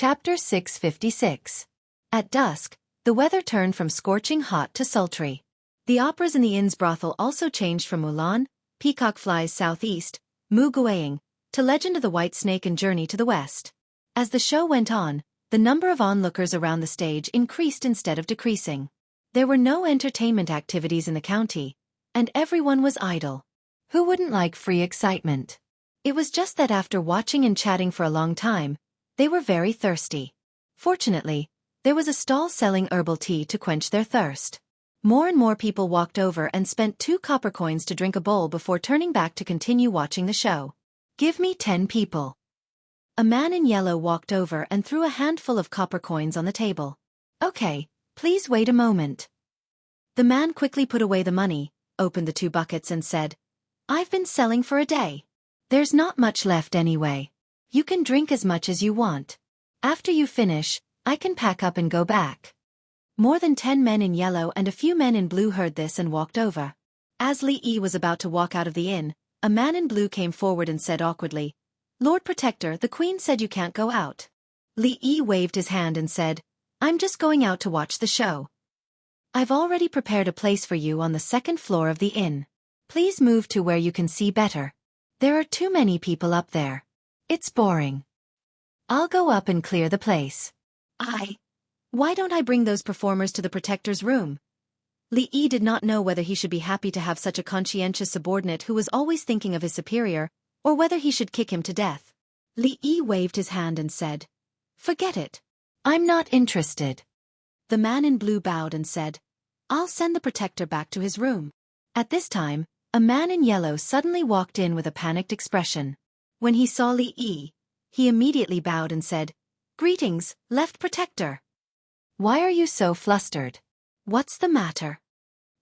Chapter 656. At dusk, the weather turned from scorching hot to sultry. The operas in the inn's brothel also changed from Mulan, Peacock Flies Southeast, Mu Guaying, to Legend of the White Snake and Journey to the West. As the show went on, the number of onlookers around the stage increased instead of decreasing. There were no entertainment activities in the county, and everyone was idle. Who wouldn't like free excitement? It was just that after watching and chatting for a long time, they were very thirsty. Fortunately, there was a stall selling herbal tea to quench their thirst. More and more people walked over and spent 2 copper coins to drink a bowl before turning back to continue watching the show. Give me 10 people. A man in yellow walked over and threw a handful of copper coins on the table. Okay, please wait a moment. The man quickly put away the money, opened the 2 buckets and said, I've been selling for a day. There's not much left anyway. You can drink as much as you want. After you finish, I can pack up and go back. More than 10 men in yellow and a few men in blue heard this and walked over. As Li Yi was about to walk out of the inn, a man in blue came forward and said awkwardly, Lord Protector, the Queen said you can't go out. Li Yi waved his hand and said, I'm just going out to watch the show. I've already prepared a place for you on the 2nd floor of the inn. Please move to where you can see better. There are too many people up there. It's boring. I'll go up and clear the place. Why don't I bring those performers to the Protector's room? Li Yi did not know whether he should be happy to have such a conscientious subordinate who was always thinking of his superior, or whether he should kick him to death. Li Yi waved his hand and said, Forget it. I'm not interested. The man in blue bowed and said, I'll send the Protector back to his room. At this time, a man in yellow suddenly walked in with a panicked expression. When he saw Li Yi, he immediately bowed and said, Greetings, Left Protector. Why are you so flustered? What's the matter?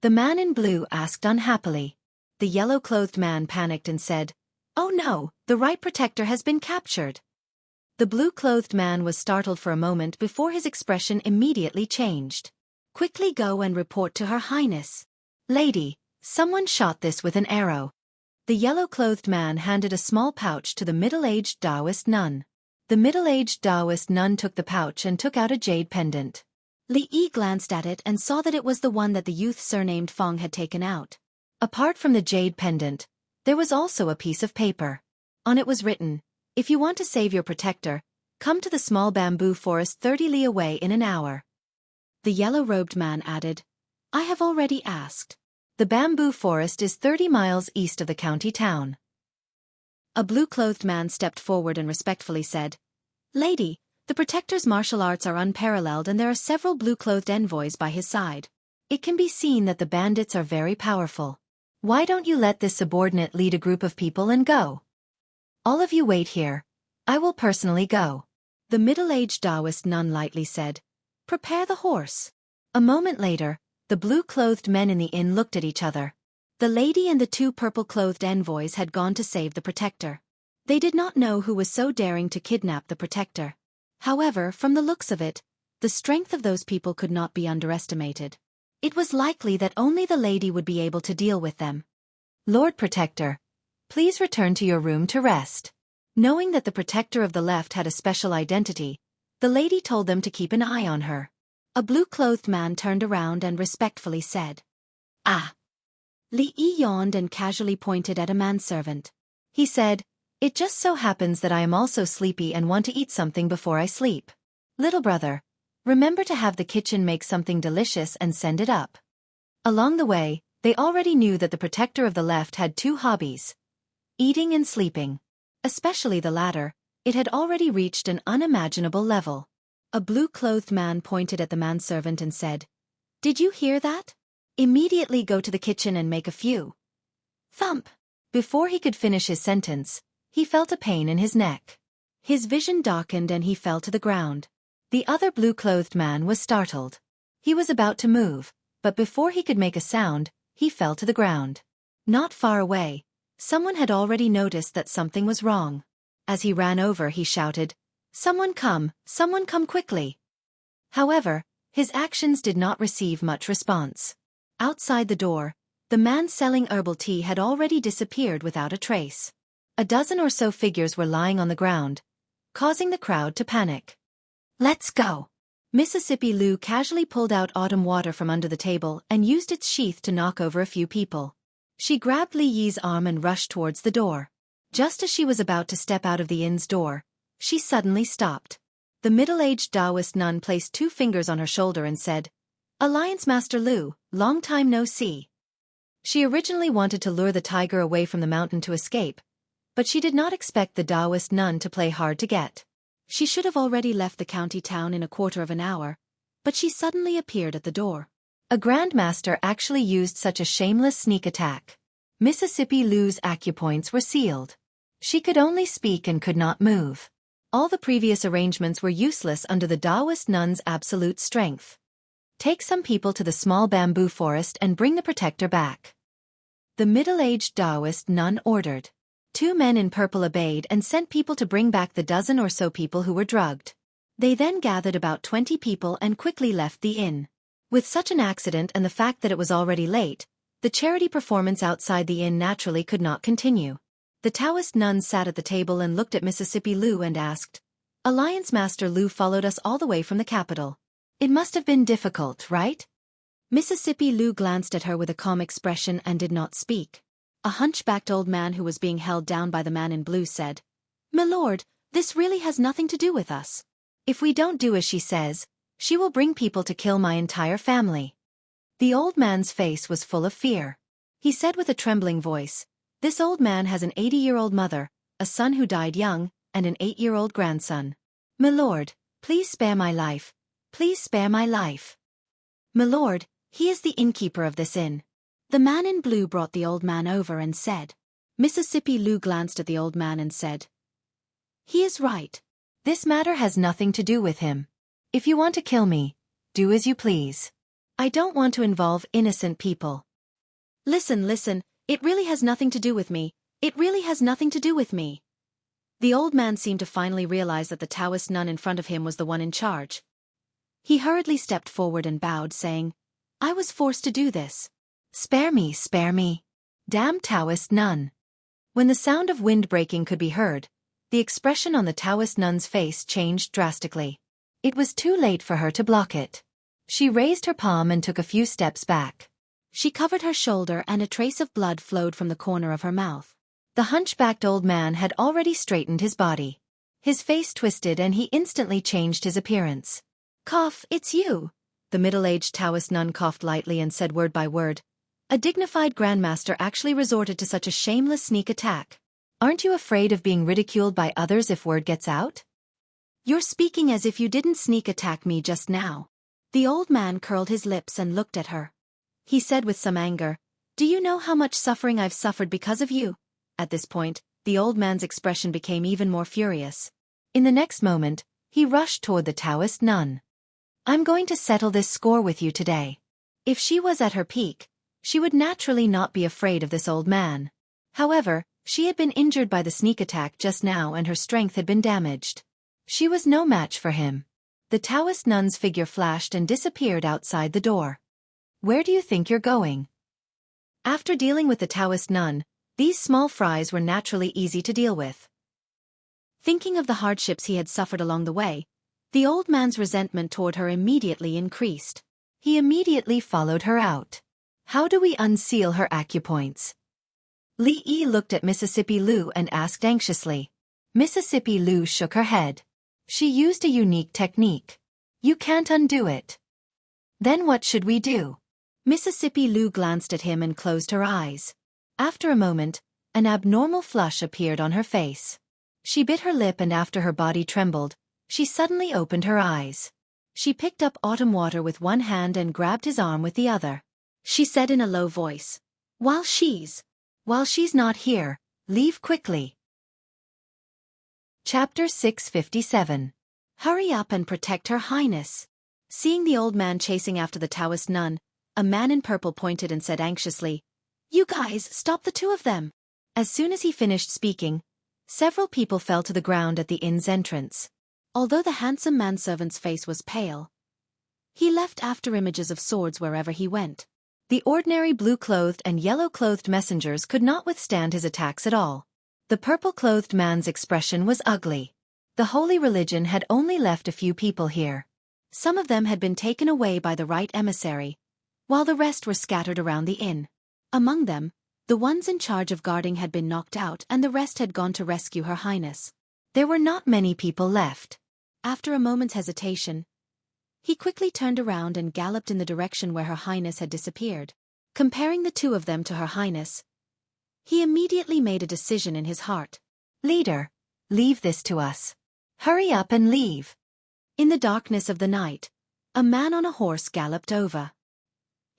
The man in blue asked unhappily. The yellow-clothed man panicked and said, Oh no, the right Protector has been captured. The blue-clothed man was startled for a moment before his expression immediately changed. Quickly go and report to Her Highness. Lady, someone shot this with an arrow. The yellow-clothed man handed a small pouch to the middle-aged Taoist nun. The middle-aged Taoist nun took the pouch and took out a jade pendant. Li Yi glanced at it and saw that it was the one that the youth surnamed Feng had taken out. Apart from the jade pendant, there was also a piece of paper. On it was written, If you want to save your Protector, come to the small bamboo forest 30 li away in an hour. The yellow-robed man added, I have already asked. The bamboo forest is 30 miles east of the county town. A blue-clothed man stepped forward and respectfully said, Lady, the Protector's martial arts are unparalleled and there are several blue-clothed envoys by his side. It can be seen that the bandits are very powerful. Why don't you let this subordinate lead a group of people and go? All of you wait here. I will personally go. The middle-aged Taoist nun lightly said, Prepare the horse. A moment later, the blue-clothed men in the inn looked at each other. The lady and the 2 purple-clothed envoys had gone to save the Protector. They did not know who was so daring to kidnap the Protector. However, from the looks of it, the strength of those people could not be underestimated. It was likely that only the lady would be able to deal with them. Lord Protector, please return to your room to rest. Knowing that the Protector of the left had a special identity, the lady told them to keep an eye on her. A blue-clothed man turned around and respectfully said, Ah. Li Yi yawned and casually pointed at a manservant. He said, It just so happens that I am also sleepy and want to eat something before I sleep. Little brother, remember to have the kitchen make something delicious and send it up. Along the way, they already knew that the Protector of the left had 2 hobbies, eating and sleeping. Especially the latter, it had already reached an unimaginable level. A blue-clothed man pointed at the manservant and said, Did you hear that? Immediately go to the kitchen and make a few. Thump! Before he could finish his sentence, he felt a pain in his neck. His vision darkened and he fell to the ground. The other blue-clothed man was startled. He was about to move, but before he could make a sound, he fell to the ground. Not far away, someone had already noticed that something was wrong. As he ran over, he shouted, Someone come quickly. However, his actions did not receive much response. Outside the door, the man selling herbal tea had already disappeared without a trace. A dozen or so figures were lying on the ground, causing the crowd to panic. Let's go. Mississippi Lou casually pulled out autumn water from under the table and used its sheath to knock over a few people. She grabbed Li Yi's arm and rushed towards the door. Just as she was about to step out of the inn's door, she suddenly stopped. The middle-aged Taoist nun placed 2 fingers on her shoulder and said, "Alliance Master Lu, long time no see." She originally wanted to lure the tiger away from the mountain to escape, but she did not expect the Taoist nun to play hard to get. She should have already left the county town in a quarter of an hour, but she suddenly appeared at the door. A grandmaster actually used such a shameless sneak attack. Mississippi Lou's acupoints were sealed. She could only speak and could not move. All the previous arrangements were useless under the Taoist nun's absolute strength. Take some people to the small bamboo forest and bring the protector back. The middle-aged Taoist nun ordered. 2 men in purple obeyed and sent people to bring back the dozen or so people who were drugged. They then gathered about 20 people and quickly left the inn. With such an accident and the fact that it was already late, the charity performance outside the inn naturally could not continue. The Taoist nun sat at the table and looked at Mississippi Lou and asked, "Alliance Master Lu followed us all the way from the capital. It must have been difficult, right?" Mississippi Lou glanced at her with a calm expression and did not speak. A hunchbacked old man who was being held down by the man in blue said, "My lord, this really has nothing to do with us. If we don't do as she says, she will bring people to kill my entire family." The old man's face was full of fear. He said with a trembling voice, "This old man has an 80-year-old mother, a son who died young, and an 8-year-old grandson. My lord, please spare my life. Please spare my life. My lord, he is the innkeeper of this inn." The man in blue brought the old man over and said. Mississippi Lou glanced at the old man and said, "He is right. This matter has nothing to do with him. If you want to kill me, do as you please. I don't want to involve innocent people." Listen, it really has nothing to do with me. It really has nothing to do with me." The old man seemed to finally realize that the Taoist nun in front of him was the one in charge. He hurriedly stepped forward and bowed, saying, "I was forced to do this. Spare me, spare me. Damn Taoist nun." When the sound of wind breaking could be heard, the expression on the Taoist nun's face changed drastically. It was too late for her to block it. She raised her palm and took a few steps back. She covered her shoulder and a trace of blood flowed from the corner of her mouth. The hunchbacked old man had already straightened his body. His face twisted and he instantly changed his appearance. "Cough, it's you." The middle-aged Taoist nun coughed lightly and said word by word, "A dignified grandmaster actually resorted to such a shameless sneak attack. Aren't you afraid of being ridiculed by others if word gets out? You're speaking as if you didn't sneak attack me just now." The old man curled his lips and looked at her. He said with some anger, "Do you know how much suffering I've suffered because of you?" At this point, the old man's expression became even more furious. In the next moment, he rushed toward the Taoist nun. "I'm going to settle this score with you today." If she was at her peak, she would naturally not be afraid of this old man. However, she had been injured by the sneak attack just now and her strength had been damaged. She was no match for him. The Taoist nun's figure flashed and disappeared outside the door. "Where do you think you're going?" After dealing with the Taoist nun, these small fries were naturally easy to deal with. Thinking of the hardships he had suffered along the way, the old man's resentment toward her immediately increased. He immediately followed her out. "How do we unseal her acupoints?" Li Yi looked at Mississippi Lou and asked anxiously. Mississippi Lou shook her head. "She used a unique technique. You can't undo it." "Then what should we do?" Mississippi Lou glanced at him and closed her eyes. After a moment, an abnormal flush appeared on her face. She bit her lip and after her body trembled, she suddenly opened her eyes. She picked up autumn water with one hand and grabbed his arm with the other. She said in a low voice, While she's not here, leave quickly." Chapter 657. Hurry up and protect Her Highness. Seeing the old man chasing after the Taoist nun, a man in purple pointed and said anxiously, "You guys, stop the 2 of them." As soon as he finished speaking, several people fell to the ground at the inn's entrance. Although the handsome manservant's face was pale, he left after images of swords wherever he went. The ordinary blue-clothed and yellow-clothed messengers could not withstand his attacks at all. The purple-clothed man's expression was ugly. The holy religion had only left a few people here. Some of them had been taken away by the right emissary, while the rest were scattered around the inn. Among them, the ones in charge of guarding had been knocked out and the rest had gone to rescue Her Highness. There were not many people left. After a moment's hesitation, he quickly turned around and galloped in the direction where Her Highness had disappeared. Comparing the two of them to Her Highness, he immediately made a decision in his heart. Leader, leave this to us. Hurry up and leave. In the darkness of the night, a man on a horse galloped over.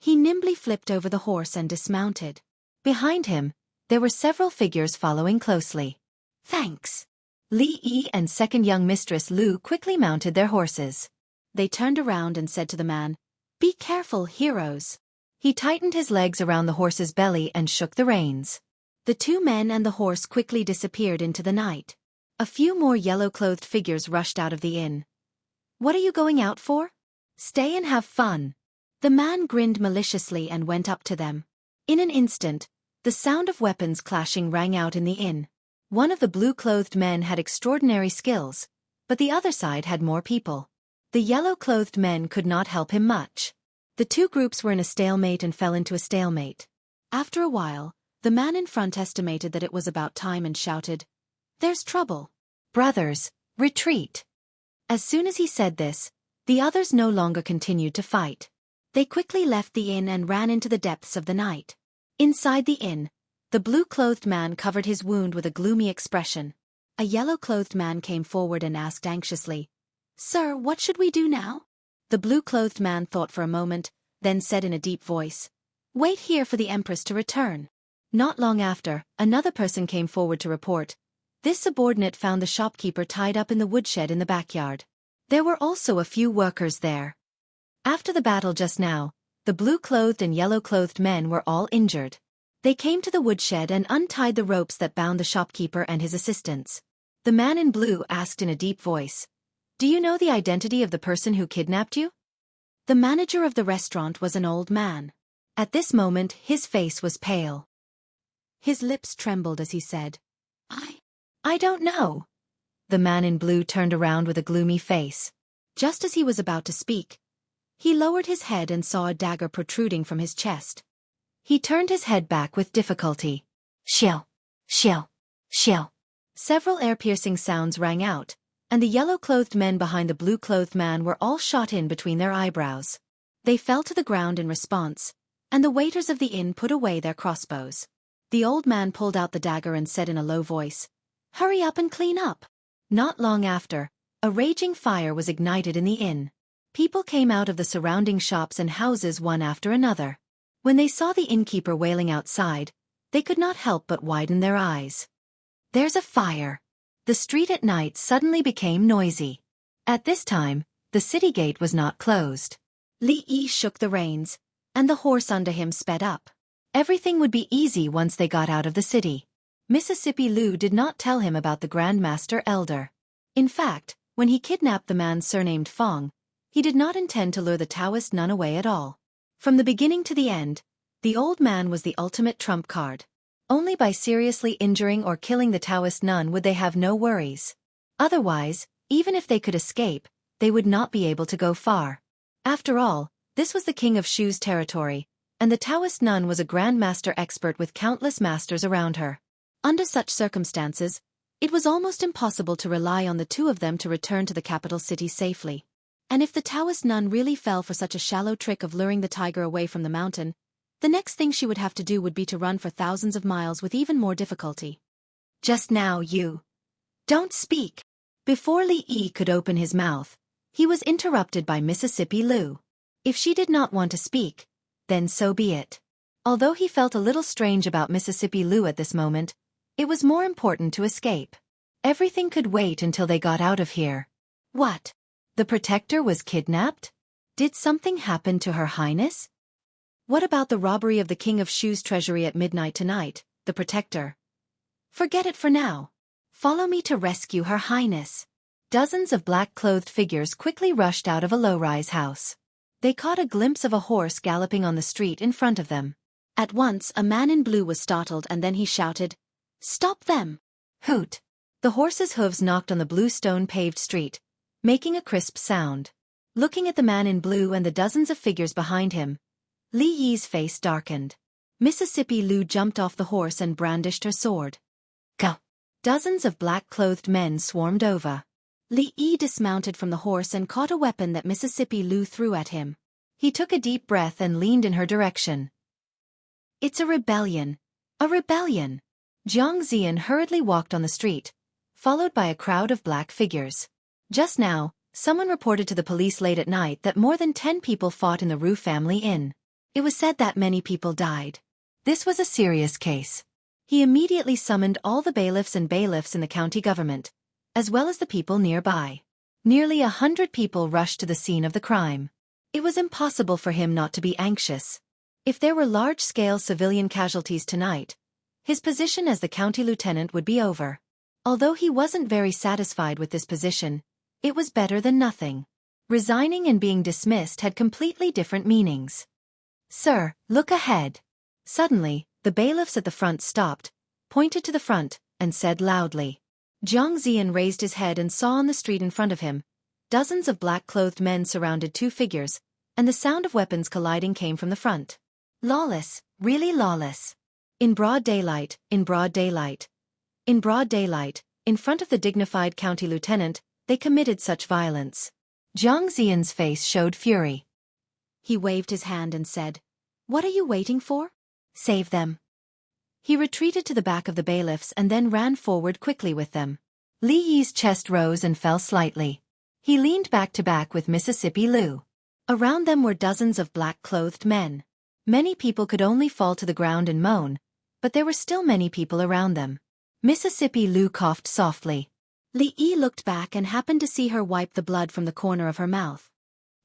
He nimbly flipped over the horse and dismounted. Behind him, there were several figures following closely. Thanks. Li Yi and second young mistress Lu quickly mounted their horses. They turned around and said to the man, "Be careful, heroes." He tightened his legs around the horse's belly and shook the reins. The two men and the horse quickly disappeared into the night. A few more yellow-clothed figures rushed out of the inn. "What are you going out for? Stay and have fun." The man grinned maliciously and went up to them. In an instant, the sound of weapons clashing rang out in the inn. One of the blue-clothed men had extraordinary skills, but the other side had more people. The yellow-clothed men could not help him much. The two groups were in a stalemate and fell into a stalemate. After a while, the man in front estimated that it was about time and shouted, "There's trouble. Brothers, retreat." As soon as he said this, the others no longer continued to fight. They quickly left the inn and ran into the depths of the night. Inside the inn, the blue-clothed man covered his wound with a gloomy expression. A yellow-clothed man came forward and asked anxiously, "Sir, what should we do now?" The blue-clothed man thought for a moment, then said in a deep voice, "Wait here for the Empress to return." Not long after, another person came forward to report. This subordinate found the shopkeeper tied up in the woodshed in the backyard. There were also a few workers there. After the battle just now, the blue-clothed and yellow-clothed men were all injured. They came to the woodshed and untied the ropes that bound the shopkeeper and his assistants. The man in blue asked in a deep voice, "Do you know the identity of the person who kidnapped you?" The manager of the restaurant was an old man. At this moment, his face was pale. His lips trembled as he said, I don't know." The man in blue turned around with a gloomy face. Just as he was about to speak, he lowered his head and saw a dagger protruding from his chest. He turned his head back with difficulty. Shill, shill, shill. Several air-piercing sounds rang out, and the yellow-clothed men behind the blue-clothed man were all shot in between their eyebrows. They fell to the ground in response, and the waiters of the inn put away their crossbows. The old man pulled out the dagger and said in a low voice, "Hurry up and clean up." Not long after, a raging fire was ignited in the inn. People came out of the surrounding shops and houses one after another. When they saw the innkeeper wailing outside, they could not help but widen their eyes. "There's a fire." The street at night suddenly became noisy. At this time, the city gate was not closed. Li Yi shook the reins, and the horse under him sped up. Everything would be easy once they got out of the city. Mississippi Lu did not tell him about the Grand Master Elder. In fact, when he kidnapped the man surnamed Fong, he did not intend to lure the Taoist nun away at all. From the beginning to the end, the old man was the ultimate trump card. Only by seriously injuring or killing the Taoist nun would they have no worries. Otherwise, even if they could escape, they would not be able to go far. After all, this was the King of Shu's territory, and the Taoist nun was a Grand Master expert with countless masters around her. Under such circumstances, it was almost impossible to rely on the two of them to return to the capital city safely. And if the Taoist nun really fell for such a shallow trick of luring the tiger away from the mountain, the next thing she would have to do would be to run for thousands of miles with even more difficulty. "Just now you don't speak." Before Li Yi could open his mouth, he was interrupted by Mississippi Lu. If she did not want to speak, then so be it. Although he felt a little strange about Mississippi Lu at this moment, it was more important to escape. Everything could wait until they got out of here. What? The protector was kidnapped? Did something happen to Her Highness? What about the robbery of the King of Shu's treasury at midnight tonight, the protector? Forget it for now. Follow me to rescue Her Highness. Dozens of black-clothed figures quickly rushed out of a low-rise house. They caught a glimpse of a horse galloping on the street in front of them. At once, a man in blue was startled and then he shouted, "Stop them!" Hoot! The horse's hooves knocked on the blue stone-paved street, making a crisp sound. Looking at the man in blue and the dozens of figures behind him, Li Yi's face darkened. Mississippi Lu jumped off the horse and brandished her sword. Go! Dozens of black-clothed men swarmed over. Li Yi dismounted from the horse and caught a weapon that Mississippi Lu threw at him. He took a deep breath and leaned in her direction. It's a rebellion! A rebellion! Jiang Ziyan hurriedly walked on the street, followed by a crowd of black figures. Just now, someone reported to the police late at night that more than 10 people fought in the Ru family inn. It was said that many people died. This was a serious case. He immediately summoned all the bailiffs and bailiffs in the county government, as well as the people nearby. Nearly 100 people rushed to the scene of the crime. It was impossible for him not to be anxious. If there were large-scale civilian casualties tonight, his position as the county lieutenant would be over. Although he wasn't very satisfied with this position, it was better than nothing. Resigning and being dismissed had completely different meanings. Sir, look ahead. Suddenly, the bailiffs at the front stopped, pointed to the front, and said loudly. Jiang Ziyan raised his head and saw on the street in front of him, dozens of black-clothed men surrounded two figures, and the sound of weapons colliding came from the front. Lawless, really lawless. In broad daylight, in broad daylight. In broad daylight, in front of the dignified county lieutenant, they committed such violence. Jiang Ziyan's face showed fury. He waved his hand and said, "What are you waiting for? Save them." He retreated to the back of the bailiffs and then ran forward quickly with them. Li Yi's chest rose and fell slightly. He leaned back to back with Mississippi Lu. Around them were dozens of black-clothed men. Many people could only fall to the ground and moan, but there were still many people around them. Mississippi Lu coughed softly. Li Yi looked back and happened to see her wipe the blood from the corner of her mouth.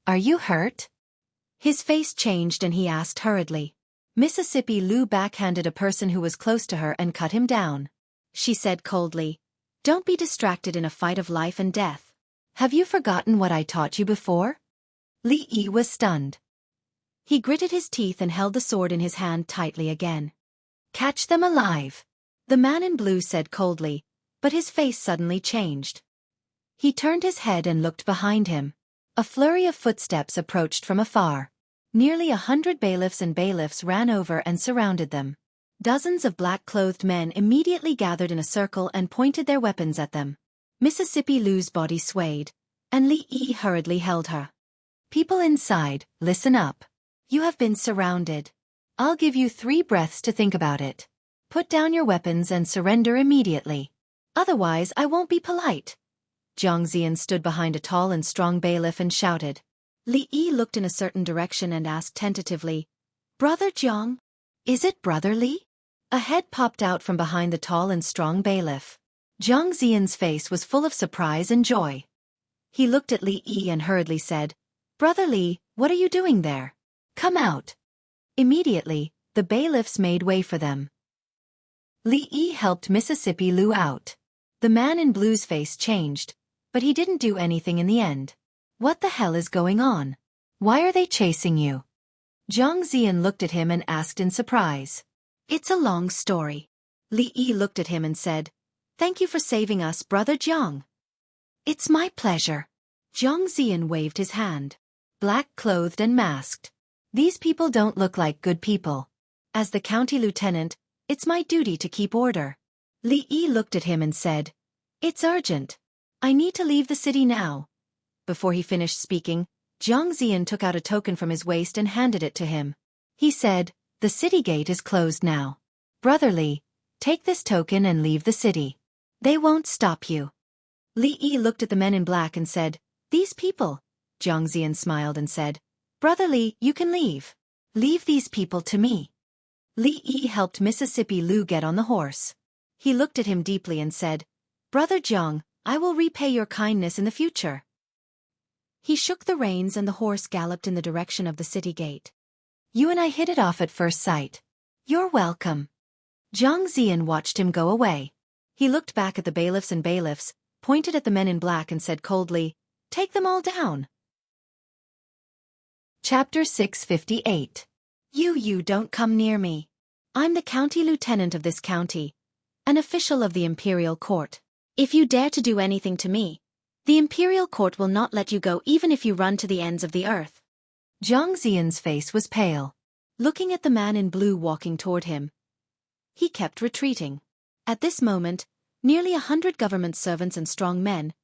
"Are you hurt?" His face changed and he asked hurriedly. Mississippi Lu backhanded a person who was close to her and cut him down. She said coldly, "Don't be distracted in a fight of life and death. Have you forgotten what I taught you before?" Li Yi was stunned. He gritted his teeth and held the sword in his hand tightly again. "Catch them alive," the man in blue said coldly, but his face suddenly changed. He turned his head and looked behind him. A flurry of footsteps approached from afar. Nearly 100 bailiffs and bailiffs ran over and surrounded them. Dozens of black-clothed men immediately gathered in a circle and pointed their weapons at them. Mississippi Lu's body swayed, and Li Yi hurriedly held her. "People inside, listen up. You have been surrounded. I'll give you 3 breaths to think about it. Put down your weapons and surrender immediately. Otherwise I won't be polite." Jiang Ziyan stood behind a tall and strong bailiff and shouted. Li Yi looked in a certain direction and asked tentatively, "Brother Jiang? Is it Brother Li?" A head popped out from behind the tall and strong bailiff. Jiang Ziyan's face was full of surprise and joy. He looked at Li Yi and hurriedly said, "Brother Li, what are you doing there? Come out." Immediately, the bailiffs made way for them. Li Yi helped Mississippi Lu out. The man in blue's face changed, but he didn't do anything in the end. "What the hell is going on? Why are they chasing you?" Jiang Ziyan looked at him and asked in surprise. "It's a long story." Li Yi looked at him and said, "Thank you for saving us, Brother Jiang." "It's my pleasure." Jiang Ziyan waved his hand. Black-clothed and masked. These people don't look like good people. As the county lieutenant, it's my duty to keep order. Li Yi looked at him and said, "It's urgent. I need to leave the city now." Before he finished speaking, Jiang Ziyan took out a token from his waist and handed it to him. He said, "The city gate is closed now. Brother Li, take this token and leave the city. They won't stop you." Li Yi looked at the men in black and said, "These people." Jiang Ziyan smiled and said, "Brother Li, you can leave. Leave these people to me." Li Yi helped Mississippi Lu get on the horse. He looked at him deeply and said, "Brother Jiang, I will repay your kindness in the future." He shook the reins and the horse galloped in the direction of the city gate. "You and I hit it off at first sight. You're welcome." Jiang Ziyan watched him go away. He looked back at the bailiffs and bailiffs, pointed at the men in black and said coldly, "Take them all down." Chapter 658. You don't come near me. I'm the county lieutenant of this county, an official of the imperial court. If you dare to do anything to me, the imperial court will not let you go even if you run to the ends of the earth. Zhang Ziyan's face was pale. Looking at the man in blue walking toward him, he kept retreating. At this moment, nearly 100 government servants and strong men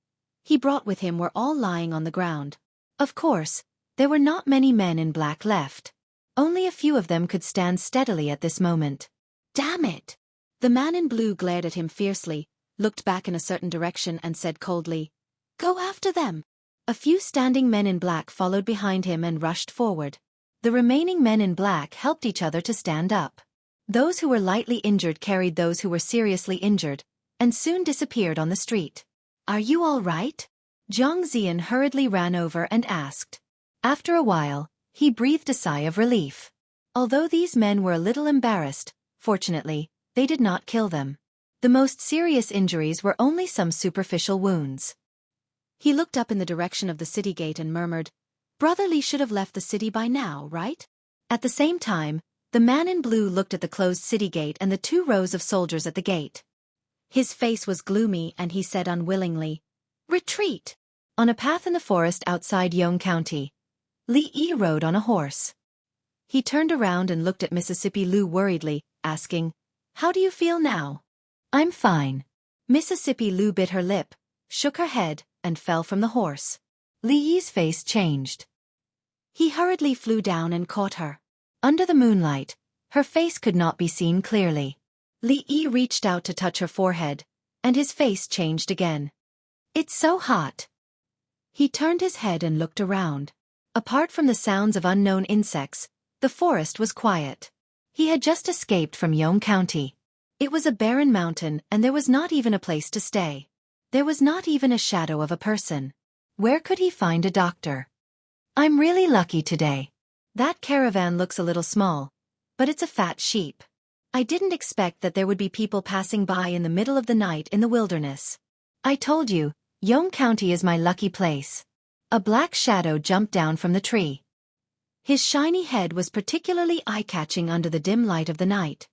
he brought with him were all lying on the ground. Of course, there were not many men in black left. Only a few of them could stand steadily at this moment. Damn it! The man in blue glared at him fiercely, looked back in a certain direction and said coldly, "Go after them." A few standing men in black followed behind him and rushed forward. The remaining men in black helped each other to stand up. Those who were lightly injured carried those who were seriously injured, and soon disappeared on the street. "Are you all right?" Zhang Ziyan hurriedly ran over and asked. After a while, he breathed a sigh of relief. Although these men were a little embarrassed, fortunately, they did not kill them. The most serious injuries were only some superficial wounds. He looked up in the direction of the city gate and murmured, "Brother Li should have left the city by now, right?" At the same time, the man in blue looked at the closed city gate and the 2 rows of soldiers at the gate. His face was gloomy and he said unwillingly, "Retreat." On a path in the forest outside Yong County, Li Yi rode on a horse. He turned around and looked at Mississippi Lu worriedly, asking, "How do you feel now?" "I'm fine." Mississippi Lu bit her lip, shook her head, and fell from the horse. Li Yi's face changed. He hurriedly flew down and caught her. Under the moonlight, her face could not be seen clearly. Li Yi reached out to touch her forehead, and his face changed again. "It's so hot." He turned his head and looked around. Apart from the sounds of unknown insects, the forest was quiet. He had just escaped from Yong County. It was a barren mountain and there was not even a place to stay. There was not even a shadow of a person. Where could he find a doctor? "I'm really lucky today. That caravan looks a little small, but it's a fat sheep. I didn't expect that there would be people passing by in the middle of the night in the wilderness. I told you, Yong County is my lucky place." A black shadow jumped down from the tree. His shiny head was particularly eye-catching under the dim light of the night.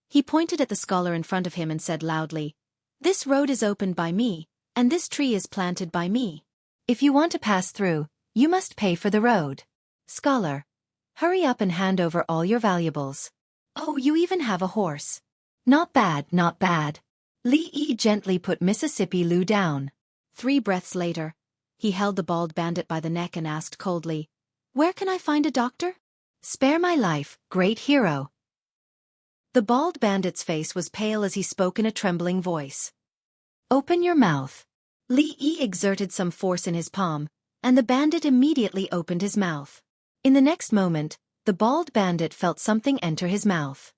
He pointed at the scholar in front of him and said loudly, "This road is opened by me, and this tree is planted by me. If you want to pass through, you must pay for the road. Scholar, hurry up and hand over all your valuables. Oh, you even have a horse. Not bad, not bad." Li Yi gently put Mississippi Lu down. 3 breaths later, he held the bald bandit by the neck and asked coldly, "Where can I find a doctor?" "Spare my life, great hero." The bald bandit's face was pale as he spoke in a trembling voice. "Open your mouth." Li Yi exerted some force in his palm, and the bandit immediately opened his mouth. In the next moment, the bald bandit felt something enter his mouth.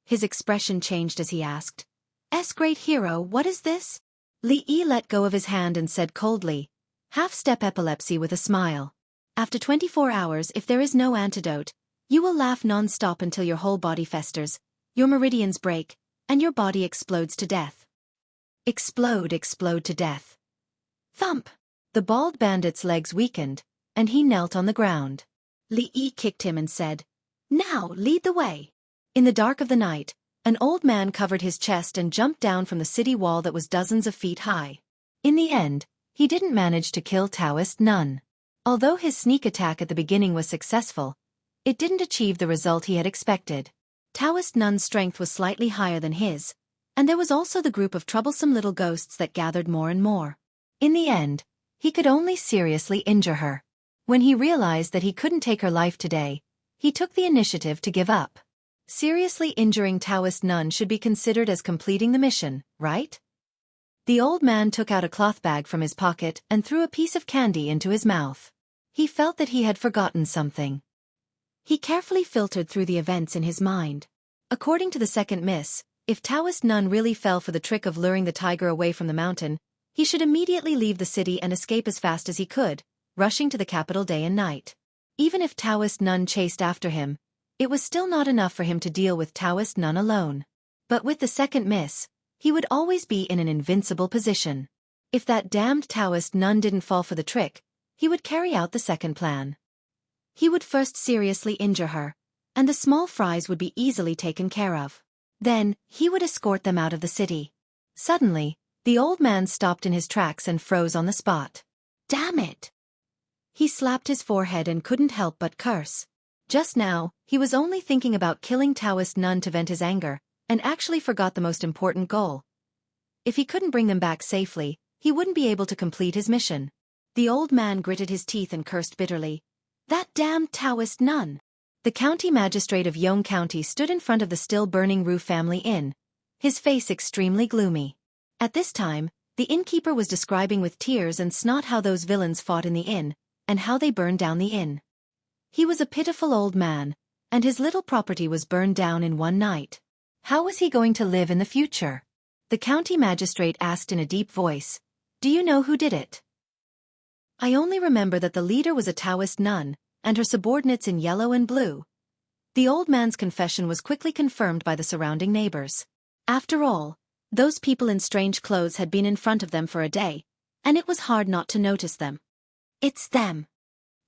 His expression changed as he asked, "Great hero, what is this?" Li Yi let go of his hand and said coldly, "Half-step epilepsy with a smile. After 24 hours, if there is no antidote, you will laugh non-stop until your whole body festers, your meridians break, and your body explodes to death." Explode to death. Thump! The bald bandit's legs weakened, and he knelt on the ground. Li Yi kicked him and said, "Now, lead the way." In the dark of the night, an old man covered his chest and jumped down from the city wall that was dozens of feet high. In the end, he didn't manage to kill Taoist Nun. Although his sneak attack at the beginning was successful, it didn't achieve the result he had expected. Taoist Nun's strength was slightly higher than his, and there was also the group of troublesome little ghosts that gathered more and more. In the end, he could only seriously injure her. When he realized that he couldn't take her life today, he took the initiative to give up. Seriously injuring Taoist Nun should be considered as completing the mission, right? The old man took out a cloth bag from his pocket and threw a piece of candy into his mouth. He felt that he had forgotten something. He carefully filtered through the events in his mind. According to the second miss, if Taoist Nun really fell for the trick of luring the tiger away from the mountain, he should immediately leave the city and escape as fast as he could, rushing to the capital day and night. Even if Taoist Nun chased after him, it was still not enough for him to deal with Taoist Nun alone. But with the second miss, he would always be in an invincible position. If that damned Taoist Nun didn't fall for the trick, he would carry out the second plan. He would first seriously injure her, and the small fries would be easily taken care of. Then, he would escort them out of the city. Suddenly, The old man stopped in his tracks and froze on the spot. Damn it! He slapped his forehead and couldn't help but curse. Just now, he was only thinking about killing Taoist nun to vent his anger, and actually forgot the most important goal. If he couldn't bring them back safely, he wouldn't be able to complete his mission. The old man gritted his teeth and cursed bitterly. That damned Taoist nun! The county magistrate of Yong County stood in front of the still-burning Ru family inn, his face extremely gloomy. At this time, the innkeeper was describing with tears and snot how those villains fought in the inn, and how they burned down the inn. He was a pitiful old man, and his little property was burned down in one night. How was he going to live in the future? The county magistrate asked in a deep voice, "Do you know who did it?" "I only remember that the leader was a Taoist nun, and her subordinates in yellow and blue." The old man's confession was quickly confirmed by the surrounding neighbors. After all, those people in strange clothes had been in front of them for a day, and it was hard not to notice them. "It's them."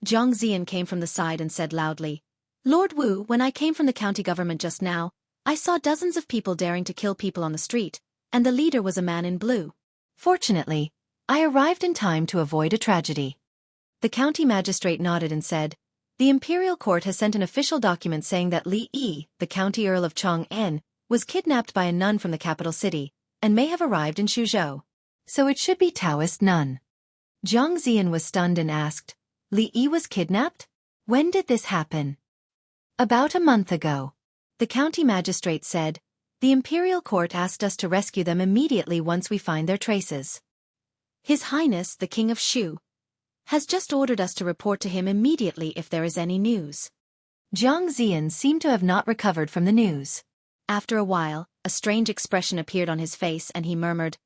Zhang Zian came from the side and said loudly, "Lord Wu, when I came from the county government just now, I saw dozens of people daring to kill people on the street, and the leader was a man in blue. Fortunately, I arrived in time to avoid a tragedy." The county magistrate nodded and said, "The imperial court has sent an official document saying that Li Yi, the county earl of Chong'an, was kidnapped by a nun from the capital city, and may have arrived in Suzhou. So it should be Taoist nun." Zhang Zian was stunned and asked, "Li Yi was kidnapped? When did this happen?" "About a month ago." The county magistrate said, "The imperial court asked us to rescue them immediately once we find their traces. His Highness, the King of Shu, has just ordered us to report to him immediately if there is any news." Zhang Zian seemed to have not recovered from the news. After a while, a strange expression appeared on his face and he murmured,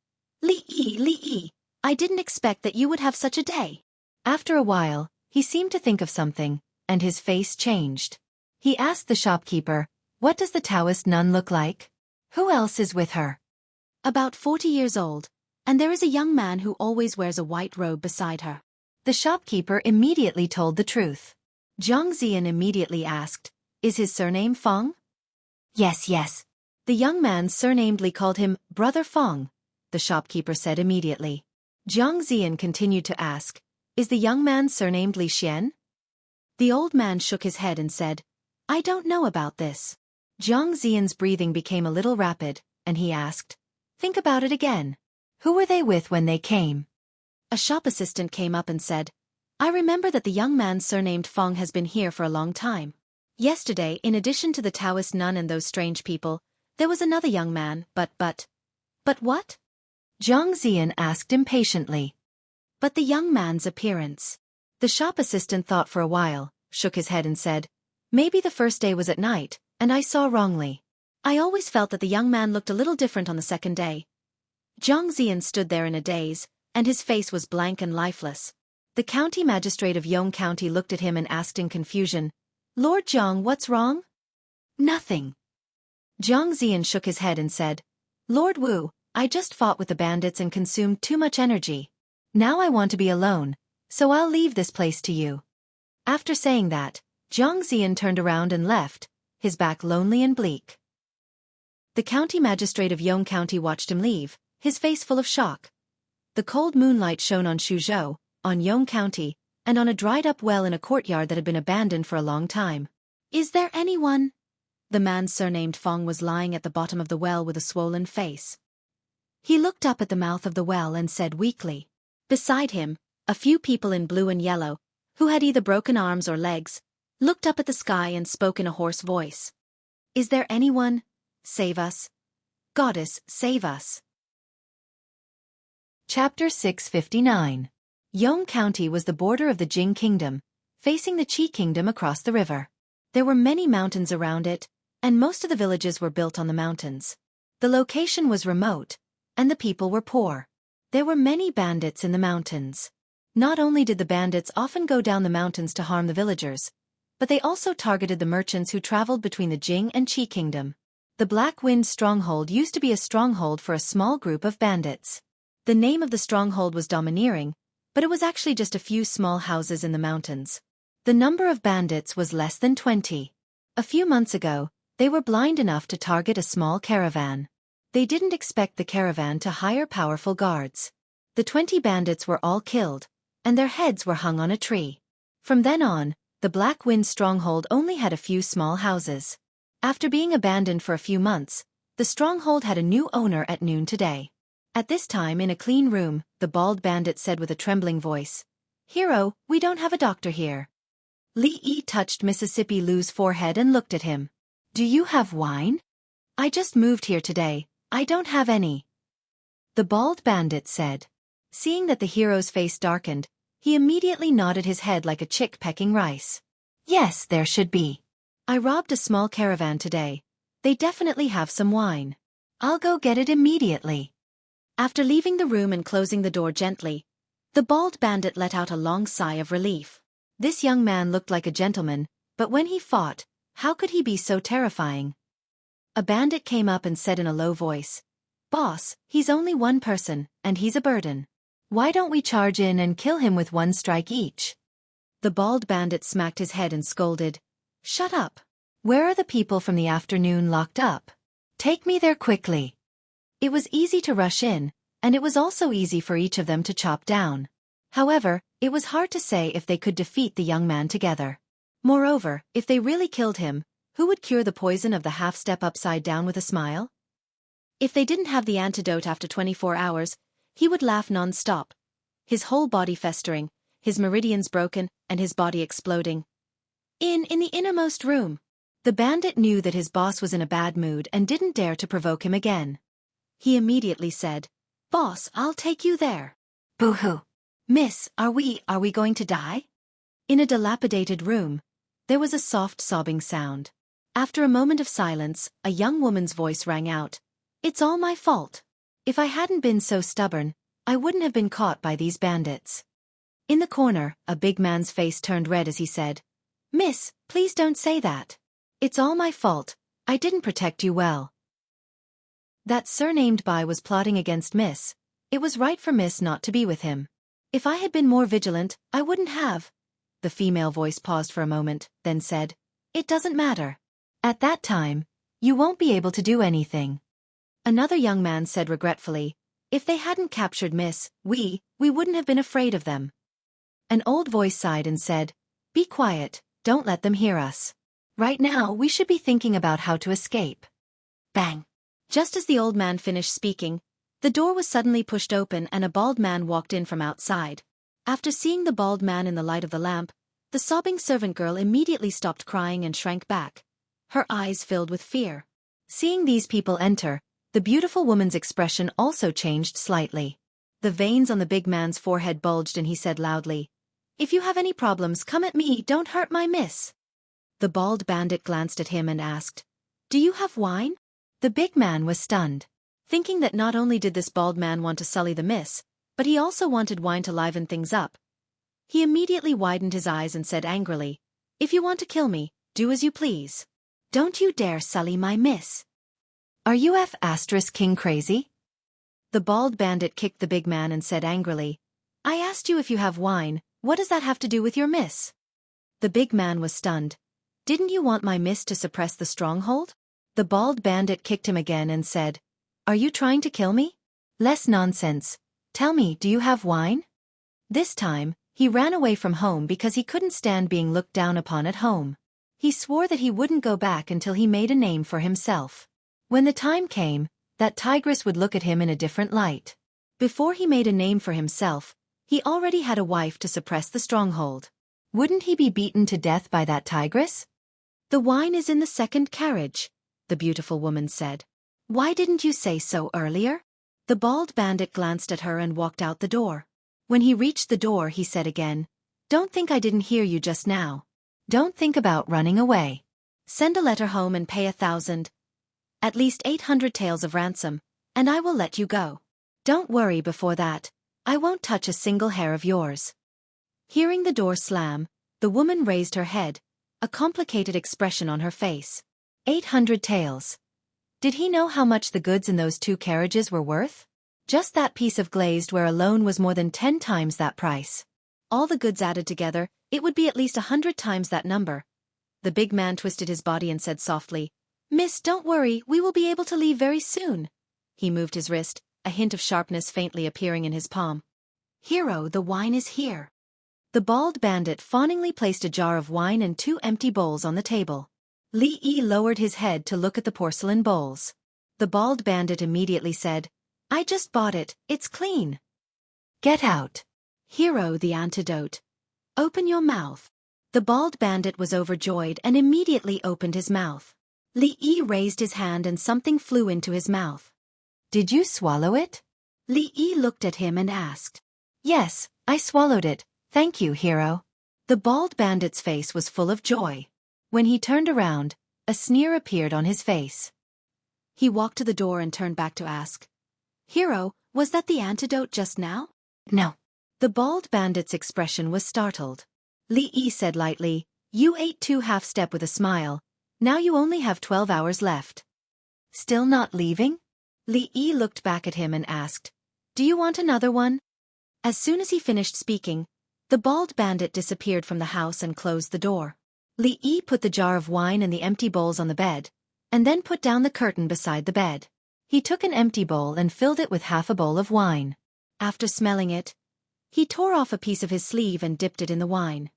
Li Yi, I didn't expect that you would have such a day." After a while, he seemed to think of something, and his face changed. He asked the shopkeeper, "What does the Taoist nun look like? Who else is with her?" "About 40 years old, and there is a young man who always wears a white robe beside her." The shopkeeper immediately told the truth. Zhang Zian immediately asked, "Is his surname Feng?" Yes. The young man surnamedly called him Brother Feng," the shopkeeper said immediately. Zhang Zian continued to ask, "Is the young man surnamed Li Xian?" The old man shook his head and said, "I don't know about this." Zhang Zian's breathing became a little rapid, and he asked, "Think about it again. Who were they with when they came?" A shop assistant came up and said, "I remember that the young man surnamed Feng has been here for a long time. Yesterday, in addition to the Taoist nun and those strange people, there was another young man, but what?" Zhang Zian asked impatiently. "But the young man's appearance." The shop assistant thought for a while, shook his head and said, "Maybe the first day was at night, and I saw wrongly. I always felt that the young man looked a little different on the second day." Zhang Zian stood there in a daze, and his face was blank and lifeless. The county magistrate of Yong County looked at him and asked in confusion, "Lord Zhang, what's wrong?" "Nothing." Zhang Zian shook his head and said, "Lord Wu, I just fought with the bandits and consumed too much energy. Now I want to be alone, so I'll leave this place to you." After saying that, Zhang Zian turned around and left, his back lonely and bleak. The county magistrate of Yong County watched him leave, his face full of shock. The cold moonlight shone on Suzhou, on Yong County, and on a dried-up well in a courtyard that had been abandoned for a long time. "Is there anyone?" The man surnamed Feng was lying at the bottom of the well with a swollen face. He looked up at the mouth of the well and said weakly. Beside him, a few people in blue and yellow, who had either broken arms or legs, looked up at the sky and spoke in a hoarse voice. "Is there anyone? Save us. Goddess, save us." Chapter 659. Yong County was the border of the Jing Kingdom, facing the Qi Kingdom across the river. There were many mountains around it, and most of the villages were built on the mountains. The location was remote, and the people were poor. There were many bandits in the mountains. Not only did the bandits often go down the mountains to harm the villagers, but they also targeted the merchants who traveled between the Jing and Qi Kingdom. The Black Wind Stronghold used to be a stronghold for a small group of bandits. The name of the stronghold was Domineering, but it was actually just a few small houses in the mountains. The number of bandits was less than 20. A few months ago, they were blind enough to target a small caravan. They didn't expect the caravan to hire powerful guards. The 20 bandits were all killed, and their heads were hung on a tree. From then on, the Black Wind stronghold only had a few small houses. After being abandoned for a few months, the stronghold had a new owner at noon today. At this time in a clean room, the bald bandit said with a trembling voice, "Hero, we don't have a doctor here." Li Yi touched Mississippi Lu's forehead and looked at him. "Do you have wine?" "I just moved here today, I don't have any," the bald bandit said. Seeing that the hero's face darkened, he immediately nodded his head like a chick pecking rice. "Yes, there should be. I robbed a small caravan today. They definitely have some wine. I'll go get it immediately." After leaving the room and closing the door gently, the bald bandit let out a long sigh of relief. This young man looked like a gentleman, but when he fought, how could he be so terrifying? A bandit came up and said in a low voice, "Boss, he's only one person, and he's a burden. Why don't we charge in and kill him with one strike each?" The bald bandit smacked his head and scolded, "Shut up. Where are the people from the afternoon locked up? Take me there quickly." It was easy to rush in, and it was also easy for each of them to chop down. However, it was hard to say if they could defeat the young man together. Moreover, if they really killed him, who would cure the poison of the half-step upside down with a smile? If they didn't have the antidote after 24 hours, he would laugh non-stop, his whole body festering, his meridians broken, and his body exploding. In the innermost room, the bandit knew that his boss was in a bad mood and didn't dare to provoke him again. He immediately said, "Boss, I'll take you there." "Boo-hoo. Miss, are we going to die?" In a dilapidated room, there was a soft sobbing sound. After a moment of silence, a young woman's voice rang out, "It's all my fault. If I hadn't been so stubborn, I wouldn't have been caught by these bandits." In the corner, a big man's face turned red as he said, "Miss, please don't say that. It's all my fault, I didn't protect you well." That surnamed Bai was plotting against Miss. It was right for Miss not to be with him. "If I had been more vigilant, I wouldn't have." The female voice paused for a moment, then said, "It doesn't matter. At that time, you won't be able to do anything." Another young man said regretfully, "If they hadn't captured Miss, we wouldn't have been afraid of them." An old voice sighed and said, "Be quiet, don't let them hear us. Right now we should be thinking about how to escape." Bang! Just as the old man finished speaking, the door was suddenly pushed open and a bald man walked in from outside. After seeing the bald man in the light of the lamp, the sobbing servant girl immediately stopped crying and shrank back. Her eyes filled with fear. Seeing these people enter, the beautiful woman's expression also changed slightly. The veins on the big man's forehead bulged and he said loudly, "If you have any problems, come at me, don't hurt my miss." The bald bandit glanced at him and asked, "Do you have wine?" The big man was stunned, thinking that not only did this bald man want to sully the miss, but he also wanted wine to liven things up. He immediately widened his eyes and said angrily, "If you want to kill me, do as you please. Don't you dare sully my miss. Are you King crazy?" The bald bandit kicked the big man and said angrily, "I asked you if you have wine, what does that have to do with your miss?" The big man was stunned. "Didn't you want my miss to suppress the stronghold?" The bald bandit kicked him again and said, "Are you trying to kill me? Less nonsense. Tell me, do you have wine?" This time, he ran away from home because he couldn't stand being looked down upon at home. He swore that he wouldn't go back until he made a name for himself. When the time came, that tigress would look at him in a different light. Before he made a name for himself, he already had a wife to suppress the stronghold. Wouldn't he be beaten to death by that tigress? "The wine is in the second carriage," the beautiful woman said. "Why didn't you say so earlier?" The bald bandit glanced at her and walked out the door. When he reached the door, he said again, "Don't think I didn't hear you just now. Don't think about running away. Send a letter home and pay 1,000, at least 800 taels of ransom, and I will let you go. Don't worry before that, I won't touch a single hair of yours." Hearing the door slam, the woman raised her head, a complicated expression on her face. 800 taels. Did he know how much the goods in those 2 carriages were worth? Just that piece of glazed ware alone was more than 10 times that price. All the goods added together, it would be at least 100 times that number. The big man twisted his body and said softly, "Miss, don't worry, we will be able to leave very soon. He moved his wrist, a hint of sharpness faintly appearing in his palm. Hero, the wine is here. The bald bandit fawningly placed a jar of wine and 2 empty bowls on the table. Li Yi lowered his head to look at the porcelain bowls. The bald bandit immediately said, I just bought it, it's clean. Get out. Hero, the antidote. Open your mouth. The bald bandit was overjoyed and immediately opened his mouth. Li Yi raised his hand and something flew into his mouth. Did you swallow it? Li Yi looked at him and asked. Yes, I swallowed it, thank you, hero. The bald bandit's face was full of joy. When he turned around, a sneer appeared on his face. He walked to the door and turned back to ask, Hero, was that the antidote just now? No. The bald bandit's expression was startled. Li Yi said lightly, You ate 2 half-step with a smile. Now you only have 12 hours left. Still not leaving? Li Yi looked back at him and asked, Do you want another one? As soon as he finished speaking, the bald bandit disappeared from the house and closed the door. Li Yi put the jar of wine and the empty bowls on the bed, and then put down the curtain beside the bed. He took an empty bowl and filled it with half a bowl of wine. After smelling it, he tore off a piece of his sleeve and dipped it in the wine.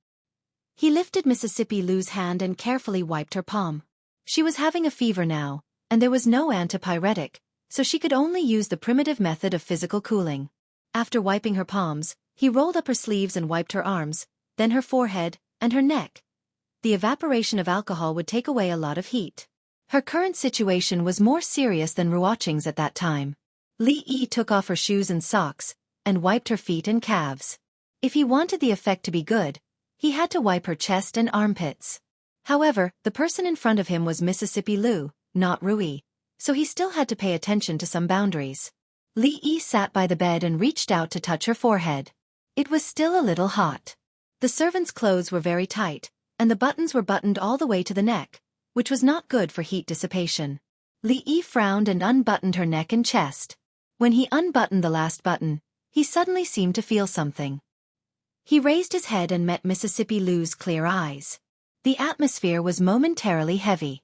He lifted Mississippi Lou's hand and carefully wiped her palm. She was having a fever now, and there was no antipyretic, so she could only use the primitive method of physical cooling. After wiping her palms, he rolled up her sleeves and wiped her arms, then her forehead, and her neck. The evaporation of alcohol would take away a lot of heat. Her current situation was more serious than Ruoqing's at that time. Li Yi took off her shoes and socks, and wiped her feet and calves. If he wanted the effect to be good, he had to wipe her chest and armpits. However, the person in front of him was Mississippi Lou, not Rui, so he still had to pay attention to some boundaries. Li Yi sat by the bed and reached out to touch her forehead. It was still a little hot. The servant's clothes were very tight, and the buttons were buttoned all the way to the neck, which was not good for heat dissipation. Li Yi frowned and unbuttoned her neck and chest. When he unbuttoned the last button, he suddenly seemed to feel something. He raised his head and met Mississippi Lou's clear eyes. The atmosphere was momentarily heavy.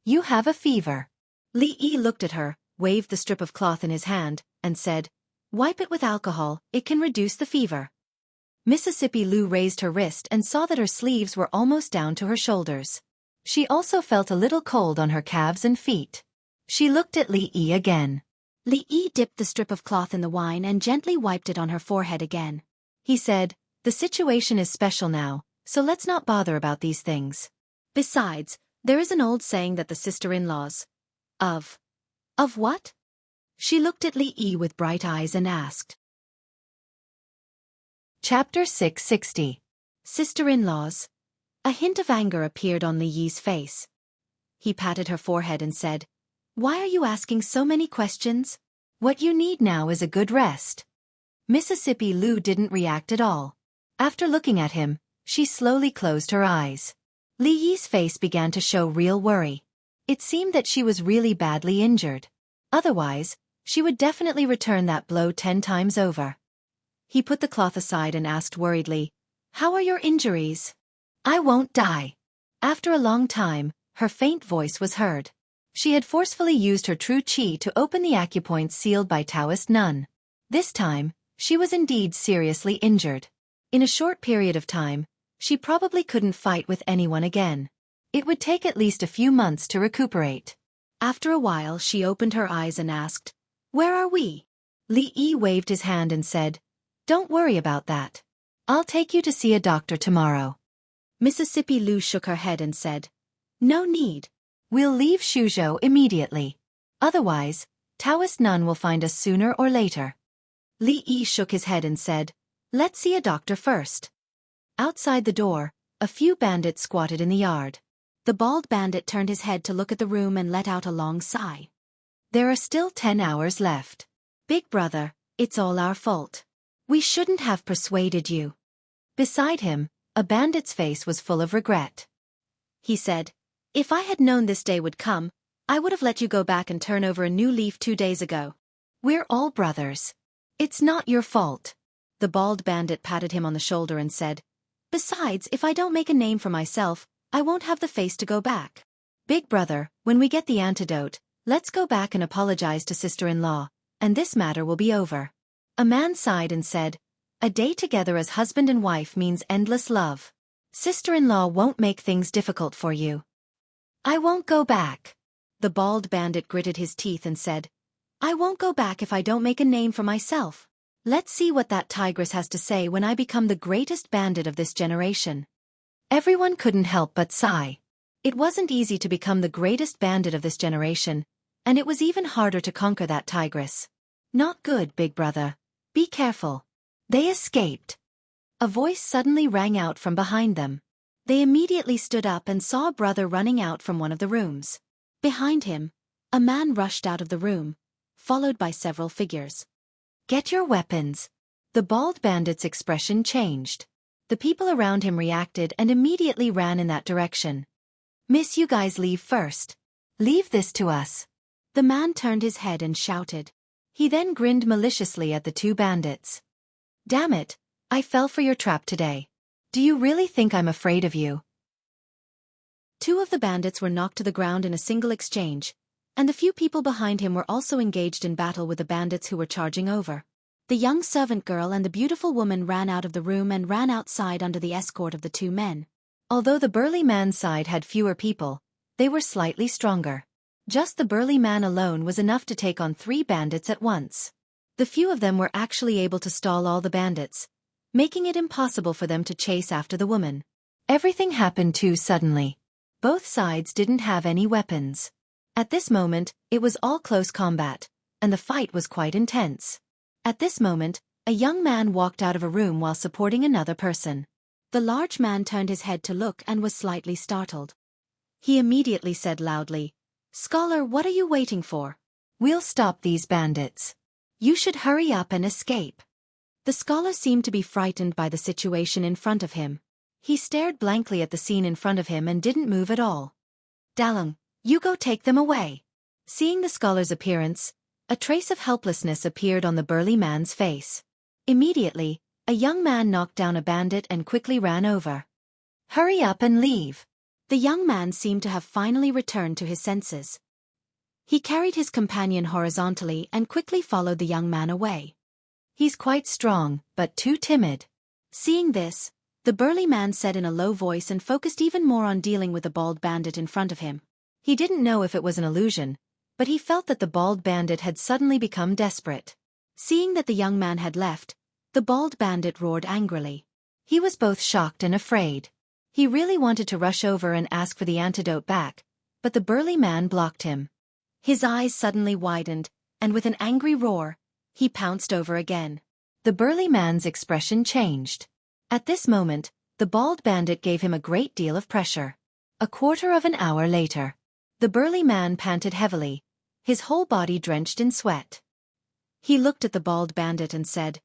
You have a fever. Li Yi looked at her, waved the strip of cloth in his hand, and said, Wipe it with alcohol, it can reduce the fever. Mississippi Lou raised her wrist and saw that her sleeves were almost down to her shoulders. She also felt a little cold on her calves and feet. She looked at Li Yi again. Li Yi dipped the strip of cloth in the wine and gently wiped it on her forehead again. He said, The situation is special now, so let's not bother about these things. Besides, there is an old saying that the sister-in-laws of what? She looked at Li Yi with bright eyes and asked. Chapter 660. Sister-in-laws. A hint of anger appeared on Li Yi's face. He patted her forehead and said, Why are you asking so many questions? What you need now is a good rest. Mississippi Lou didn't react at all. After looking at him, she slowly closed her eyes. Li Yi's face began to show real worry. It seemed that she was really badly injured. Otherwise, she would definitely return that blow 10 times over. He put the cloth aside and asked worriedly, How are your injuries? I won't die. After a long time, her faint voice was heard. She had forcefully used her true qi to open the acupoints sealed by Taoist nun. This time, she was indeed seriously injured. In a short period of time, she probably couldn't fight with anyone again. It would take at least a few months to recuperate. After a while she opened her eyes and asked, Where are we? Li Yi waved his hand and said, Don't worry about that. I'll take you to see a doctor tomorrow. Mississippi Lou shook her head and said, No need. We'll leave Shuzhou immediately. Otherwise, Taoist nun will find us sooner or later. Li Yi shook his head and said, Let's see a doctor first. Outside the door, a few bandits squatted in the yard. The bald bandit turned his head to look at the room and let out a long sigh. There are still 10 hours left. Big brother, it's all our fault. We shouldn't have persuaded you. Beside him, a bandit's face was full of regret. He said, If I had known this day would come, I would have let you go back and turn over a new leaf 2 days ago. We're all brothers. It's not your fault. The bald bandit patted him on the shoulder and said, Besides, if I don't make a name for myself, I won't have the face to go back. Big brother, when we get the antidote, Let's go back and apologize to sister-in-law, and this matter will be over. A man sighed and said, a day together as husband and wife means endless love. Sister-in-law won't make things difficult for you. I won't go back. The bald bandit gritted his teeth and said, I won't go back if I don't make a name for myself. Let's see what that tigress has to say when I become the greatest bandit of this generation. Everyone couldn't help but sigh. It wasn't easy to become the greatest bandit of this generation, and it was even harder to conquer that tigress. Not good, big brother. Be careful. They escaped. A voice suddenly rang out from behind them. They immediately stood up and saw a brother running out from one of the rooms. Behind him, a man rushed out of the room, followed by several figures. Get your weapons. The bald bandit's expression changed. The people around him reacted and immediately ran in that direction. Miss, you guys leave first. Leave this to us. The man turned his head and shouted. He then grinned maliciously at the two bandits. Damn it, I fell for your trap today. Do you really think I'm afraid of you? Two of the bandits were knocked to the ground in a single exchange, and the few people behind him were also engaged in battle with the bandits who were charging over. The young servant girl and the beautiful woman ran out of the room and ran outside under the escort of the two men. Although the burly man's side had fewer people, they were slightly stronger. Just the burly man alone was enough to take on 3 bandits at once. The few of them were actually able to stall all the bandits, making it impossible for them to chase after the woman. Everything happened too suddenly. Both sides didn't have any weapons. At this moment, it was all close combat, and the fight was quite intense. At this moment, a young man walked out of a room while supporting another person. The large man turned his head to look and was slightly startled. He immediately said loudly, Scholar, what are you waiting for? We'll stop these bandits. You should hurry up and escape. The scholar seemed to be frightened by the situation in front of him. He stared blankly at the scene in front of him and didn't move at all. Dalung, you go take them away. Seeing the scholar's appearance, a trace of helplessness appeared on the burly man's face. Immediately, a young man knocked down a bandit and quickly ran over. Hurry up and leave. The young man seemed to have finally returned to his senses. He carried his companion horizontally and quickly followed the young man away. He's quite strong, but too timid. Seeing this, the burly man said in a low voice and focused even more on dealing with the bald bandit in front of him. He didn't know if it was an illusion, but he felt that the bald bandit had suddenly become desperate. Seeing that the young man had left, the bald bandit roared angrily. He was both shocked and afraid. He really wanted to rush over and ask for the antidote back, but the burly man blocked him. His eyes suddenly widened, and with an angry roar, he pounced over again. The burly man's expression changed. At this moment, the bald bandit gave him a great deal of pressure. A quarter of an hour later, the burly man panted heavily, his whole body drenched in sweat. He looked at the bald bandit and said,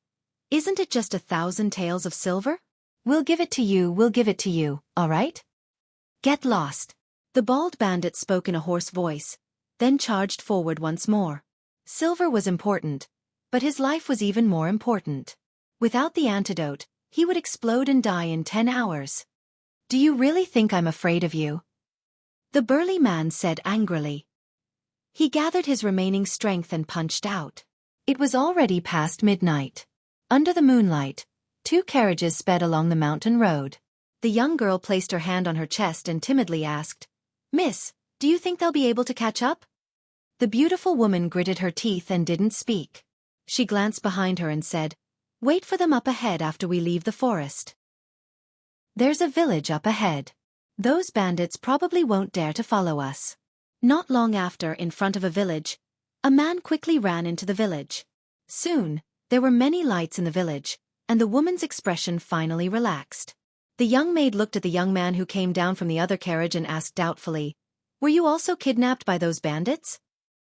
Isn't it just 1,000 taels of silver? We'll give it to you, all right? Get lost. The bald bandit spoke in a hoarse voice, then charged forward once more. Silver was important, but his life was even more important. Without the antidote, he would explode and die in 10 hours. Do you really think I'm afraid of you? The burly man said angrily. He gathered his remaining strength and punched out. It was already past midnight. Under the moonlight, 2 carriages sped along the mountain road. The young girl placed her hand on her chest and timidly asked, Miss, do you think they'll be able to catch up? The beautiful woman gritted her teeth and didn't speak. She glanced behind her and said, Wait for them up ahead after we leave the forest. There's a village up ahead. Those bandits probably won't dare to follow us. Not long after, in front of a village, a man quickly ran into the village. Soon, there were many lights in the village, and the woman's expression finally relaxed. The young maid looked at the young man who came down from the other carriage and asked doubtfully, Were you also kidnapped by those bandits?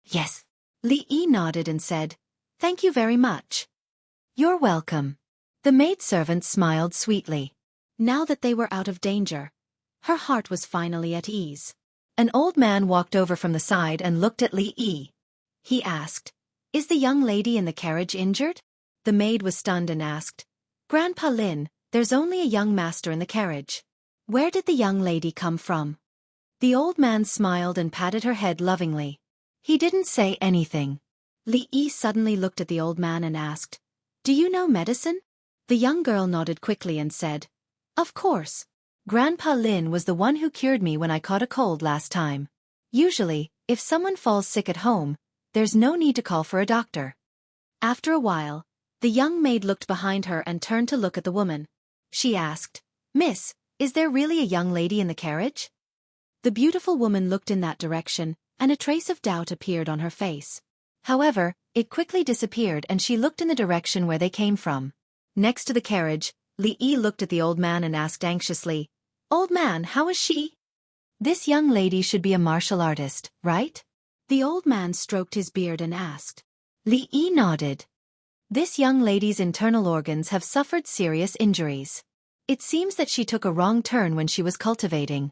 Yes. Li Yi nodded and said, Thank you very much. You're welcome. The maidservant smiled sweetly. Now that they were out of danger, her heart was finally at ease. An old man walked over from the side and looked at Li Yi. He asked, Is the young lady in the carriage injured? The maid was stunned and asked, Grandpa Lin, there's only a young master in the carriage. Where did the young lady come from? The old man smiled and patted her head lovingly. He didn't say anything. Li Yi suddenly looked at the old man and asked, "Do you know medicine?" The young girl nodded quickly and said, "Of course. Grandpa Lin was the one who cured me when I caught a cold last time. Usually, if someone falls sick at home, there's no need to call for a doctor." After a while, the young maid looked behind her and turned to look at the woman. She asked, "Miss, is there really a young lady in the carriage?" The beautiful woman looked in that direction, and a trace of doubt appeared on her face. However, it quickly disappeared and she looked in the direction where they came from. Next to the carriage, Li Yi looked at the old man and asked anxiously, "Old man, how is she?" "This young lady should be a martial artist, right?" The old man stroked his beard and asked. Li Yi nodded. "This young lady's internal organs have suffered serious injuries. It seems that she took a wrong turn when she was cultivating."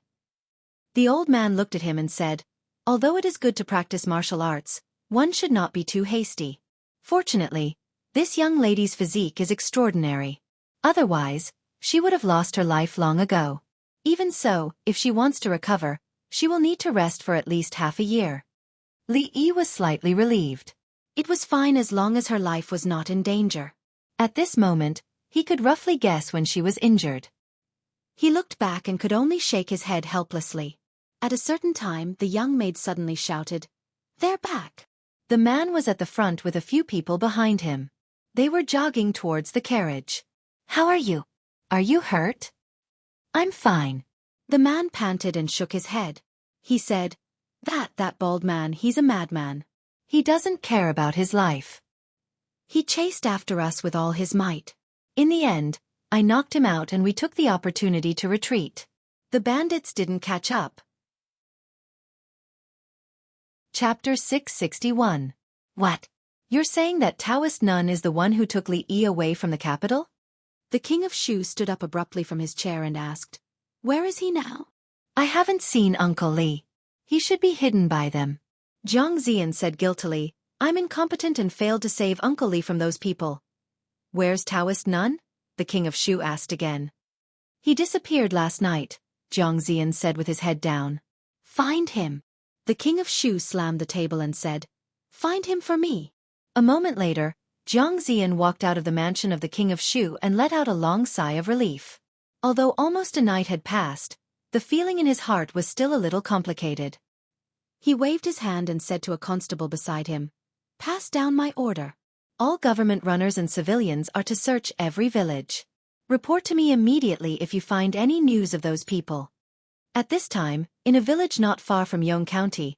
The old man looked at him and said, "Although it is good to practice martial arts, one should not be too hasty. Fortunately, this young lady's physique is extraordinary. Otherwise, she would have lost her life long ago. Even so, if she wants to recover, she will need to rest for at least half a year." Li Yi was slightly relieved. It was fine as long as her life was not in danger. At this moment, he could roughly guess when she was injured. He looked back and could only shake his head helplessly. At a certain time, the young maid suddenly shouted, "They're back!" The man was at the front with a few people behind him. They were jogging towards the carriage. "How are you? Are you hurt?" "I'm fine." The man panted and shook his head. He said, That bald man, he's a madman. He doesn't care about his life. He chased after us with all his might. In the end, I knocked him out and we took the opportunity to retreat. The bandits didn't catch up." Chapter 661. What? You're saying that Taoist nun is the one who took Li Yi away from the capital? The king of Shu stood up abruptly from his chair and asked, "Where is he now?" "I haven't seen Uncle Li. He should be hidden by them." Jiang Ziyan said guiltily, "I'm incompetent and failed to save Uncle Li from those people." "Where's Taoist nun?" the king of Shu asked again. "He disappeared last night," Jiang Ziyan said with his head down. "Find him." The king of Shu slammed the table and said, "Find him for me." A moment later, Jiang Ziyan walked out of the mansion of the king of Shu and let out a long sigh of relief. Although almost a night had passed, the feeling in his heart was still a little complicated. He waved his hand and said to a constable beside him, "Pass down my order. All government runners and civilians are to search every village. Report to me immediately if you find any news of those people." At this time, in a village not far from Yong County,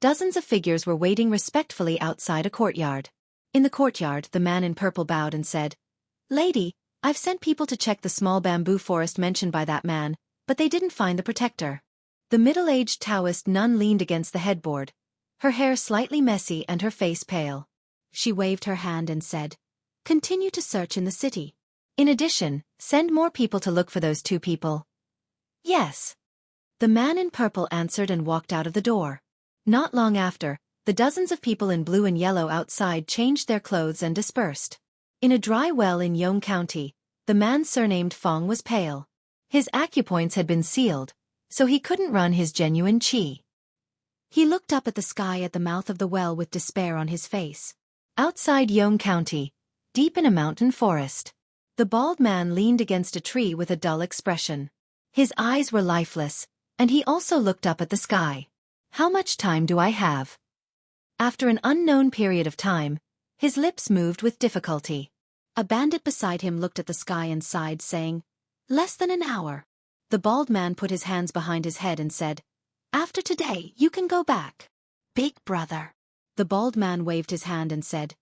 dozens of figures were waiting respectfully outside a courtyard. In the courtyard, the man in purple bowed and said, "Lady, I've sent people to check the small bamboo forest mentioned by that man, but they didn't find the protector." The middle-aged Taoist nun leaned against the headboard, her hair slightly messy and her face pale. She waved her hand and said, "Continue to search in the city. In addition, send more people to look for those two people." "Yes." The man in purple answered and walked out of the door. Not long after, the dozens of people in blue and yellow outside changed their clothes and dispersed. In a dry well in Yong County, the man surnamed Fong was pale. His acupoints had been sealed, so he couldn't run his genuine qi. He looked up at the sky at the mouth of the well with despair on his face. Outside Yong County, deep in a mountain forest, the bald man leaned against a tree with a dull expression. His eyes were lifeless, and he also looked up at the sky. "How much time do I have?" After an unknown period of time, his lips moved with difficulty. A bandit beside him looked at the sky and sighed, saying, "Less than an hour." The bald man put his hands behind his head and said, "After today, you can go back. Big brother." The bald man waved his hand and said,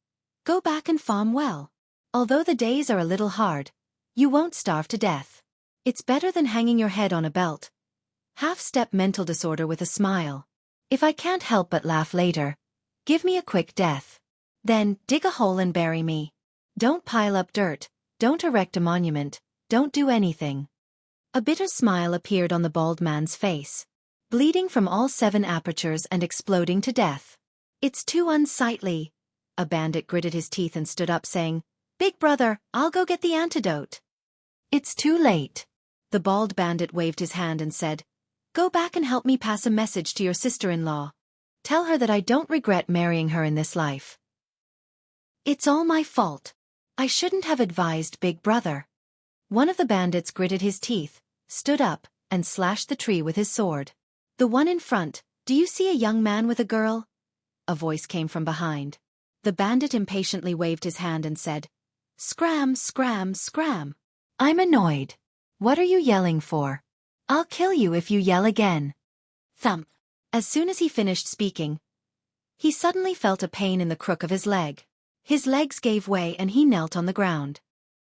"Go back and farm well. Although the days are a little hard, you won't starve to death. It's better than hanging your head on a belt." Half-step mental disorder with a smile. "If I can't help but laugh later, give me a quick death. Then, dig a hole and bury me. Don't pile up dirt, don't erect a monument, don't do anything." A bitter smile appeared on the bald man's face. "Bleeding from all 7 apertures and exploding to death. It's too unsightly." A bandit gritted his teeth and stood up saying, "Big brother, I'll go get the antidote." "It's too late." The bald bandit waved his hand and said, "Go back and help me pass a message to your sister-in-law. Tell her that I don't regret marrying her in this life. It's all my fault. I shouldn't have advised Big Brother. One of the bandits gritted his teeth, stood up, and slashed the tree with his sword. The one in front, do you see a young man with a girl? A voice came from behind. The bandit impatiently waved his hand and said, Scram, scram, scram. I'm annoyed. What are you yelling for? I'll kill you if you yell again. Thump. As soon as he finished speaking, he suddenly felt a pain in the crook of his leg. His legs gave way and he knelt on the ground.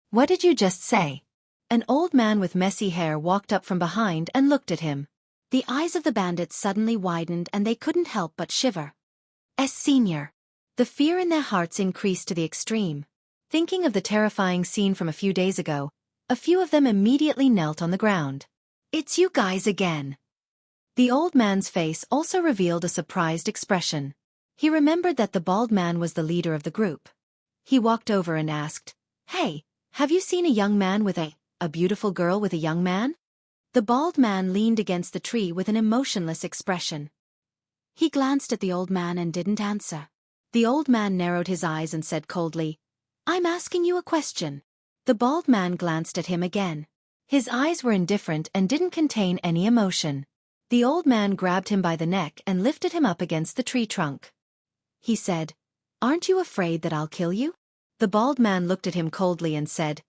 What did you just say? An old man with messy hair walked up from behind and looked at him. The eyes of the bandits suddenly widened and they couldn't help but shiver. Senior. The fear in their hearts increased to the extreme. Thinking of the terrifying scene from a few days ago, a few of them immediately knelt on the ground. It's you guys again. The old man's face also revealed a surprised expression. He remembered that the bald man was the leader of the group. He walked over and asked, Hey, have you seen a young man with a beautiful girl with a young man? The bald man leaned against the tree with an emotionless expression. He glanced at the old man and didn't answer. The old man narrowed his eyes and said coldly, I'm asking you a question. The bald man glanced at him again. His eyes were indifferent and didn't contain any emotion. The old man grabbed him by the neck and lifted him up against the tree trunk. He said, Aren't you afraid that I'll kill you? The bald man looked at him coldly and said,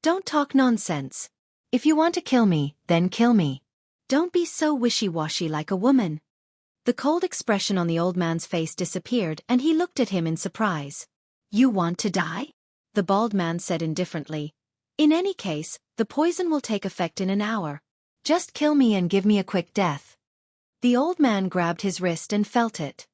Don't talk nonsense. If you want to kill me, then kill me. Don't be so wishy-washy like a woman. The cold expression on the old man's face disappeared and he looked at him in surprise. You want to die? The bald man said indifferently. In any case, the poison will take effect in an hour. Just kill me and give me a quick death. The old man grabbed his wrist and felt it.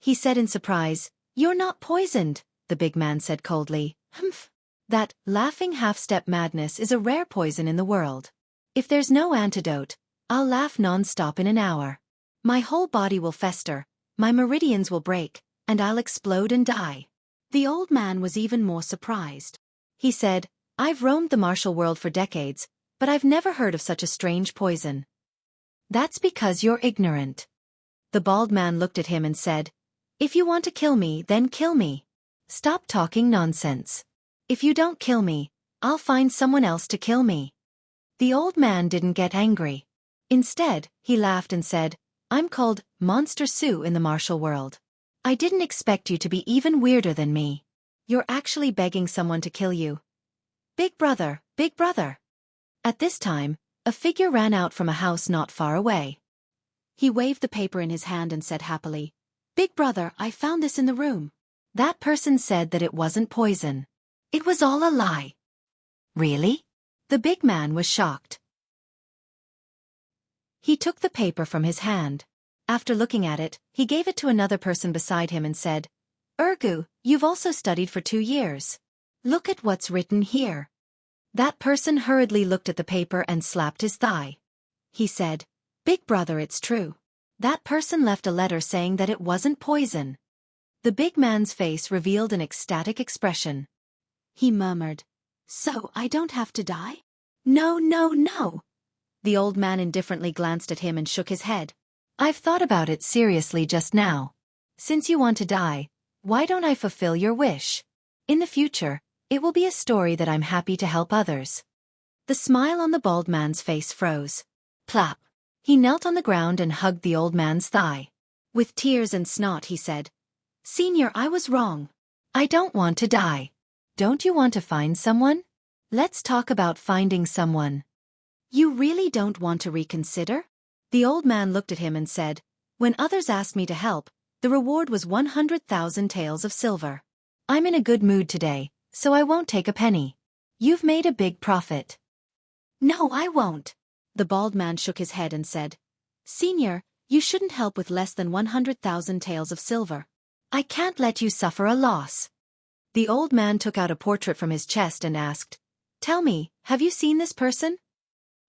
He said in surprise, You're not poisoned, the big man said coldly. Humph. That laughing half-step madness is a rare poison in the world. If there's no antidote, I'll laugh non-stop in an hour. My whole body will fester, my meridians will break, and I'll explode and die. The old man was even more surprised. He said, I've roamed the martial world for decades, but I've never heard of such a strange poison. That's because you're ignorant. The bald man looked at him and said, If you want to kill me, then kill me. Stop talking nonsense. If you don't kill me, I'll find someone else to kill me. The old man didn't get angry. Instead, he laughed and said, I'm called Monster Sue in the martial world. I didn't expect you to be even weirder than me. You're actually begging someone to kill you. Big brother, big brother. At this time, a figure ran out from a house not far away. He waved the paper in his hand and said happily, Big brother, I found this in the room. That person said that it wasn't poison. It was all a lie. Really? The big man was shocked. He took the paper from his hand. After looking at it, he gave it to another person beside him and said, Urgu, you've also studied for 2 years. Look at what's written here. That person hurriedly looked at the paper and slapped his thigh. He said, Big brother, it's true. That person left a letter saying that it wasn't poison. The big man's face revealed an ecstatic expression. He murmured, So I don't have to die? No, no, no. The old man indifferently glanced at him and shook his head. I've thought about it seriously just now. Since you want to die, why don't I fulfill your wish? In the future, it will be a story that I'm happy to help others. The smile on the bald man's face froze. Plop. He knelt on the ground and hugged the old man's thigh. With tears and snot he said, Senior, I was wrong. I don't want to die. Don't you want to find someone? Let's talk about finding someone. You really don't want to reconsider? The old man looked at him and said, When others asked me to help, the reward was 100,000 taels of silver. I'm in a good mood today, so I won't take a penny. You've made a big profit. No, I won't. The bald man shook his head and said, Senior, you shouldn't help with less than 100,000 taels of silver. I can't let you suffer a loss. The old man took out a portrait from his chest and asked, Tell me, have you seen this person?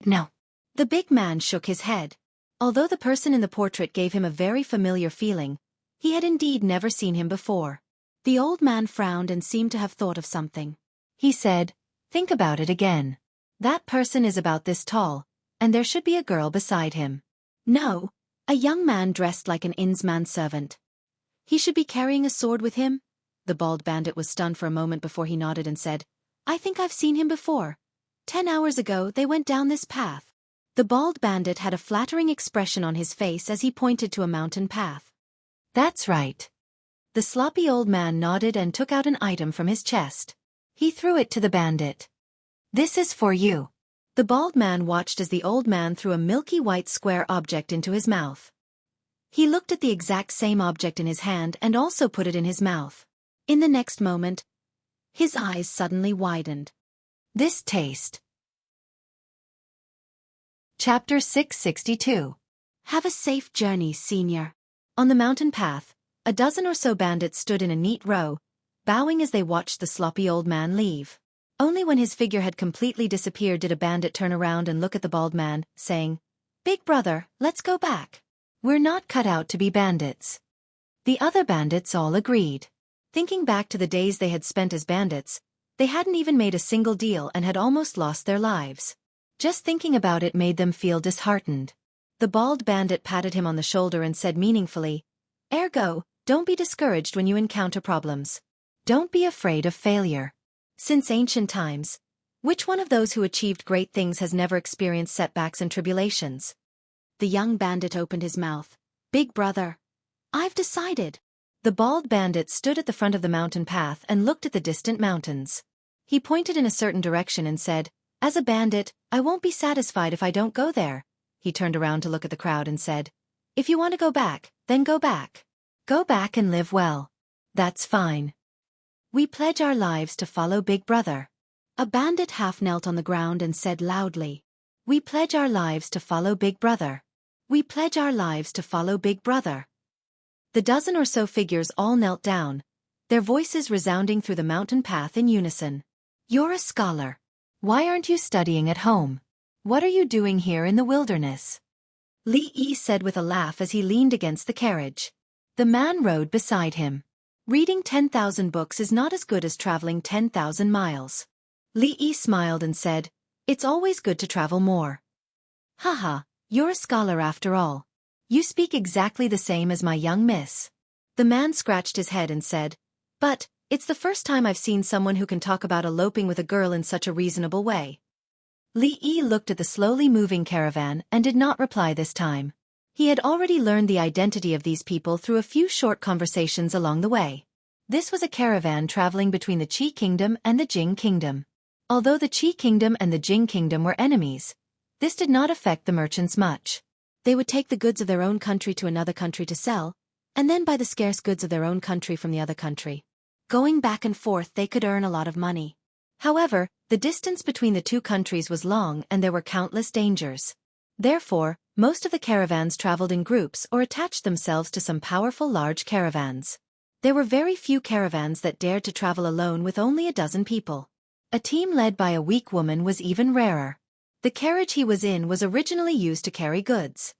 No. The big man shook his head. Although the person in the portrait gave him a very familiar feeling, he had indeed never seen him before. The old man frowned and seemed to have thought of something. He said, Think about it again. That person is about this tall, and there should be a girl beside him. No, a young man dressed like an inn's manservant. He should be carrying a sword with him? The bald bandit was stunned for a moment before he nodded and said, I think I've seen him before. 10 hours ago they went down this path. The bald bandit had a flattering expression on his face as he pointed to a mountain path. That's right. The sloppy old man nodded and took out an item from his chest. He threw it to the bandit. This is for you. The bald man watched as the old man threw a milky white square object into his mouth. He looked at the exact same object in his hand and also put it in his mouth. In the next moment, his eyes suddenly widened. This taste. Chapter 662. Have a safe journey, senior. On the mountain path, a dozen or so bandits stood in a neat row, bowing as they watched the sloppy old man leave. Only when his figure had completely disappeared did a bandit turn around and look at the bald man, saying, Big brother, let's go back. We're not cut out to be bandits. The other bandits all agreed. Thinking back to the days they had spent as bandits, they hadn't even made a single deal and had almost lost their lives. Just thinking about it made them feel disheartened. The bald bandit patted him on the shoulder and said meaningfully, Ergo, don't be discouraged when you encounter problems. Don't be afraid of failure. Since ancient times, which one of those who achieved great things has never experienced setbacks and tribulations? The young bandit opened his mouth. Big brother. I've decided. The bald bandit stood at the front of the mountain path and looked at the distant mountains. He pointed in a certain direction and said, As a bandit, I won't be satisfied if I don't go there. He turned around to look at the crowd and said, If you want to go back, then go back. Go back and live well. That's fine. We pledge our lives to follow Big Brother. A bandit half knelt on the ground and said loudly, We pledge our lives to follow Big Brother. We pledge our lives to follow Big Brother. The dozen or so figures all knelt down, their voices resounding through the mountain path in unison. You're a scholar. Why aren't you studying at home? What are you doing here in the wilderness? Li Yi said with a laugh as he leaned against the carriage. The man rode beside him. Reading 10,000 books is not as good as traveling 10,000 miles. Li Yi smiled and said, It's always good to travel more. Haha, you're a scholar after all. You speak exactly the same as my young miss. The man scratched his head and said, But, it's the first time I've seen someone who can talk about eloping with a girl in such a reasonable way. Li Yi looked at the slowly moving caravan and did not reply this time. He had already learned the identity of these people through a few short conversations along the way. This was a caravan traveling between the Qi Kingdom and the Jing Kingdom. Although the Qi Kingdom and the Jing Kingdom were enemies, this did not affect the merchants much. They would take the goods of their own country to another country to sell, and then buy the scarce goods of their own country from the other country. Going back and forth they could earn a lot of money. However, the distance between the two countries was long and there were countless dangers. Therefore, most of the caravans traveled in groups or attached themselves to some powerful large caravans. There were very few caravans that dared to travel alone with only a dozen people. A team led by a weak woman was even rarer. The carriage he was in was originally used to carry goods.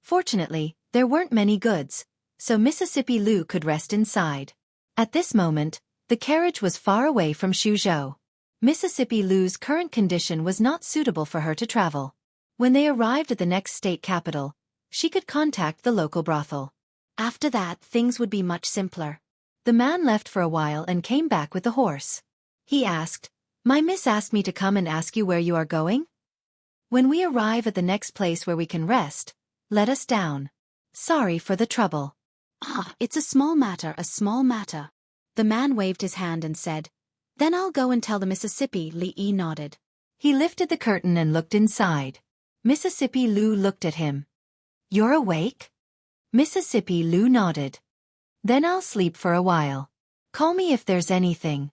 Fortunately, there weren't many goods, so Mississippi Lu could rest inside. At this moment, the carriage was far away from Suzhou. Mississippi Lu's current condition was not suitable for her to travel. When they arrived at the next state capital, she could contact the local brothel. After that, things would be much simpler. The man left for a while and came back with the horse. He asked, My miss asked me to come and ask you where you are going? When we arrive at the next place where we can rest, let us down. Sorry for the trouble. Ah, it's a small matter, a small matter. The man waved his hand and said, Then I'll go and tell the Mississippi. Li Yi nodded. He lifted the curtain and looked inside. Mississippi Lu looked at him. You're awake? Mississippi Lu nodded. Then I'll sleep for a while. Call me if there's anything.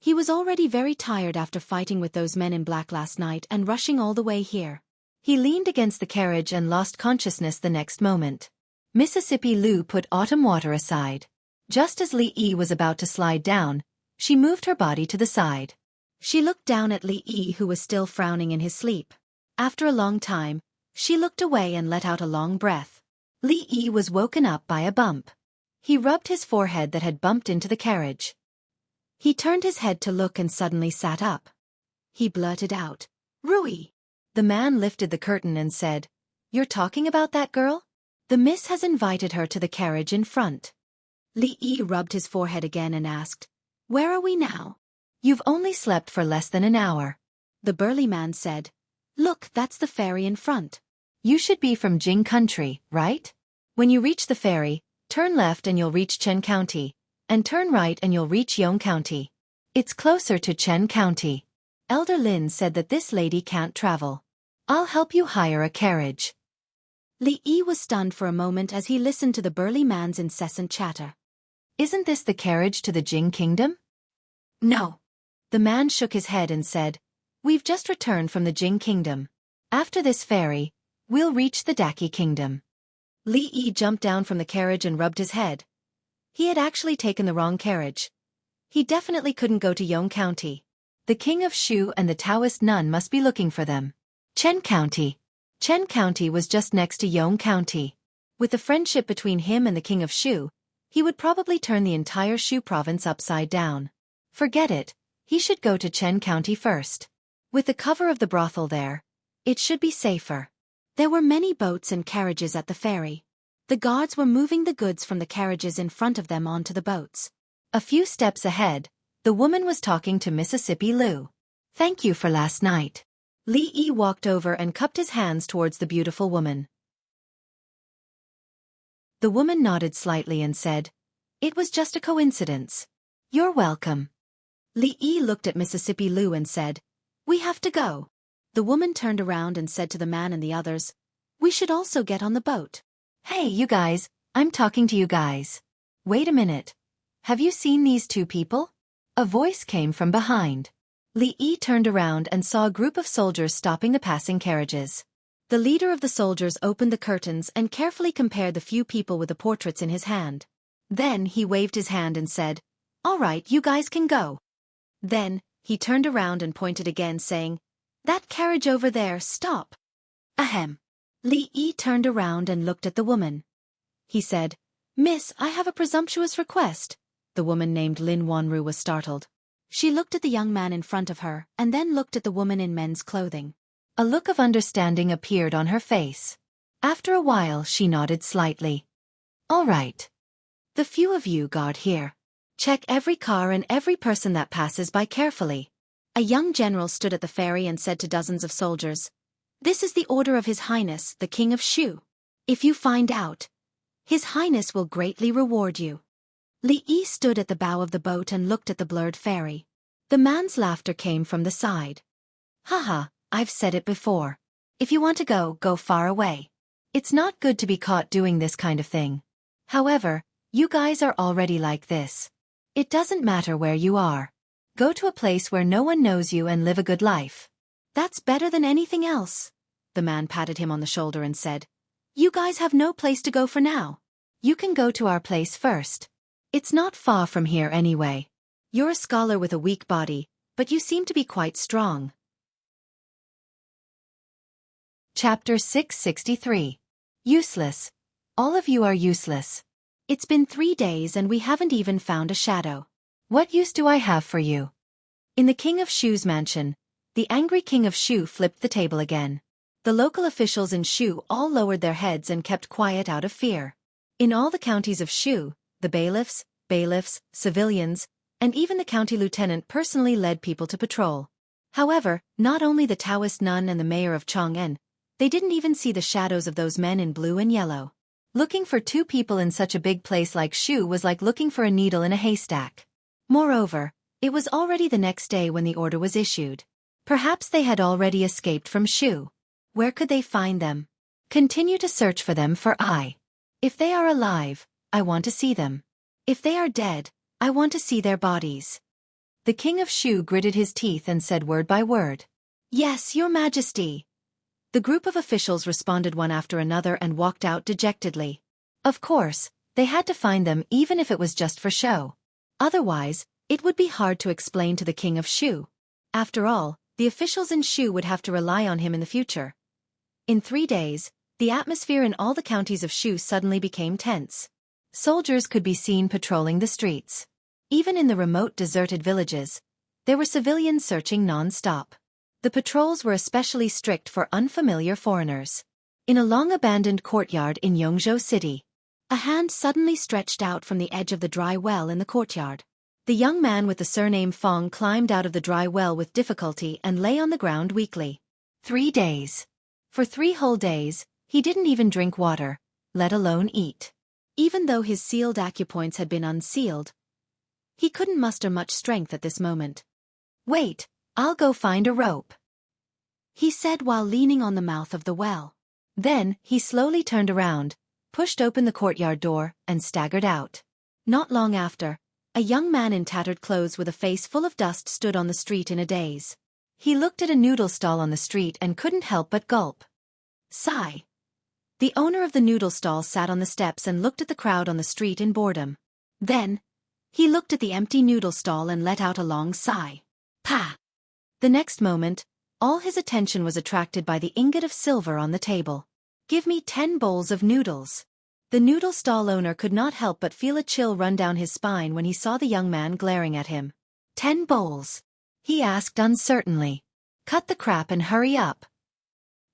He was already very tired after fighting with those men in black last night and rushing all the way here. He leaned against the carriage and lost consciousness the next moment. Mississippi Lu put autumn water aside. Just as Li Yi was about to slide down, she moved her body to the side. She looked down at Li Yi, who was still frowning in his sleep. After a long time, she looked away and let out a long breath. Li Yi was woken up by a bump. He rubbed his forehead that had bumped into the carriage. He turned his head to look and suddenly sat up. He blurted out, Rui. The man lifted the curtain and said, You're talking about that girl? The miss has invited her to the carriage in front. Li Yi rubbed his forehead again and asked, "Where are we now?" "You've only slept for less than an hour." The burly man said, "Look, that's the ferry in front. You should be from Jing country, right? When you reach the ferry, turn left and you'll reach Chen County, and turn right and you'll reach Yong County. It's closer to Chen County." Elder Lin said that this lady can't travel. "I'll help you hire a carriage." Li Yi was stunned for a moment as he listened to the burly man's incessant chatter. "Isn't this the carriage to the Jing kingdom?" "No." The man shook his head and said, "We've just returned from the Jing kingdom. After this ferry, we'll reach the Daqi kingdom." Li Yi jumped down from the carriage and rubbed his head. He had actually taken the wrong carriage. He definitely couldn't go to Yong County. The king of Shu and the Taoist nun must be looking for them. Chen County. Chen County was just next to Yong County. With the friendship between him and the king of Shu, he would probably turn the entire Shu province upside down. Forget it, he should go to Chen County first. With the cover of the brothel there, it should be safer. There were many boats and carriages at the ferry. The guards were moving the goods from the carriages in front of them onto the boats. A few steps ahead, the woman was talking to Mississippi Lu. "Thank you for last night." Li Yi walked over and cupped his hands towards the beautiful woman. The woman nodded slightly and said, "It was just a coincidence." "You're welcome." Li Yi looked at Mississippi Lu and said, "We have to go." The woman turned around and said to the man and the others, "We should also get on the boat." "Hey, you guys, I'm talking to you guys. Wait a minute. Have you seen these two people?" A voice came from behind. Li Yi turned around and saw a group of soldiers stopping the passing carriages. The leader of the soldiers opened the curtains and carefully compared the few people with the portraits in his hand. Then he waved his hand and said, "All right, you guys can go." Then, he turned around and pointed again, saying, "That carriage over there, stop." Ahem. Li Yi turned around and looked at the woman. He said, "Miss, I have a presumptuous request." The woman named Lin Wanru was startled. She looked at the young man in front of her and then looked at the woman in men's clothing. A look of understanding appeared on her face. After a while she nodded slightly. "All right. The few of you guard here. Check every car and every person that passes by carefully." A young general stood at the ferry and said to dozens of soldiers, "This is the order of His Highness, the King of Shu. If you find out, His Highness will greatly reward you." Li Yi stood at the bow of the boat and looked at the blurred ferry. The man's laughter came from the side. "Haha, I've said it before. If you want to go, go far away. It's not good to be caught doing this kind of thing. However, you guys are already like this. It doesn't matter where you are. Go to a place where no one knows you and live a good life. That's better than anything else." The man patted him on the shoulder and said, "You guys have no place to go for now. You can go to our place first. It's not far from here anyway. You're a scholar with a weak body, but you seem to be quite strong." Chapter 663. Useless. All of you are useless. It's been 3 days and we haven't even found a shadow. What use do I have for you? In the King of Shu's mansion, the angry King of Shu flipped the table again. The local officials in Shu all lowered their heads and kept quiet out of fear. In all the counties of Shu, the bailiffs, civilians, and even the county lieutenant personally led people to patrol. However, not only the Taoist nun and the mayor of Chang'an, they didn't even see the shadows of those men in blue and yellow. Looking for 2 people in such a big place like Shu was like looking for a needle in a haystack. Moreover, it was already the next day when the order was issued. Perhaps they had already escaped from Shu. Where could they find them? Continue to search for them for I. If they are alive, I want to see them. If they are dead, I want to see their bodies. The King of Shu gritted his teeth and said word by word, "Yes, Your Majesty." The group of officials responded one after another and walked out dejectedly. Of course, they had to find them even if it was just for show. Otherwise, it would be hard to explain to the King of Shu. After all, the officials in Shu would have to rely on him in the future. In 3 days, the atmosphere in all the counties of Shu suddenly became tense. Soldiers could be seen patrolling the streets. Even in the remote deserted villages, there were civilians searching non-stop. The patrols were especially strict for unfamiliar foreigners. In a long-abandoned courtyard in Yongzhou City, a hand suddenly stretched out from the edge of the dry well in the courtyard. The young man with the surname Fong climbed out of the dry well with difficulty and lay on the ground weakly. 3 days. For 3 whole days, he didn't even drink water, let alone eat. Even though his sealed acupoints had been unsealed, he couldn't muster much strength at this moment. "Wait, I'll go find a rope," he said while leaning on the mouth of the well. Then, he slowly turned around, pushed open the courtyard door, and staggered out. Not long after, a young man in tattered clothes with a face full of dust stood on the street in a daze. He looked at a noodle stall on the street and couldn't help but gulp. Sigh. The owner of the noodle stall sat on the steps and looked at the crowd on the street in boredom. Then, he looked at the empty noodle stall and let out a long sigh. Pah! The next moment, all his attention was attracted by the ingot of silver on the table. "Give me 10 bowls of noodles." The noodle stall owner could not help but feel a chill run down his spine when he saw the young man glaring at him. 10 bowls? He asked uncertainly. "Cut the crap and hurry up."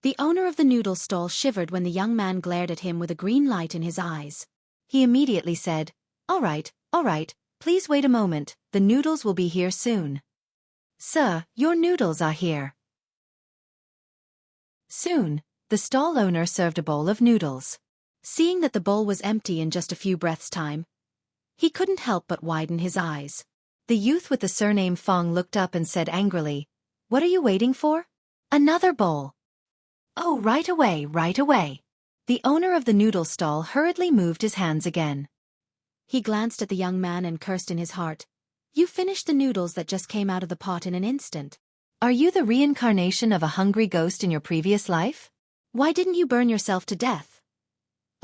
The owner of the noodle stall shivered when the young man glared at him with a green light in his eyes. He immediately said, all right, please wait a moment, the noodles will be here soon." "Sir, your noodles are here." Soon, the stall owner served a bowl of noodles. Seeing that the bowl was empty in just a few breaths' time, he couldn't help but widen his eyes. The youth with the surname Fong looked up and said angrily, "What are you waiting for? Another bowl." "Oh, right away, right away." The owner of the noodle stall hurriedly moved his hands again. He glanced at the young man and cursed in his heart. "You finished the noodles that just came out of the pot in an instant. Are you the reincarnation of a hungry ghost in your previous life? Why didn't you burn yourself to death?"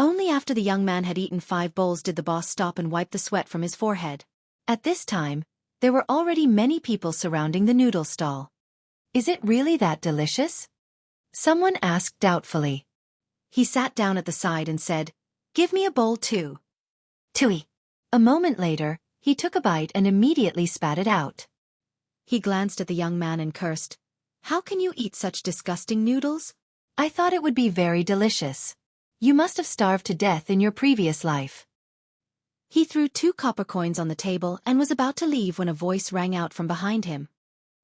Only after the young man had eaten 5 bowls did the boss stop and wipe the sweat from his forehead. At this time, there were already many people surrounding the noodle stall. "Is it really that delicious?" someone asked doubtfully. He sat down at the side and said, "Give me a bowl too." "Tui." A moment later, he took a bite and immediately spat it out. He glanced at the young man and cursed, "How can you eat such disgusting noodles? I thought it would be very delicious. You must have starved to death in your previous life." He threw 2 copper coins on the table and was about to leave when a voice rang out from behind him.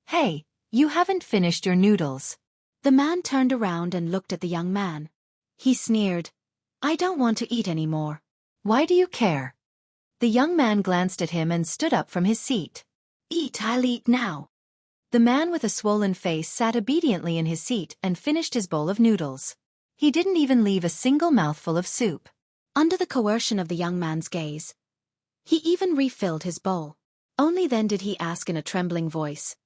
"Hey, you haven't finished your noodles." The man turned around and looked at the young man. He sneered, "I don't want to eat any more." "Why do you care?" The young man glanced at him and stood up from his seat. "Eat, I'll eat now." The man with a swollen face sat obediently in his seat and finished his bowl of noodles. He didn't even leave a single mouthful of soup. Under the coercion of the young man's gaze, he even refilled his bowl. Only then did he ask in a trembling voice,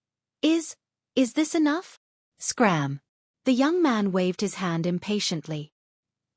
Is this enough?" "Scram." The young man waved his hand impatiently.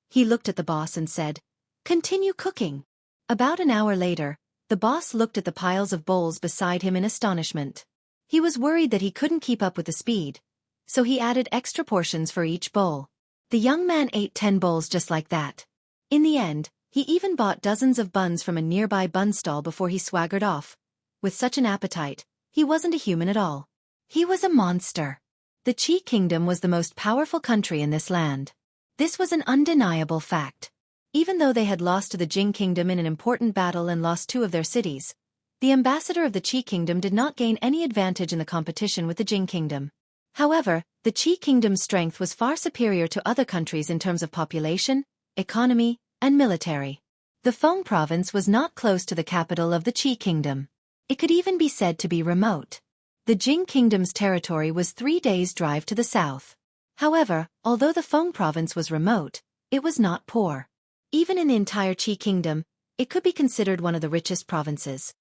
He looked at the boss and said, "Continue cooking." About an hour later, the boss looked at the piles of bowls beside him in astonishment. He was worried that he couldn't keep up with the speed, so he added extra portions for each bowl. The young man ate 10 bowls just like that. In the end, he even bought dozens of buns from a nearby bun stall before he swaggered off. With such an appetite, he wasn't a human at all. He was a monster. The Qi Kingdom was the most powerful country in this land. This was an undeniable fact. Even though they had lost to the Jing Kingdom in an important battle and lost 2 of their cities, the ambassador of the Qi Kingdom did not gain any advantage in the competition with the Jing Kingdom. However, the Qi Kingdom's strength was far superior to other countries in terms of population, economy, and military. The Feng province was not close to the capital of the Qi Kingdom. It could even be said to be remote. The Jing Kingdom's territory was 3 days' drive to the south. However, although the Feng province was remote, it was not poor. Even in the entire Qi Kingdom, it could be considered one of the richest provinces.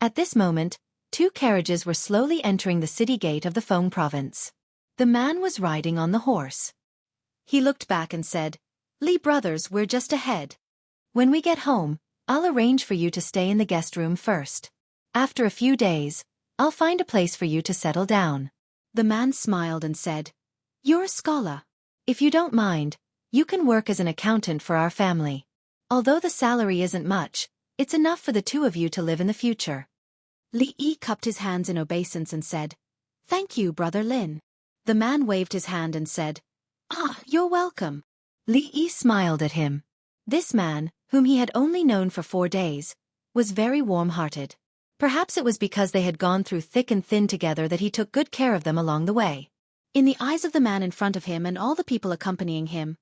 At this moment, 2 carriages were slowly entering the city gate of the Feng province. The man was riding on the horse. He looked back and said, "Li brothers, we're just ahead. When we get home, I'll arrange for you to stay in the guest room first. After a few days, I'll find a place for you to settle down." The man smiled and said, "You're a scholar. If you don't mind, you can work as an accountant for our family. Although the salary isn't much, it's enough for the 2 of you to live in the future." Li Yi cupped his hands in obeisance and said, "Thank you, Brother Lin." The man waved his hand and said, Ah, you're welcome. Li Yi smiled at him. This man, whom he had only known for 4 days, was very warm-hearted. Perhaps it was because they had gone through thick and thin together that he took good care of them along the way. In the eyes of the man in front of him and all the people accompanying him,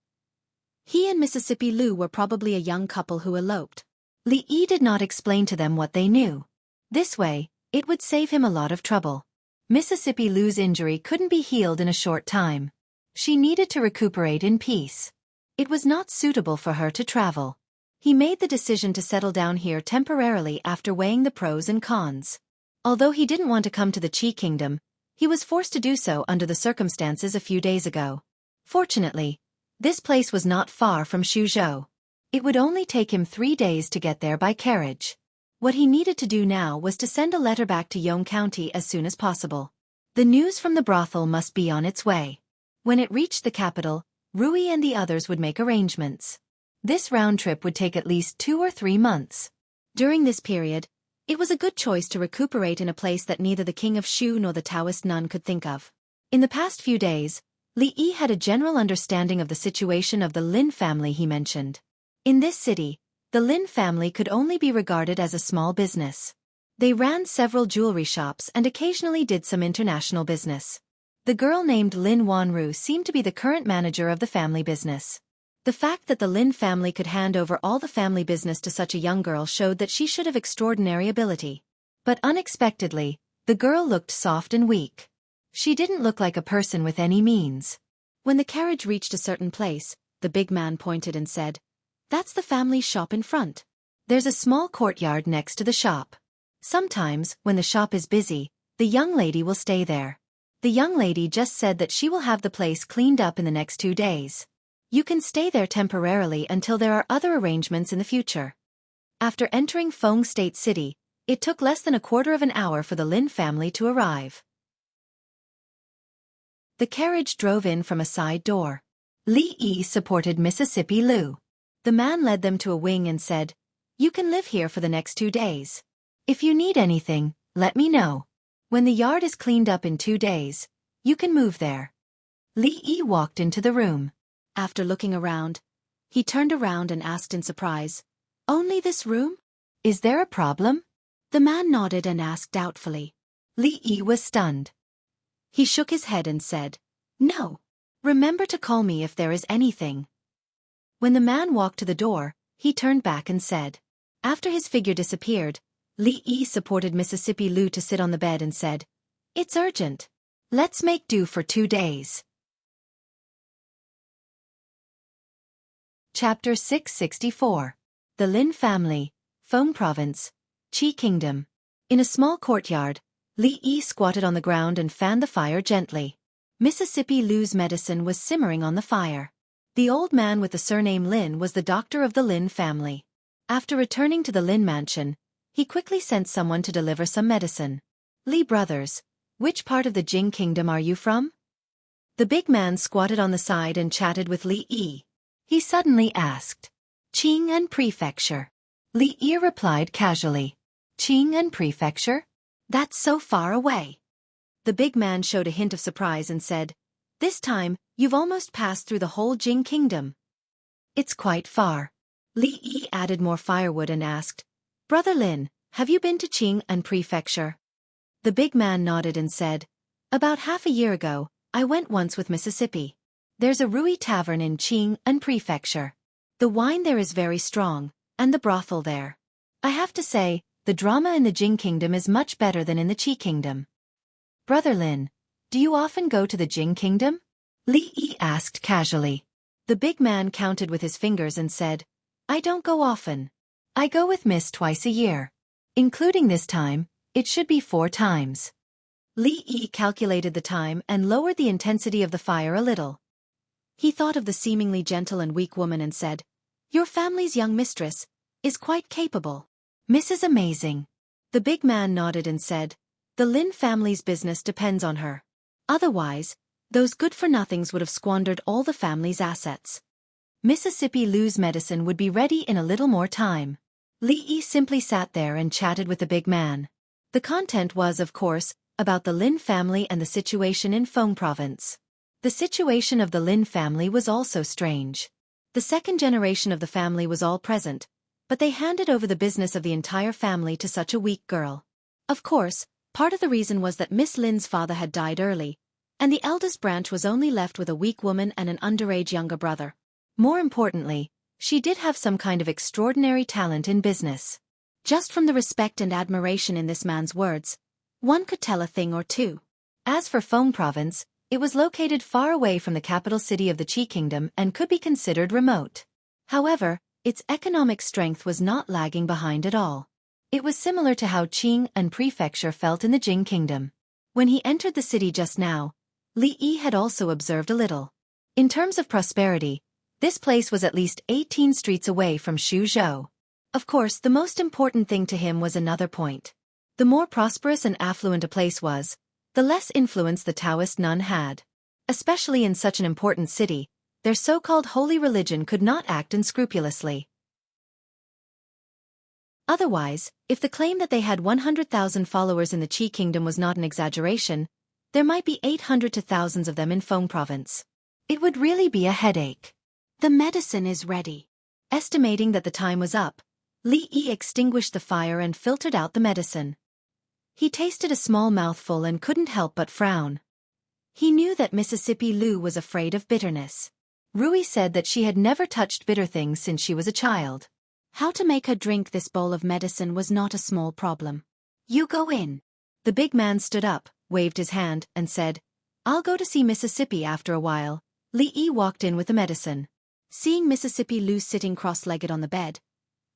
he and Mississippi Lu were probably a young couple who eloped. Li Yi did not explain to them what they knew. This way, it would save him a lot of trouble. Mississippi Lu's injury couldn't be healed in a short time. She needed to recuperate in peace. It was not suitable for her to travel. He made the decision to settle down here temporarily after weighing the pros and cons. Although he didn't want to come to the Qi Kingdom, he was forced to do so under the circumstances a few days ago. Fortunately, this place was not far from Suzhou. It would only take him 3 days to get there by carriage. What he needed to do now was to send a letter back to Yong County as soon as possible. The news from the brothel must be on its way. When it reached the capital, Rui and the others would make arrangements. This round trip would take at least 2 or 3 months. During this period, it was a good choice to recuperate in a place that neither the king of Shu nor the Taoist nun could think of. In the past few days, Li Yi had a general understanding of the situation of the Lin family he mentioned. In this city, the Lin family could only be regarded as a small business. They ran several jewelry shops and occasionally did some international business. The girl named Lin Wanru seemed to be the current manager of the family business. The fact that the Lin family could hand over all the family business to such a young girl showed that she should have extraordinary ability. But unexpectedly, the girl looked soft and weak. She didn't look like a person with any means. When the carriage reached a certain place, the big man pointed and said, "That's the family shop in front. There's a small courtyard next to the shop. Sometimes, when the shop is busy, the young lady will stay there. The young lady just said that she will have the place cleaned up in the next 2 days. You can stay there temporarily until there are other arrangements in the future." After entering Feng State City, it took less than a quarter of an hour for the Lin family to arrive. The carriage drove in from a side door. Li Yi supported Mississippi Lu. The man led them to a wing and said, "You can live here for the next 2 days. If you need anything, let me know. When the yard is cleaned up in 2 days, you can move there." Li Yi walked into the room. After looking around, he turned around and asked in surprise, "Only this room? Is there a problem?" The man nodded and asked doubtfully. Li Yi was stunned. He shook his head and said, "No. Remember to call me if there is anything." When the man walked to the door, he turned back and said. After his figure disappeared, Li Yi supported Mississippi Lu to sit on the bed and said, "It's urgent. Let's make do for 2 days." Chapter 664. The Lin Family, Feng Province, Qi Kingdom. In a small courtyard, Li Yi squatted on the ground and fanned the fire gently. Mississippi Lu's medicine was simmering on the fire. The old man with the surname Lin was the doctor of the Lin family. After returning to the Lin mansion, he quickly sent someone to deliver some medicine. "Li brothers, which part of the Jing Kingdom are you from?" The big man squatted on the side and chatted with Li Yi. He suddenly asked, "Qing'an Prefecture." Li Yi replied casually, "Qing'an Prefecture? That's so far away." The big man showed a hint of surprise and said, "This time, you've almost passed through the whole Jing Kingdom." "It's quite far." Li Yi added more firewood and asked, "Brother Lin, have you been to Qing'an Prefecture?" The big man nodded and said, "About half a year ago, I went once with Mississippi. There's a Rui tavern in Qing'an Prefecture. The wine there is very strong, and the brothel there. I have to say, the drama in the Jing Kingdom is much better than in the Qi Kingdom." "Brother Lin, do you often go to the Jing Kingdom?" Li Yi asked casually. The big man counted with his fingers and said, "I don't go often. I go with Miss twice a year. Including this time, it should be 4 times." Li Yi calculated the time and lowered the intensity of the fire a little. He thought of the seemingly gentle and weak woman and said, "Your family's young mistress is quite capable. Miss is amazing." The big man nodded and said, "The Lin family's business depends on her. Otherwise, those good-for-nothings would have squandered all the family's assets." Mississippi Lu's medicine would be ready in a little more time. Li Yi simply sat there and chatted with the big man. The content was, of course, about the Lin family and the situation in Feng Province. The situation of the Lin family was also strange. The second generation of the family was all present, but they handed over the business of the entire family to such a weak girl. Of course, part of the reason was that Miss Lin's father had died early, and the eldest branch was only left with a weak woman and an underage younger brother. More importantly, she did have some kind of extraordinary talent in business. Just from the respect and admiration in this man's words, one could tell a thing or two. As for Feng Province, it was located far away from the capital city of the Qi Kingdom and could be considered remote. However, its economic strength was not lagging behind at all. It was similar to how Qing and Prefecture felt in the Jing Kingdom. When he entered the city just now, Li Yi had also observed a little. In terms of prosperity, this place was at least 18 streets away from Shuzhou. Of course, the most important thing to him was another point. The more prosperous and affluent a place was, the less influence the Taoist nun had. Especially in such an important city, their so-called holy religion could not act unscrupulously. Otherwise, if the claim that they had 100,000 followers in the Qi Kingdom was not an exaggeration, there might be 800 to thousands of them in Feng Province. It would really be a headache. The medicine is ready. Estimating that the time was up, Li Yi extinguished the fire and filtered out the medicine. He tasted a small mouthful and couldn't help but frown. He knew that Mississippi Lu was afraid of bitterness. Rui said that she had never touched bitter things since she was a child. How to make her drink this bowl of medicine was not a small problem. You go in. The big man stood up, waved his hand, and said, I'll go to see Mississippi after a while. Li Yi walked in with the medicine. Seeing Mississippi Lu sitting cross-legged on the bed,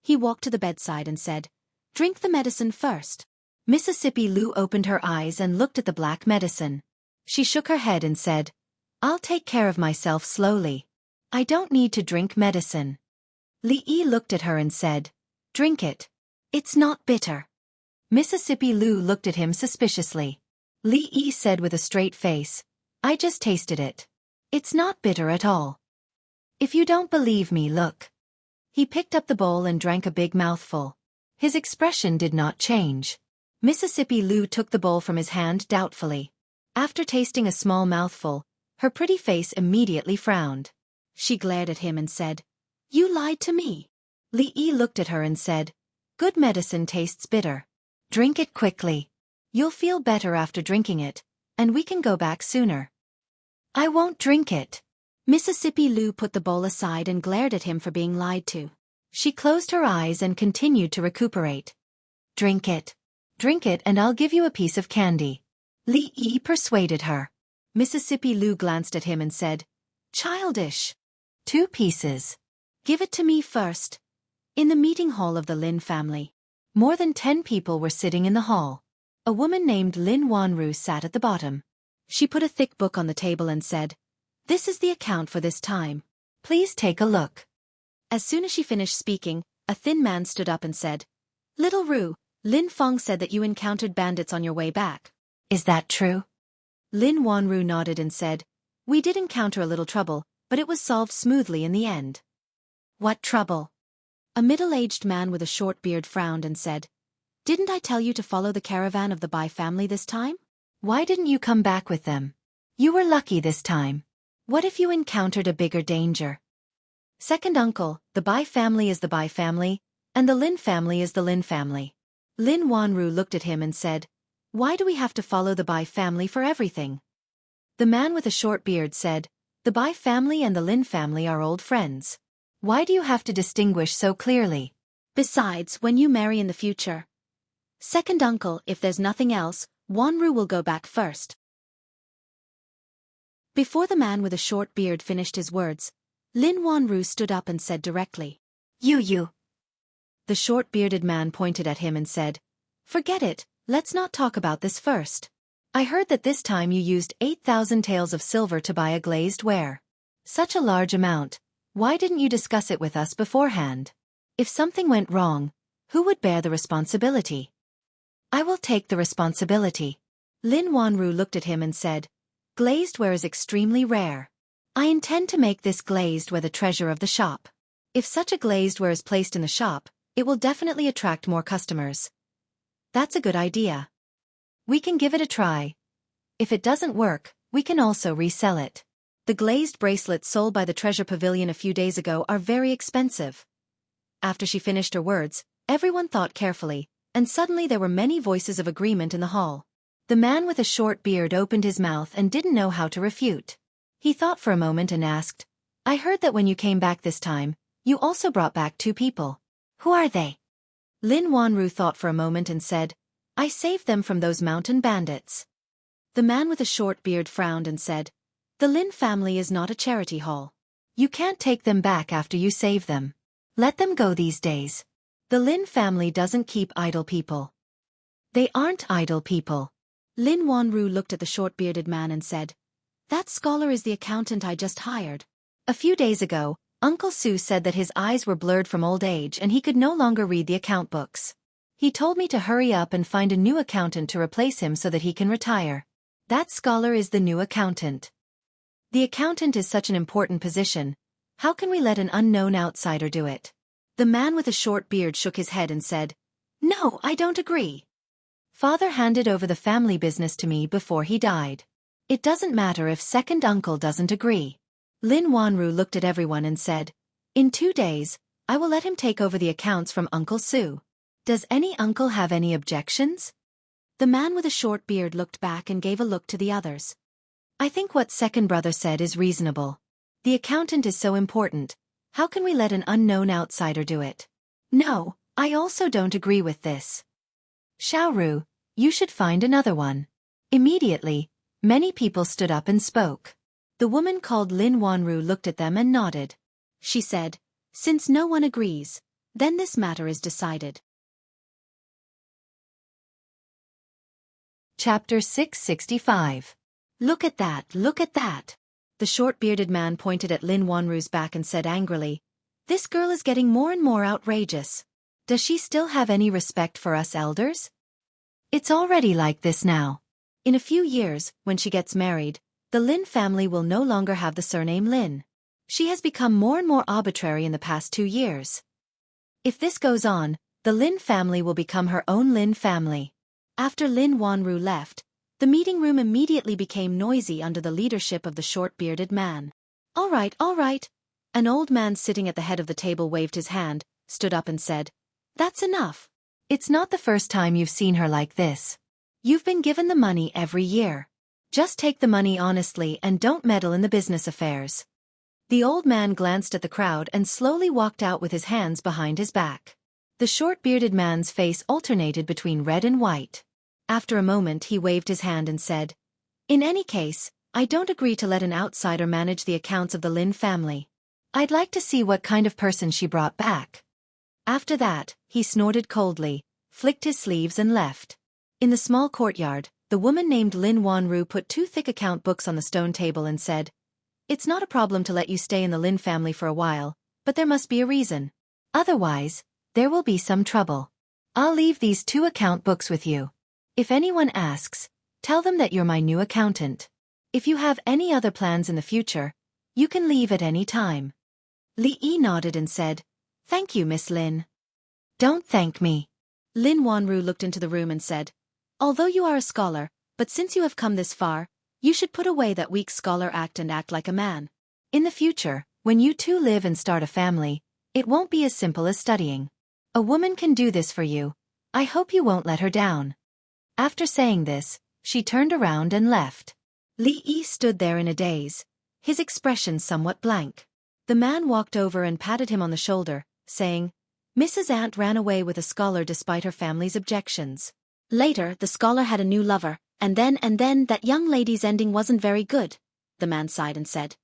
he walked to the bedside and said, Drink the medicine first. Mississippi Lu opened her eyes and looked at the black medicine. She shook her head and said, I'll take care of myself slowly. I don't need to drink medicine. Li Yi looked at her and said, Drink it. It's not bitter. Mississippi Lu looked at him suspiciously. Li Yi said with a straight face, I just tasted it. It's not bitter at all. If you don't believe me, look. He picked up the bowl and drank a big mouthful. His expression did not change. Mississippi Lu took the bowl from his hand doubtfully. After tasting a small mouthful, her pretty face immediately frowned. She glared at him and said, You lied to me. Li Yi looked at her and said, Good medicine tastes bitter. Drink it quickly. You'll feel better after drinking it, and we can go back sooner. I won't drink it. Mississippi Lu put the bowl aside and glared at him for being lied to. She closed her eyes and continued to recuperate. Drink it. Drink it and I'll give you a piece of candy. Li Yi persuaded her. Mississippi Lu glanced at him and said, Childish. 2 pieces. Give it to me first. In the meeting hall of the Lin family, more than 10 people were sitting in the hall. A woman named Lin Wanru sat at the bottom. She put a thick book on the table and said, This is the account for this time. Please take a look. As soon as she finished speaking, a thin man stood up and said, Little Ru, Lin Feng said that you encountered bandits on your way back. Is that true? Lin Wanru nodded and said, We did encounter a little trouble, but it was solved smoothly in the end. What trouble? A middle-aged man with a short beard frowned and said, Didn't I tell you to follow the caravan of the Bai family this time? Why didn't you come back with them? You were lucky this time. What if you encountered a bigger danger? Second uncle, the Bai family is the Bai family, and the Lin family is the Lin family. Lin Wanru looked at him and said, Why do we have to follow the Bai family for everything? The man with a short beard said, The Bai family and the Lin family are old friends. Why do you have to distinguish so clearly? Besides, when you marry in the future. Second uncle, if there's nothing else, Wanru will go back first. Before the man with a short beard finished his words, Lin Wanru stood up and said directly, You. The short-bearded man pointed at him and said, Forget it, let's not talk about this first. I heard that this time you used 8,000 taels of silver to buy a glazed ware. Such a large amount, why didn't you discuss it with us beforehand? If something went wrong, who would bear the responsibility? I will take the responsibility. Lin Wanru looked at him and said, Glazed ware is extremely rare. I intend to make this glazed ware the treasure of the shop. If such a glazed ware is placed in the shop, it will definitely attract more customers. That's a good idea. We can give it a try. If it doesn't work, we can also resell it. The glazed bracelets sold by the treasure pavilion a few days ago are very expensive. After she finished her words, everyone thought carefully, and suddenly there were many voices of agreement in the hall. The man with a short beard opened his mouth and didn't know how to refute. He thought for a moment and asked, "I heard that when you came back this time, you also brought back 2 people. Who are they?" Lin Wanru thought for a moment and said, "I saved them from those mountain bandits." The man with a short beard frowned and said, "The Lin family is not a charity hall. You can't take them back after you save them. Let them go these days. The Lin family doesn't keep idle people." "They aren't idle people." Lin Wanru looked at the short-bearded man and said, "That scholar is the accountant I just hired. A few days ago, Uncle Su said that his eyes were blurred from old age and he could no longer read the account books. He told me to hurry up and find a new accountant to replace him so that he can retire. That scholar is the new accountant. The accountant is such an important position. How can we let an unknown outsider do it?" The man with a short beard shook his head and said, "No, I don't agree. Father handed over the family business to me before he died. It doesn't matter if second uncle doesn't agree." Lin Wanru looked at everyone and said, "In 2 days, I will let him take over the accounts from Uncle Su. Does any uncle have any objections?" The man with a short beard looked back and gave a look to the others. "I think what second brother said is reasonable. The accountant is so important. How can we let an unknown outsider do it? No, I also don't agree with this. Xiaoru, you should find another one." Immediately, many people stood up and spoke. The woman called Lin Wanru looked at them and nodded. She said, "Since no one agrees, then this matter is decided." Chapter 665. "Look at that, look at that." The short-bearded man pointed at Lin Wanru's back and said angrily, "This girl is getting more and more outrageous. Does she still have any respect for us elders? It's already like this now. In a few years, when she gets married, the Lin family will no longer have the surname Lin. She has become more and more arbitrary in the past 2 years. If this goes on, the Lin family will become her own Lin family." After Lin Wanru left, the meeting room immediately became noisy under the leadership of the short-bearded man. All right. An old man sitting at the head of the table waved his hand, stood up and said, "That's enough. It's not the first time you've seen her like this. You've been given the money every year. Just take the money honestly and don't meddle in the business affairs." The old man glanced at the crowd and slowly walked out with his hands behind his back. The short-bearded man's face alternated between red and white. After a moment he waved his hand and said, "In any case, I don't agree to let an outsider manage the accounts of the Lin family. I'd like to see what kind of person she brought back." After that, he snorted coldly, flicked his sleeves and left. In the small courtyard, the woman named Lin Wanru put 2 thick account books on the stone table and said, "It's not a problem to let you stay in the Lin family for a while, but there must be a reason. Otherwise, there will be some trouble. I'll leave these 2 account books with you. If anyone asks, tell them that you're my new accountant. If you have any other plans in the future, you can leave at any time." Li Yi nodded and said, "Thank you, Miss Lin." "Don't thank me." Lin Wanru looked into the room and said, "Although you are a scholar, but since you have come this far, you should put away that weak scholar act and act like a man. In the future, when you 2 live and start a family, it won't be as simple as studying. A woman can do this for you. I hope you won't let her down." After saying this, she turned around and left. Li Yi stood there in a daze, his expression somewhat blank. The man walked over and patted him on the shoulder, saying, "Mrs. Ant ran away with a scholar despite her family's objections. Later, the scholar had a new lover, and then that young lady's ending wasn't very good," the man sighed and said.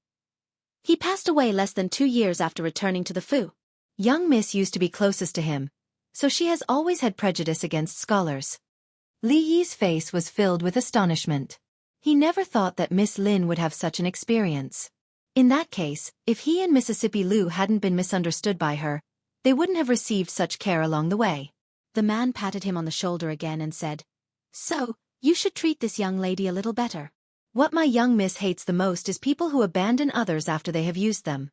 "He passed away less than 2 years after returning to the Fu. Young Miss used to be closest to him, so she has always had prejudice against scholars." Li Yi's face was filled with astonishment. He never thought that Miss Lin would have such an experience. In that case, if he and Mississippi Lu hadn't been misunderstood by her, they wouldn't have received such care along the way. The man patted him on the shoulder again and said, "So, you should treat this young lady a little better. What my young miss hates the most is people who abandon others after they have used them."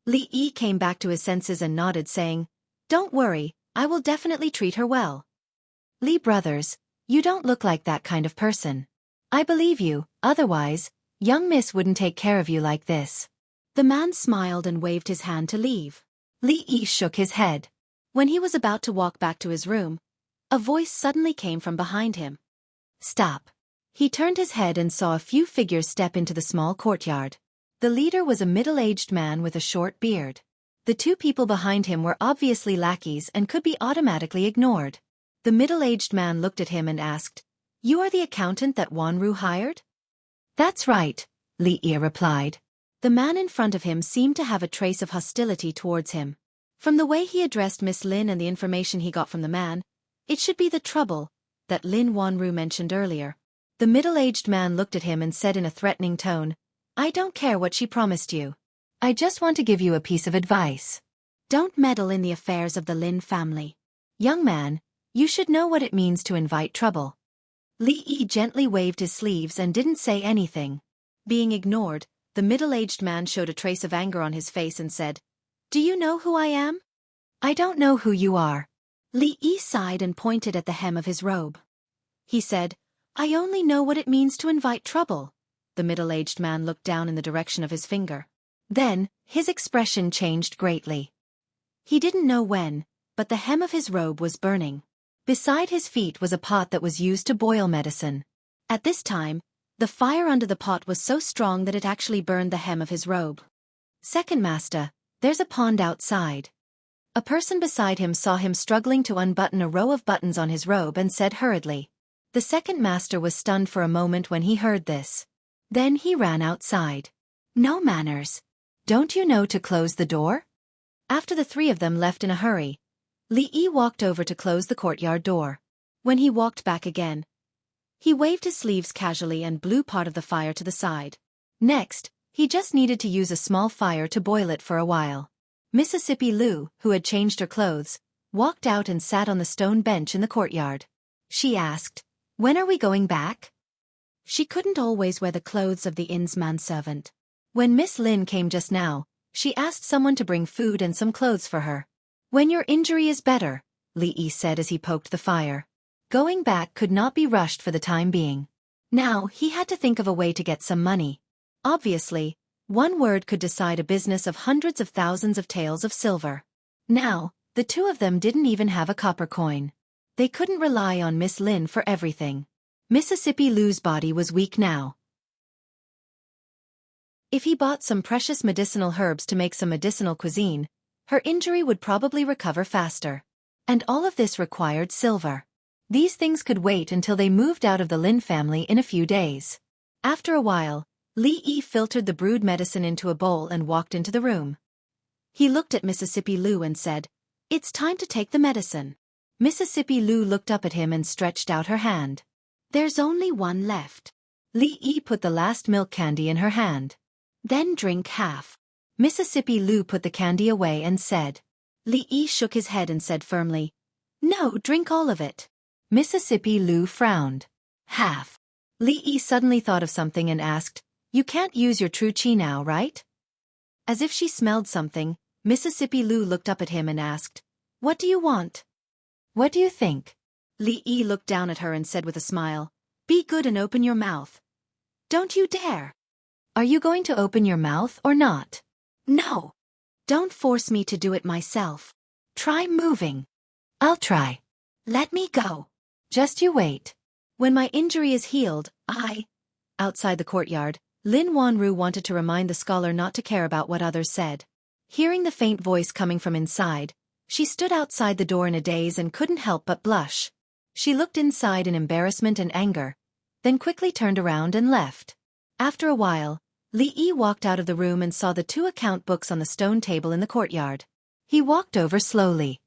Li Yi came back to his senses and nodded, saying, "Don't worry, I will definitely treat her well." "Li brothers, you don't look like that kind of person. I believe you, otherwise, Young miss wouldn't take care of you like this. The man smiled and waved his hand to leave. Li Yi shook his head. When he was about to walk back to his room, a voice suddenly came from behind him. Stop. He turned his head and saw a few figures step into the small courtyard. The leader was a middle-aged man with a short beard. The two people behind him were obviously lackeys and could be automatically ignored. The middle-aged man looked at him and asked, "You are the accountant that Wanru hired?" "That's right," Li Yi replied. The man in front of him seemed to have a trace of hostility towards him. From the way he addressed Miss Lin and the information he got from the man, it should be the trouble that Lin Wanru mentioned earlier. The middle-aged man looked at him and said in a threatening tone, "I don't care what she promised you. I just want to give you a piece of advice. Don't meddle in the affairs of the Lin family. Young man, you should know what it means to invite trouble." Li Yi gently waved his sleeves and didn't say anything. Being ignored, the middle-aged man showed a trace of anger on his face and said, "Do you know who I am?" "I don't know who you are." Li Yi sighed and pointed at the hem of his robe. He said, "I only know what it means to invite trouble." The middle-aged man looked down in the direction of his finger. Then, his expression changed greatly. He didn't know when, but the hem of his robe was burning. Beside his feet was a pot that was used to boil medicine. At this time, the fire under the pot was so strong that it actually burned the hem of his robe. "Second master, there's a pond outside." A person beside him saw him struggling to unbutton a row of buttons on his robe and said hurriedly. The second master was stunned for a moment when he heard this. Then he ran outside. "No manners. Don't you know to close the door?" After the three of them left in a hurry, Li Yi walked over to close the courtyard door. When he walked back again, he waved his sleeves casually and blew part of the fire to the side. Next, he just needed to use a small fire to boil it for a while. Mississippi Lu, who had changed her clothes, walked out and sat on the stone bench in the courtyard. She asked, "When are we going back?" She couldn't always wear the clothes of the inn's manservant. When Miss Lin came just now, she asked someone to bring food and some clothes for her. "When your injury is better," Li Yi said as he poked the fire. Going back could not be rushed for the time being. Now he had to think of a way to get some money. Obviously, one word could decide a business of hundreds of thousands of taels of silver. Now, the two of them didn't even have a copper coin. They couldn't rely on Miss Lin for everything. Mississippi Lu's body was weak now. If he bought some precious medicinal herbs to make some medicinal cuisine, her injury would probably recover faster. And all of this required silver. These things could wait until they moved out of the Lin family in a few days. After a while, Li Yi filtered the brewed medicine into a bowl and walked into the room. He looked at Mississippi Lu and said, "It's time to take the medicine." Mississippi Lu looked up at him and stretched out her hand. "There's only one left." Li Yi put the last milk candy in her hand. "Then drink half." Mississippi Lu put the candy away and said. Li Yi shook his head and said firmly, "No, drink all of it." Mississippi Lu frowned. "Half." Li Yi suddenly thought of something and asked, "You can't use your true qi now, right?" As if she smelled something, Mississippi Lu looked up at him and asked, "What do you want?" "What do you think?" Li Yi looked down at her and said with a smile, "Be good and open your mouth." "Don't you dare." "Are you going to open your mouth or not?" "No." "Don't force me to do it myself. Try moving." "I'll try." "Let me go." "Just you wait. When my injury is healed, Outside the courtyard, Lin Wanru wanted to remind the scholar not to care about what others said. Hearing the faint voice coming from inside, she stood outside the door in a daze and couldn't help but blush. She looked inside in embarrassment and anger, then quickly turned around and left. After a while, Li Yi walked out of the room and saw the two account books on the stone table in the courtyard. He walked over slowly.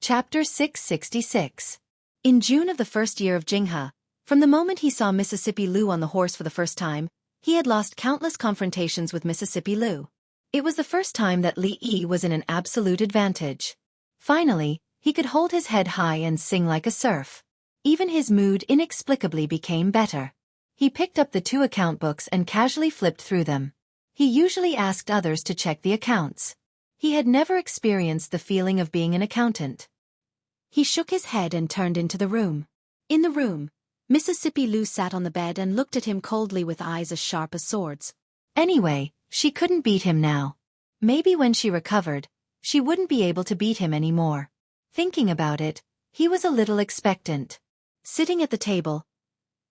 Chapter 666. In June of the first year of Jinghe, from the moment he saw Mississippi Lu on the horse for the first time, he had lost countless confrontations with Mississippi Lu. It was the first time that Li Yi was in an absolute advantage. Finally, he could hold his head high and sing like a surf. Even his mood inexplicably became better. He picked up the two account books and casually flipped through them. He usually asked others to check the accounts. He had never experienced the feeling of being an accountant. He shook his head and turned into the room. In the room, Mississippi Lou sat on the bed and looked at him coldly with eyes as sharp as swords. Anyway, she couldn't beat him now. Maybe when she recovered, she wouldn't be able to beat him anymore. Thinking about it, he was a little expectant. Sitting at the table,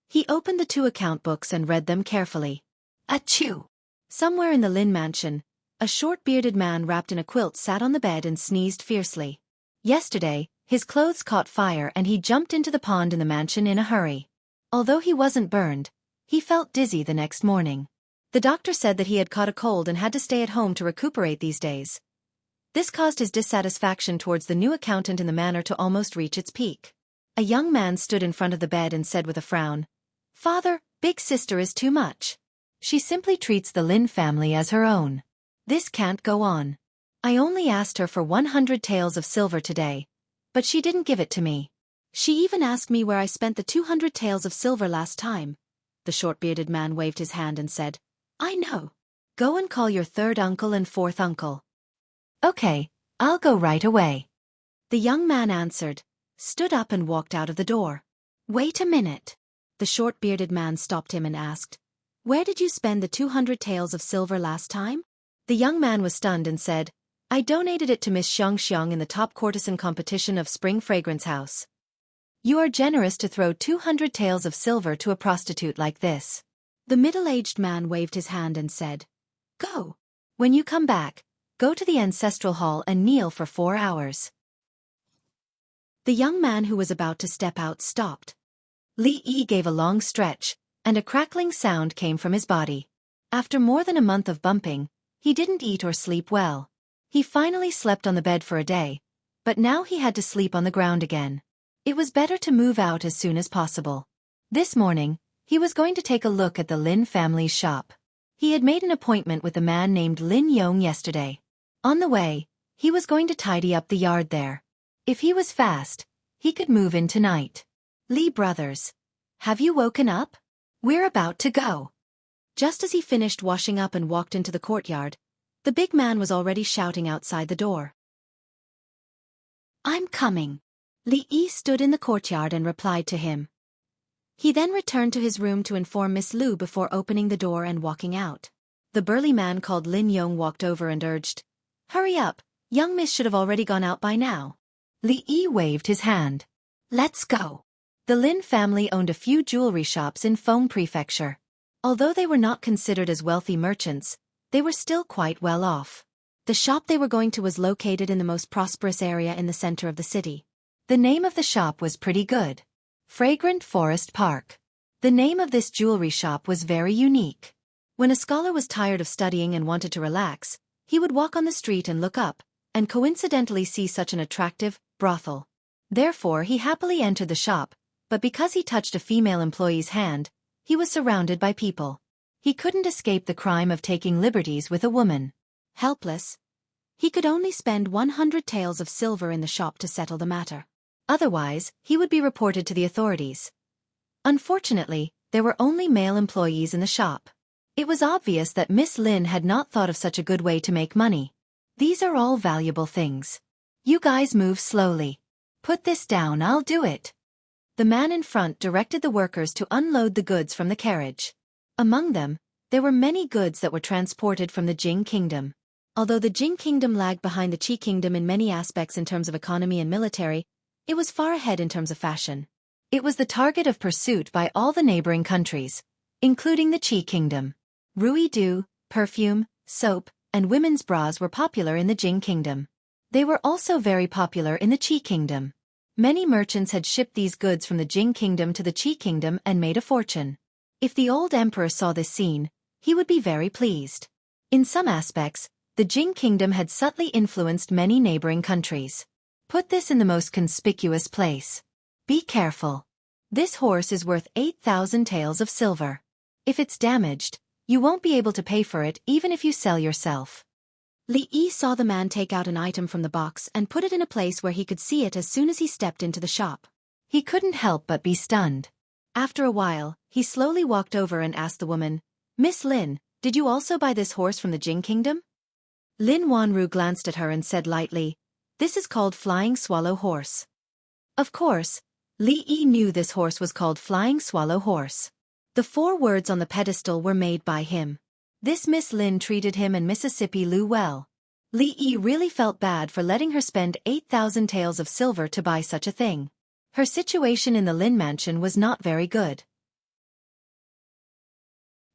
he opened the 2 account books and read them carefully. Achoo! Somewhere in the Lin mansion, a short-bearded man wrapped in a quilt sat on the bed and sneezed fiercely. Yesterday, his clothes caught fire and he jumped into the pond in the mansion in a hurry. Although he wasn't burned, he felt dizzy the next morning. The doctor said that he had caught a cold and had to stay at home to recuperate these days. This caused his dissatisfaction towards the new accountant in the manor to almost reach its peak. A young man stood in front of the bed and said with a frown, "Father, big sister is too much. She simply treats the Lin family as her own. This can't go on. I only asked her for 100 taels of silver today, but she didn't give it to me. She even asked me where I spent the 200 taels of silver last time." The short-bearded man waved his hand and said, "I know. Go and call your 3rd uncle and 4th uncle." "Okay, I'll go right away," the young man answered, stood up and walked out of the door. "Wait a minute." The short-bearded man stopped him and asked, "Where did you spend the 200 taels of silver last time?" The young man was stunned and said, "I donated it to Miss Xiang in the top courtesan competition of Spring Fragrance House." "You are generous to throw 200 taels of silver to a prostitute like this." The middle-aged man waved his hand and said, "Go. When you come back, go to the ancestral hall and kneel for 4 hours. The young man who was about to step out stopped. Li Yi gave a long stretch, and a crackling sound came from his body. After more than a month of bumping, he didn't eat or sleep well. He finally slept on the bed for a day, but now he had to sleep on the ground again. It was better to move out as soon as possible. This morning, he was going to take a look at the Lin family's shop. He had made an appointment with a man named Lin Yong yesterday. On the way, he was going to tidy up the yard there. If he was fast, he could move in tonight. "Li brothers, have you woken up? We're about to go." Just as he finished washing up and walked into the courtyard, the big man was already shouting outside the door. "I'm coming." Li Yi stood in the courtyard and replied to him. He then returned to his room to inform Miss Lu before opening the door and walking out. The burly man called Lin Yong walked over and urged, "Hurry up, young miss should have already gone out by now." Li Yi waved his hand. "Let's go." The Lin family owned a few jewelry shops in Feng Prefecture. Although they were not considered as wealthy merchants, they were still quite well off. The shop they were going to was located in the most prosperous area in the center of the city. The name of the shop was pretty good. Fragrant Forest Park. The name of this jewelry shop was very unique. When a scholar was tired of studying and wanted to relax, he would walk on the street and look up, and coincidentally see such an attractive brothel. Therefore he happily entered the shop, but because he touched a female employee's hand, he was surrounded by people. He couldn't escape the crime of taking liberties with a woman. Helpless, he could only spend 100 taels of silver in the shop to settle the matter. Otherwise, he would be reported to the authorities. Unfortunately, there were only male employees in the shop. It was obvious that Miss Lin had not thought of such a good way to make money. "These are all valuable things. You guys move slowly. Put this down, I'll do it." The man in front directed the workers to unload the goods from the carriage. Among them, there were many goods that were transported from the Jing Kingdom. Although the Jing Kingdom lagged behind the Qi Kingdom in many aspects in terms of economy and military, it was far ahead in terms of fashion. It was the target of pursuit by all the neighboring countries, including the Qi Kingdom. Ruidu, perfume, soap, and women's bras were popular in the Jing Kingdom. They were also very popular in the Qi Kingdom. Many merchants had shipped these goods from the Jing Kingdom to the Qi Kingdom and made a fortune. If the old emperor saw this scene, he would be very pleased. In some aspects, the Jing Kingdom had subtly influenced many neighboring countries. Put this in the most conspicuous place. Be careful. This horse is worth 8,000 taels of silver. If it's damaged, you won't be able to pay for it even if you sell yourself. Li Yi saw the man take out an item from the box and put it in a place where he could see it as soon as he stepped into the shop. He couldn't help but be stunned. After a while, he slowly walked over and asked the woman, "Miss Lin, did you also buy this horse from the Jing Kingdom?" Lin Wanru glanced at her and said lightly, "This is called Flying Swallow Horse." Of course, Li Yi knew this horse was called Flying Swallow Horse. The 4 words on the pedestal were made by him. This Miss Lin treated him and Mississippi Lu well. Li Yi really felt bad for letting her spend 8,000 taels of silver to buy such a thing. Her situation in the Lin mansion was not very good.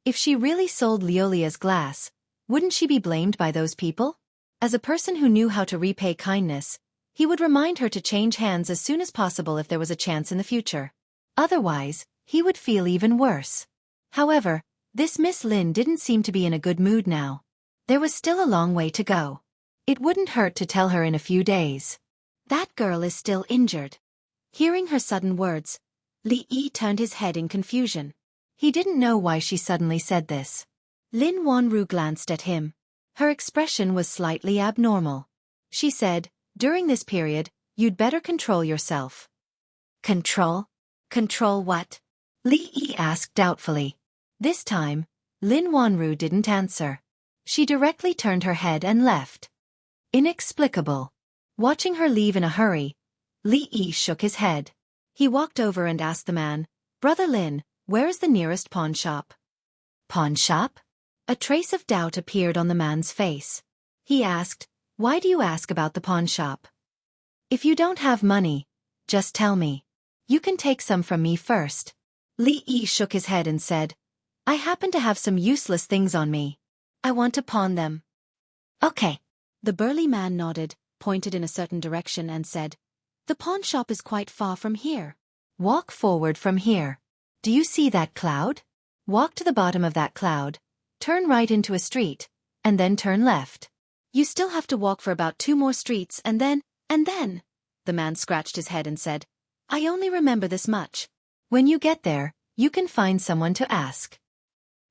If she really sold Liolia's glass, wouldn't she be blamed by those people? As a person who knew how to repay kindness, he would remind her to change hands as soon as possible if there was a chance in the future. Otherwise, he would feel even worse. However, this Miss Lin didn't seem to be in a good mood now. There was still a long way to go. It wouldn't hurt to tell her in a few days. That girl is still injured. Hearing her sudden words, Li Yi turned his head in confusion. He didn't know why she suddenly said this. Lin Wanru glanced at him. Her expression was slightly abnormal. She said, "During this period, you'd better control yourself." Control? Control what? Li Yi asked doubtfully. This time, Lin Wanru didn't answer. She directly turned her head and left. Inexplicable. Watching her leave in a hurry, Li Yi shook his head. He walked over and asked the man, "Brother Lin, where is the nearest pawn shop?" Pawn shop? A trace of doubt appeared on the man's face. He asked, "Why do you ask about the pawn shop? If you don't have money, just tell me. You can take some from me first." Li Yi shook his head and said, "I happen to have some useless things on me. I want to pawn them." Okay. The burly man nodded, pointed in a certain direction and said, "The pawn shop is quite far from here. Walk forward from here. Do you see that cloud? Walk to the bottom of that cloud, turn right into a street, and then turn left. You still have to walk for about 2 more streets and then, the man scratched his head and said, "I only remember this much. When you get there, you can find someone to ask."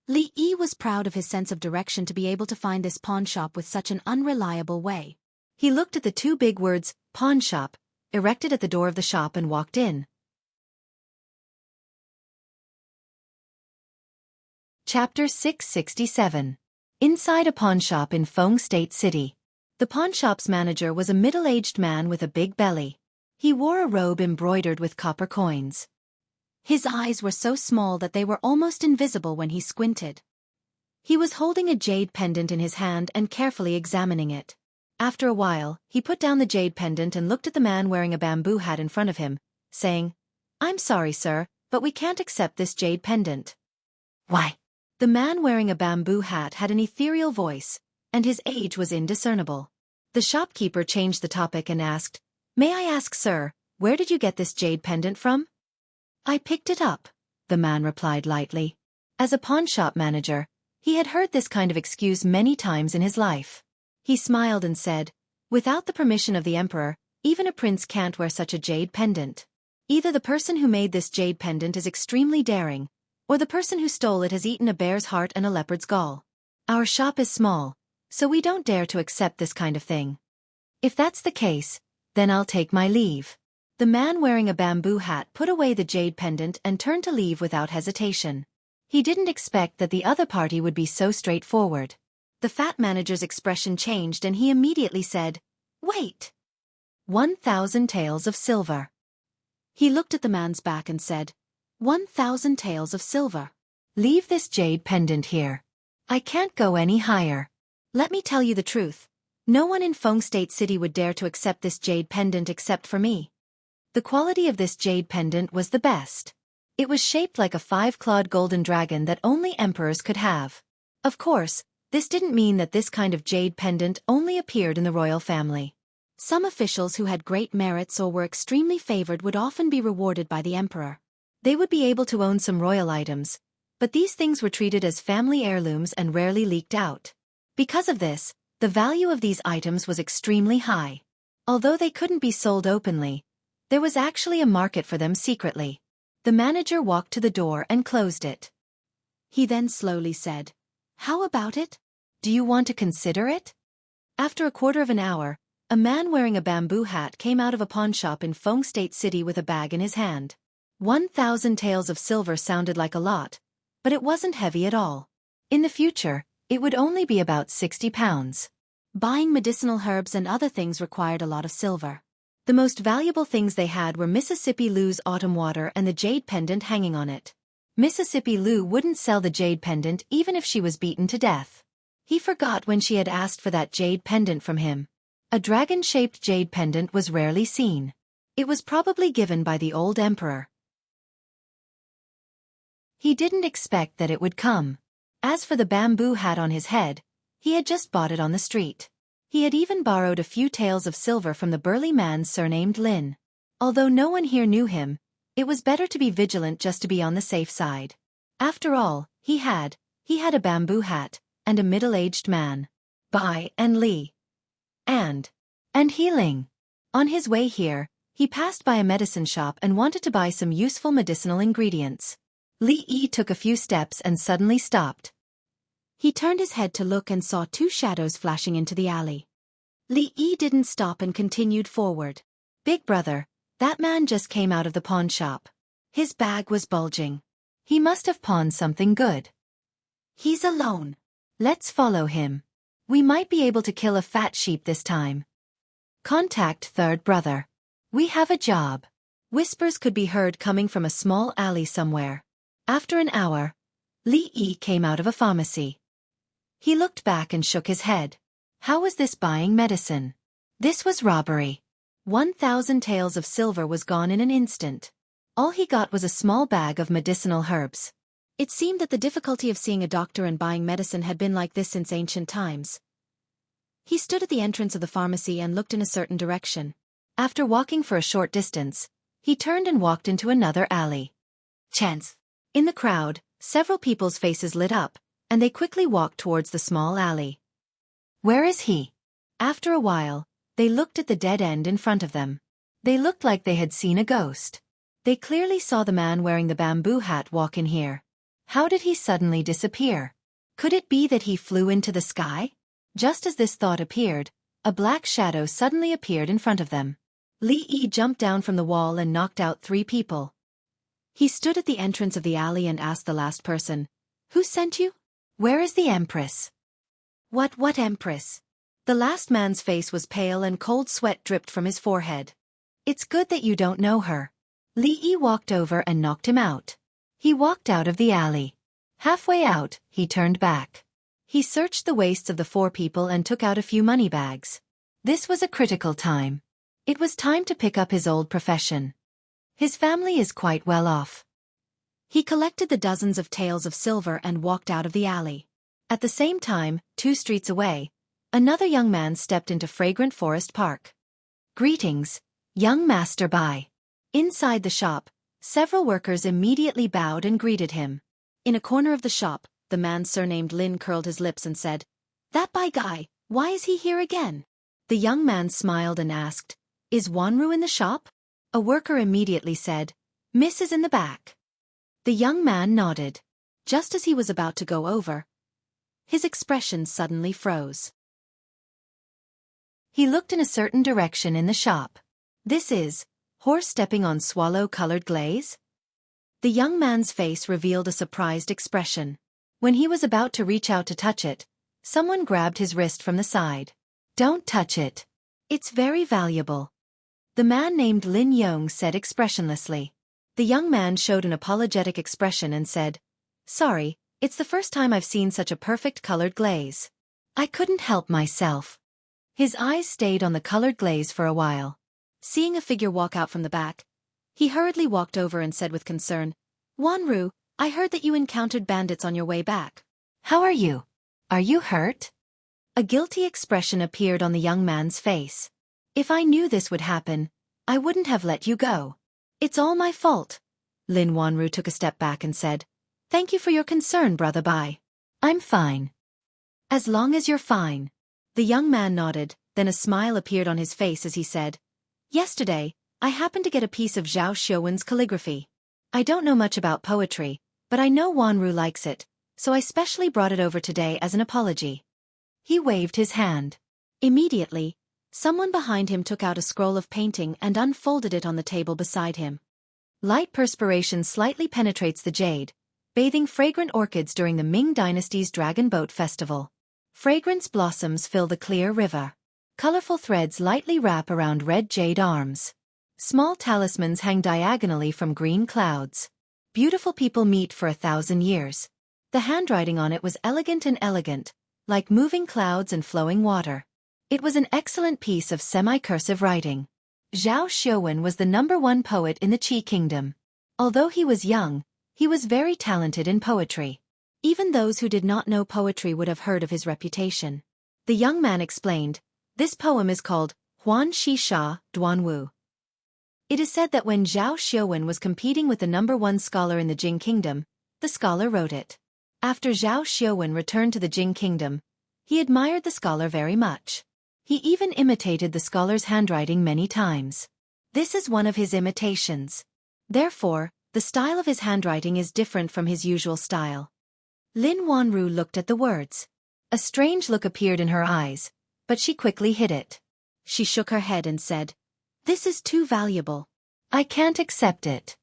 Li Yi was proud of his sense of direction to be able to find this pawn shop with such an unreliable way. He looked at the 2 big words, pawn shop, erected at the door of the shop and walked in. Chapter 667. Inside a pawn shop in Feng State City. The pawn shop's manager was a middle-aged man with a big belly. He wore a robe embroidered with copper coins. His eyes were so small that they were almost invisible when he squinted. He was holding a jade pendant in his hand and carefully examining it. After a while, he put down the jade pendant and looked at the man wearing a bamboo hat in front of him, saying, "I'm sorry, sir, but we can't accept this jade pendant." Why? The man wearing a bamboo hat had an ethereal voice, and his age was indiscernible. The shopkeeper changed the topic and asked, "May I ask, sir, where did you get this jade pendant from?" "I picked it up," the man replied lightly. As a pawn shop manager, he had heard this kind of excuse many times in his life. He smiled and said, "Without the permission of the emperor, even a prince can't wear such a jade pendant. Either the person who made this jade pendant is extremely daring, or the person who stole it has eaten a bear's heart and a leopard's gall. Our shop is small, so we don't dare to accept this kind of thing. If that's the case, then I'll take my leave." The man wearing a bamboo hat put away the jade pendant and turned to leave without hesitation. He didn't expect that the other party would be so straightforward. The fat manager's expression changed and he immediately said, "Wait! 1,000 taels of silver." He looked at the man's back and said, 1,000 taels of silver. Leave this jade pendant here. I can't go any higher. Let me tell you the truth. No one in Feng State City would dare to accept this jade pendant except for me. The quality of this jade pendant was the best. It was shaped like a 5-clawed golden dragon that only emperors could have. Of course, this didn't mean that this kind of jade pendant only appeared in the royal family. Some officials who had great merits or were extremely favored would often be rewarded by the emperor. They would be able to own some royal items, but these things were treated as family heirlooms and rarely leaked out. Because of this, the value of these items was extremely high. Although they couldn't be sold openly, there was actually a market for them secretly. The manager walked to the door and closed it. He then slowly said, "How about it? Do you want to consider it?" After a quarter of an hour, a man wearing a bamboo hat came out of a pawn shop in Feng State City with a bag in his hand. 1,000 taels of silver sounded like a lot, but it wasn't heavy at all. In the future, it would only be about 60 pounds. Buying medicinal herbs and other things required a lot of silver. The most valuable things they had were Mississippi Lou's autumn water and the jade pendant hanging on it. Mississippi Lou wouldn't sell the jade pendant even if she was beaten to death. He forgot when she had asked for that jade pendant from him. A dragon-shaped jade pendant was rarely seen. It was probably given by the old emperor. He didn't expect that it would come. As for the bamboo hat on his head, he had just bought it on the street. He had even borrowed a few taels of silver from the burly man surnamed Lin. Although no one here knew him, it was better to be vigilant just to be on the safe side. After all, he had a bamboo hat, and a middle-aged man. Bai and Li. And healing. On his way here, he passed by a medicine shop and wanted to buy some useful medicinal ingredients. Li Yi took a few steps and suddenly stopped. He turned his head to look and saw two shadows flashing into the alley. Li Yi didn't stop and continued forward. Big brother, that man just came out of the pawn shop. His bag was bulging. He must have pawned something good. He's alone. Let's follow him. We might be able to kill a fat sheep this time. Contact third brother. We have a job. Whispers could be heard coming from a small alley somewhere. After an hour, Li Yi came out of a pharmacy. He looked back and shook his head. How was this buying medicine? This was robbery. 1,000 taels of silver was gone in an instant. All he got was a small bag of medicinal herbs. It seemed that the difficulty of seeing a doctor and buying medicine had been like this since ancient times. He stood at the entrance of the pharmacy and looked in a certain direction. After walking for a short distance, he turned and walked into another alley. Chance. In the crowd, several people's faces lit up, and they quickly walked towards the small alley. Where is he? After a while, they looked at the dead end in front of them. They looked like they had seen a ghost. They clearly saw the man wearing the bamboo hat walk in here. How did he suddenly disappear? Could it be that he flew into the sky? Just as this thought appeared, a black shadow suddenly appeared in front of them. Li Yi jumped down from the wall and knocked out 3 people. He stood at the entrance of the alley and asked the last person, "Who sent you? Where is the Empress?" What Empress? The last man's face was pale and cold sweat dripped from his forehead. It's good that you don't know her. Li Yi walked over and knocked him out. He walked out of the alley. Halfway out, he turned back. He searched the waists of the 4 people and took out a few money bags. This was a critical time. It was time to pick up his old profession. His family is quite well off. He collected the dozens of taels of silver and walked out of the alley. At the same time, 2 streets away, another young man stepped into Fragrant Forest Park. Greetings, young Master Bai. Inside the shop, several workers immediately bowed and greeted him. In a corner of the shop, the man surnamed Lin curled his lips and said, "That Bai guy, why is he here again?" The young man smiled and asked, "Is Wanru in the shop?" A worker immediately said, "Miss is in the back." The young man nodded. Just as he was about to go over, his expression suddenly froze. He looked in a certain direction in the shop. This is horse stepping on swallow-colored glaze? The young man's face revealed a surprised expression. When he was about to reach out to touch it, someone grabbed his wrist from the side. "Don't touch it. It's very valuable." The man named Lin Yong said expressionlessly. The young man showed an apologetic expression and said, "Sorry, it's the first time I've seen such a perfect colored glaze. I couldn't help myself." His eyes stayed on the colored glaze for a while. Seeing a figure walk out from the back, he hurriedly walked over and said with concern, "Wanru, I heard that you encountered bandits on your way back. How are you? Are you hurt?" A guilty expression appeared on the young man's face. "If I knew this would happen, I wouldn't have let you go. It's all my fault." Lin Wanru took a step back and said, "Thank you for your concern, Brother Bai. I'm fine." "As long as you're fine." The young man nodded, then a smile appeared on his face as he said, "Yesterday, I happened to get a piece of Zhao Xiuwen's calligraphy. I don't know much about poetry, but I know Wanru likes it, so I specially brought it over today as an apology." He waved his hand. Immediately, someone behind him took out a scroll of painting and unfolded it on the table beside him. Light perspiration slightly penetrates the jade, bathing fragrant orchids during the Ming Dynasty's Dragon Boat Festival. Fragrance blossoms fill the clear river. Colorful threads lightly wrap around red jade arms. Small talismans hang diagonally from green clouds. Beautiful people meet for 1,000 years. The handwriting on it was elegant and elegant, like moving clouds and flowing water. It was an excellent piece of semi-cursive writing. Zhao Xiaofan was the #1 poet in the Qi kingdom. Although he was young, he was very talented in poetry. Even those who did not know poetry would have heard of his reputation. The young man explained, "This poem is called Huan Shi Sha Duan Wu." It is said that when Zhao Xiaofan was competing with the #1 scholar in the Jing kingdom, the scholar wrote it. After Zhao Xiaofan returned to the Jing kingdom, he admired the scholar very much. He even imitated the scholar's handwriting many times. This is one of his imitations. Therefore, the style of his handwriting is different from his usual style. Lin Wanru looked at the words. A strange look appeared in her eyes, but she quickly hid it. She shook her head and said, "This is too valuable. I can't accept it."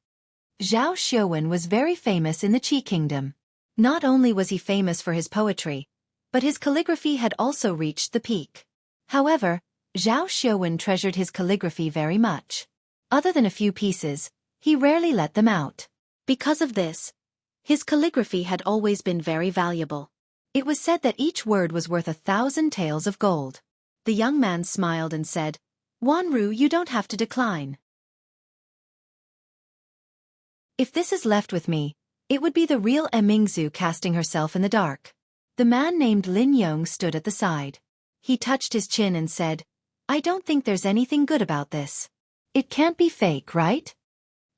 Zhao Xiaofan was very famous in the Qi kingdom. Not only was he famous for his poetry, but his calligraphy had also reached the peak. However, Zhao Xiaofan treasured his calligraphy very much. Other than a few pieces, he rarely let them out. Because of this, his calligraphy had always been very valuable. It was said that each word was worth 1,000 taels of gold. The young man smiled and said, "Wanru, you don't have to decline. If this is left with me, it would be the real Mingzhu casting herself in the dark." The man named Lin Yong stood at the side. He touched his chin and said, "I don't think there's anything good about this. It can't be fake, right?"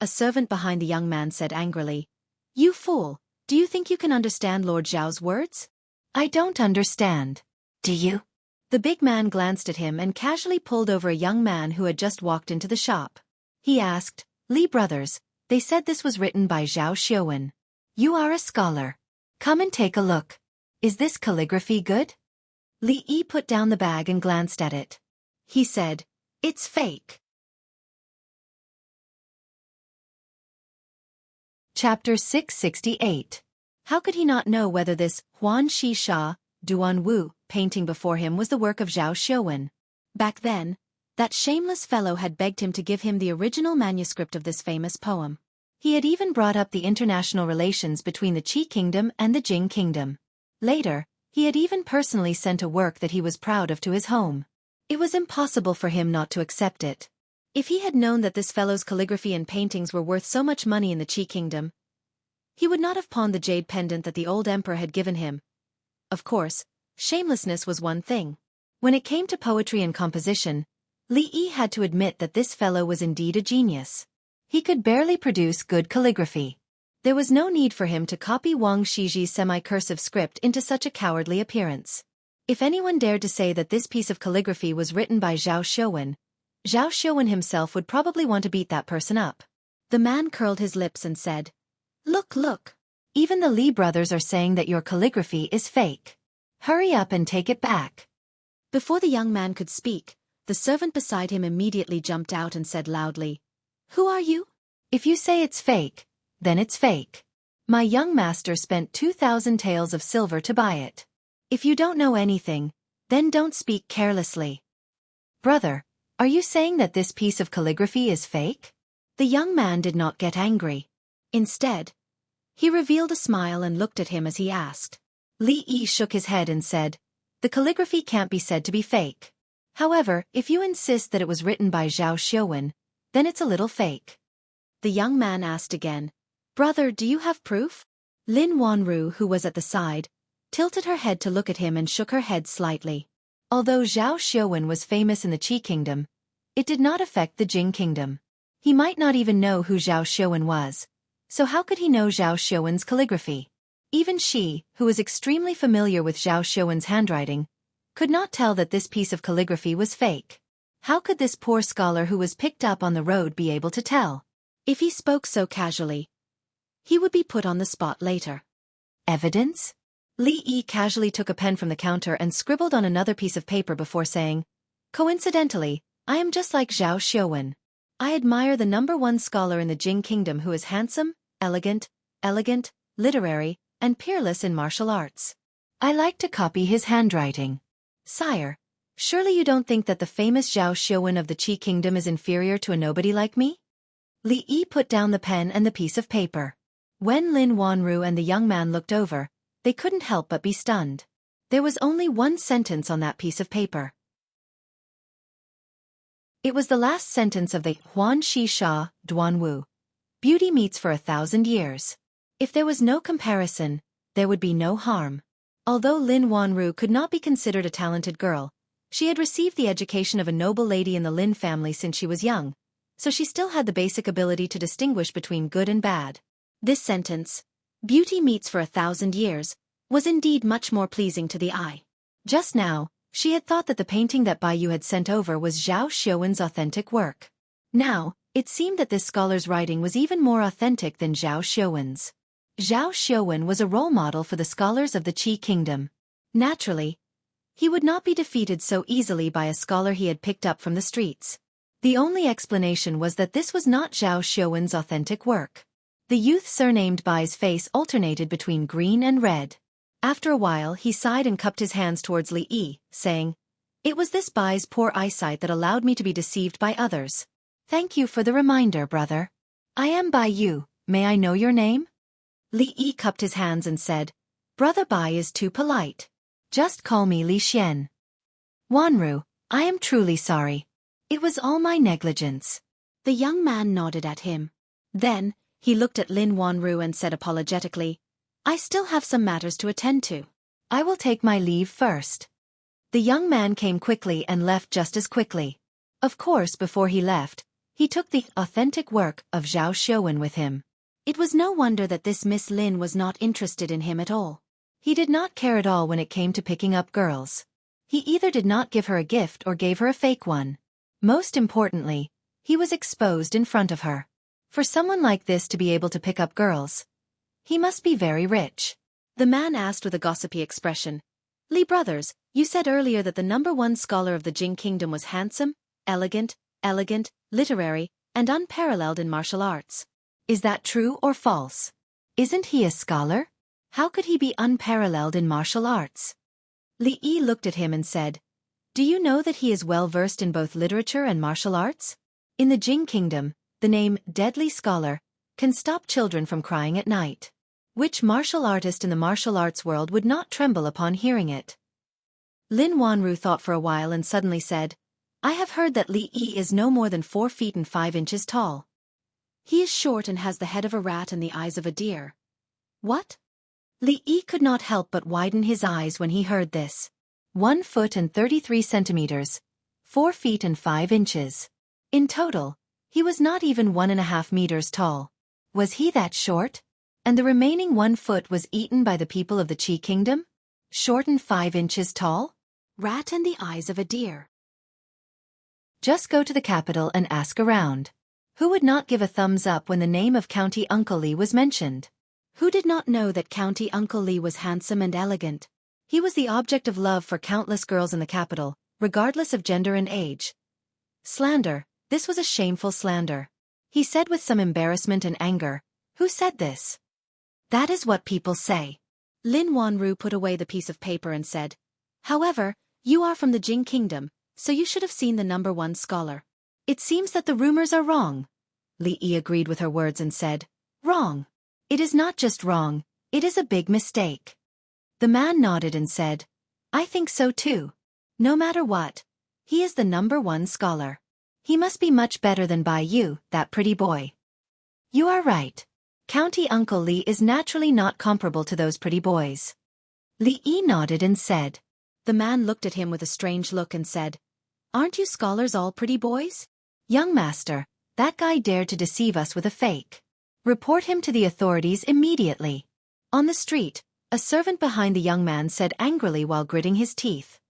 A servant behind the young man said angrily, "You fool, do you think you can understand Lord Zhao's words?" "I don't understand. Do you?" The big man glanced at him and casually pulled over a young man who had just walked into the shop. He asked, "Li brothers, they said this was written by Zhao Xiaofan. You are a scholar. Come and take a look. Is this calligraphy good?" Li Yi put down the bag and glanced at it. He said, "It's fake." Chapter 668. How could he not know whether this Huan Shi Sha Duan Wu painting before him was the work of Zhao Xiaofan? Back then, that shameless fellow had begged him to give him the original manuscript of this famous poem. He had even brought up the international relations between the Qi kingdom and the Jing kingdom. Later, he had even personally sent a work that he was proud of to his home. It was impossible for him not to accept it. If he had known that this fellow's calligraphy and paintings were worth so much money in the Qi kingdom, he would not have pawned the jade pendant that the old emperor had given him. Of course, shamelessness was one thing. When it came to poetry and composition, Li Yi had to admit that this fellow was indeed a genius. He could barely produce good calligraphy. There was no need for him to copy Wang Shiji's semi-cursive script into such a cowardly appearance. If anyone dared to say that this piece of calligraphy was written by Zhao Xiaofan himself would probably want to beat that person up. The man curled his lips and said, "Look, look. Even the Li brothers are saying that your calligraphy is fake. Hurry up and take it back." Before the young man could speak, the servant beside him immediately jumped out and said loudly, "Who are you? If you say it's fake, then it's fake. My young master spent 2,000 taels of silver to buy it. If you don't know anything, then don't speak carelessly." "Brother, are you saying that this piece of calligraphy is fake?" The young man did not get angry. Instead, he revealed a smile and looked at him as he asked. Li Yi shook his head and said, "The calligraphy can't be said to be fake. However, if you insist that it was written by Zhao Xiaofan, then it's a little fake." The young man asked again, "Brother, do you have proof?" Lin Wanru, who was at the side, tilted her head to look at him and shook her head slightly. Although Zhao Xiaofan was famous in the Qi kingdom, it did not affect the Jing kingdom. He might not even know who Zhao Xiaofan was, so how could he know Zhao Xiaofan's calligraphy? Even she, who was extremely familiar with Zhao Xiaofan's handwriting, could not tell that this piece of calligraphy was fake. How could this poor scholar who was picked up on the road be able to tell? If he spoke so casually, he would be put on the spot later. Evidence? Li Yi casually took a pen from the counter and scribbled on another piece of paper before saying, "Coincidentally, I am just like Zhao Xiaofan. I admire the #1 scholar in the Jing kingdom who is handsome, elegant, literary, and peerless in martial arts. I like to copy his handwriting. Sire, Surely you don't think that the famous Zhao Xiaofan of the Qi Kingdom is inferior to a nobody like me? Li Yi put down the pen and the piece of paper. When Lin Wanru and the young man looked over, they couldn't help but be stunned. There was only one sentence on that piece of paper. It was the last sentence of the Huan Shi Sha, Duan Wu. Beauty meets for 1,000 years. If there was no comparison, there would be no harm. Although Lin Wanru could not be considered a talented girl, she had received the education of a noble lady in the Lin family since she was young, so she still had the basic ability to distinguish between good and bad. This sentence, beauty meets for 1,000 years, was indeed much more pleasing to the eye. Just now, she had thought that the painting that Bai Yu had sent over was Zhao Xiaowan's authentic work. Now, it seemed that this scholar's writing was even more authentic than Zhao Xiaowan's. Zhao Xiaowan was a role model for the scholars of the Qi Kingdom. Naturally, he would not be defeated so easily by a scholar he had picked up from the streets. The only explanation was that this was not Zhao Xiaowan's authentic work. The youth surnamed Bai's face alternated between green and red. After a while he sighed and cupped his hands towards Li Yi, saying, "It was this Bai's poor eyesight that allowed me to be deceived by others. Thank you for the reminder, brother. I am Bai Yu, may I know your name?" Li Yi cupped his hands and said, "Brother Bai is too polite. Just call me Li Xian." "Wanru, I am truly sorry. It was all my negligence." The young man nodded at him. Then, he looked at Lin Wanru and said apologetically, "I still have some matters to attend to. I will take my leave first." The young man came quickly and left just as quickly. Of course, before he left, he took the authentic work of Zhao Xiaowan with him. It was no wonder that this Miss Lin was not interested in him at all. He did not care at all when it came to picking up girls. He either did not give her a gift or gave her a fake one. Most importantly, he was exposed in front of her. For someone like this to be able to pick up girls, he must be very rich. The man asked with a gossipy expression, "Li brothers, you said earlier that the #1 scholar of the Jing Kingdom was handsome, elegant, literary, and unparalleled in martial arts. Is that true or false? Isn't he a scholar? How could he be unparalleled in martial arts?" Li Yi looked at him and said, "Do you know that he is well versed in both literature and martial arts? In the Jing Kingdom, the name Deadly Scholar can stop children from crying at night. Which martial artist in the martial arts world would not tremble upon hearing it?" Lin Wanru thought for a while and suddenly said, "I have heard that Li Yi is no more than 4 feet and 5 inches tall." "He is short and has the head of a rat and the eyes of a deer." "What?" Li Yi could not help but widen his eyes when he heard this. 1 foot and 33 centimeters, 4 feet and 5 inches. In total, he was not even 1.5 meters tall. Was he that short? And the remaining 1 foot was eaten by the people of the Qi Kingdom? Short and 5 inches tall? Rat and the eyes of a deer. Just go to the capital and ask around. Who would not give a thumbs up when the name of County Uncle Li was mentioned? Who did not know that County Uncle Li was handsome and elegant? He was the object of love for countless girls in the capital, regardless of gender and age. Slander, this was a shameful slander. He said with some embarrassment and anger, "Who said this?" "That is what people say." Lin Wanru put away the piece of paper and said, "However, you are from the Jing Kingdom, so you should have seen the #1 scholar." "It seems that the rumors are wrong." Li Yi agreed with her words and said, "Wrong. It is not just wrong, it is a big mistake." The man nodded and said, "I think so too. No matter what, he is the #1 scholar. He must be much better than Bai Yu, that pretty boy." "You are right. County Uncle Li is naturally not comparable to those pretty boys." Li Yi nodded and said. The man looked at him with a strange look and said, "Aren't you scholars all pretty boys?" "Young master, that guy dared to deceive us with a fake. Report him to the authorities immediately." On the street, a servant behind the young man said angrily while gritting his teeth.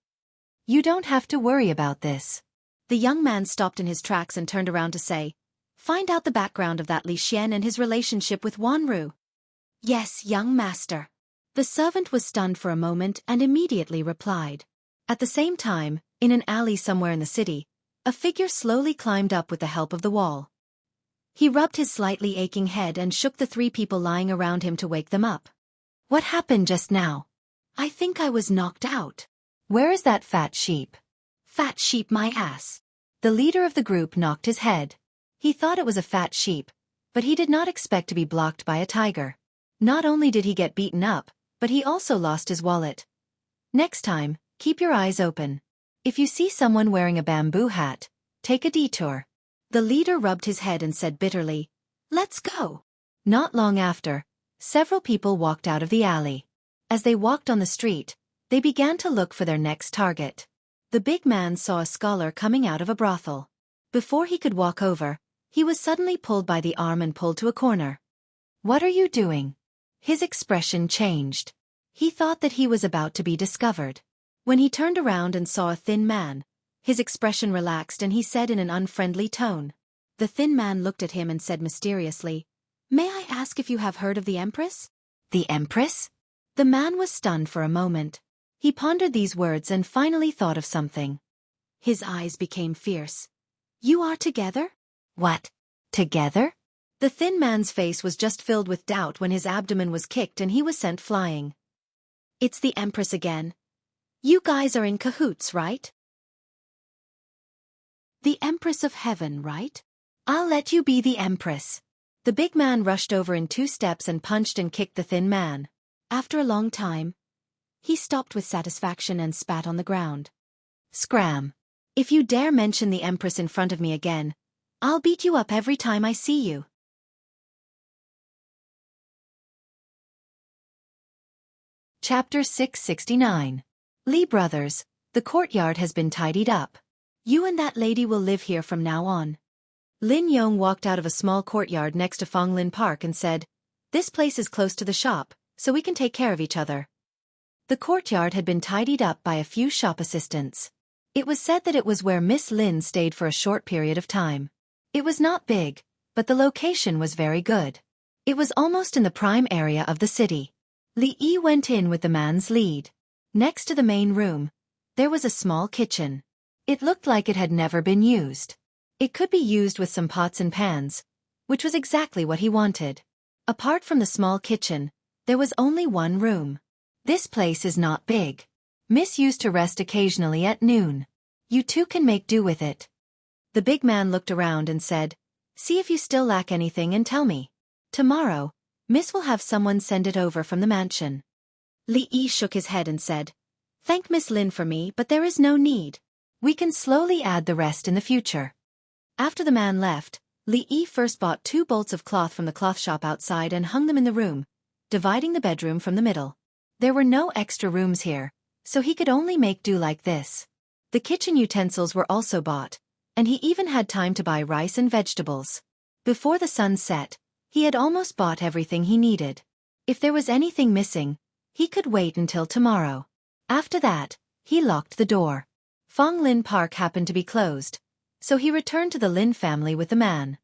"You don't have to worry about this." The young man stopped in his tracks and turned around to say, "Find out the background of that Li Xian and his relationship with Wanru." "Yes, young master." The servant was stunned for a moment and immediately replied. At the same time, in an alley somewhere in the city, a figure slowly climbed up with the help of the wall. He rubbed his slightly aching head and shook the 3 people lying around him to wake them up. "What happened just now?" "I think I was knocked out." "Where is that fat sheep?" Fat sheep my ass. The leader of the group knocked his head. He thought it was a fat sheep, but he did not expect to be blocked by a tiger. Not only did he get beaten up, but he also lost his wallet. Next time, keep your eyes open. If you see someone wearing a bamboo hat, take a detour. The leader rubbed his head and said bitterly, "Let's go." Not long after, several people walked out of the alley. As they walked on the street, they began to look for their next target. The big man saw a scholar coming out of a brothel. Before he could walk over, he was suddenly pulled by the arm and pulled to a corner. "What are you doing?" His expression changed. He thought that he was about to be discovered. When he turned around and saw a thin man, his expression relaxed and he said in an unfriendly tone. The thin man looked at him and said mysteriously, "May I ask if you have heard of the Empress?" "The Empress?" The man was stunned for a moment. He pondered these words and finally thought of something. His eyes became fierce. "You are together?" "What? Together?" The thin man's face was just filled with doubt when his abdomen was kicked and he was sent flying. "It's the Empress again. You guys are in cahoots, right?" "The Empress of Heaven, right?" "I'll let you be the Empress." The big man rushed over in 2 steps and punched and kicked the thin man. After a long time, he stopped with satisfaction and spat on the ground. "Scram. If you dare mention the Empress in front of me again, I'll beat you up every time I see you." Chapter 669. Lee Brothers, the courtyard has been tidied up. "You and that lady will live here from now on." Lin Yong walked out of a small courtyard next to Fong Lin Park and said, "This place is close to the shop, so we can take care of each other." The courtyard had been tidied up by a few shop assistants. It was said that it was where Miss Lin stayed for a short period of time. It was not big, but the location was very good. It was almost in the prime area of the city. Li Yi went in with the man's lead. Next to the main room, there was a small kitchen. It looked like it had never been used. It could be used with some pots and pans, which was exactly what he wanted. Apart from the small kitchen, there was only one room. This place is not big. Miss used to rest occasionally at noon. You two can make do with it. The big man looked around and said, "See if you still lack anything and tell me. Tomorrow, Miss will have someone send it over from the mansion." Li Yi shook his head and said, "Thank Miss Lin for me, but there is no need. We can slowly add the rest in the future." After the man left, Li Yi first bought 2 bolts of cloth from the cloth shop outside and hung them in the room, dividing the bedroom from the middle. There were no extra rooms here, so he could only make do like this. The kitchen utensils were also bought, and he even had time to buy rice and vegetables. Before the sun set, he had almost bought everything he needed. If there was anything missing, he could wait until tomorrow. After that, he locked the door. Fong Lin Park happened to be closed, so he returned to the Lin family with the man.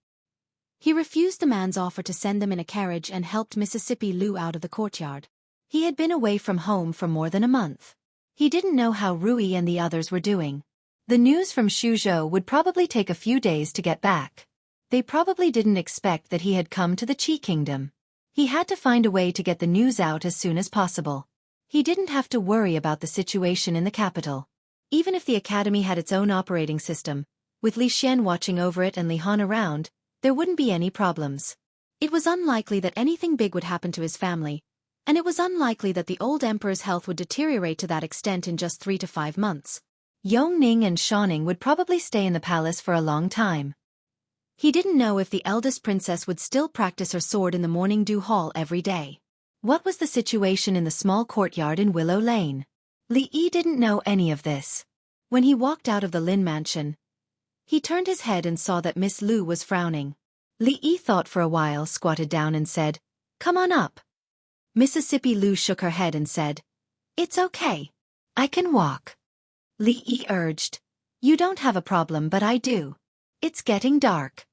He refused the man's offer to send them in a carriage and helped Mississippi Lu out of the courtyard. He had been away from home for more than a month. He didn't know how Rui and the others were doing. The news from Xuzhou would probably take a few days to get back. They probably didn't expect that he had come to the Qi Kingdom. He had to find a way to get the news out as soon as possible. He didn't have to worry about the situation in the capital. Even if the academy had its own operating system, with Li Xian watching over it and Li Han around, there wouldn't be any problems. It was unlikely that anything big would happen to his family, and it was unlikely that the old emperor's health would deteriorate to that extent in just 3 to 5 months. Yongning and Shaoning would probably stay in the palace for a long time. He didn't know if the eldest princess would still practice her sword in the morning dew hall every day. What was the situation in the small courtyard in Willow Lane? Li Yi didn't know any of this. When he walked out of the Lin mansion, he turned his head and saw that Miss Lu was frowning. Li Yi thought for a while, squatted down and said, "Come on up." Mississippi Lu shook her head and said, "It's okay. I can walk." Li Yi urged, "You don't have a problem but I do. It's getting dark.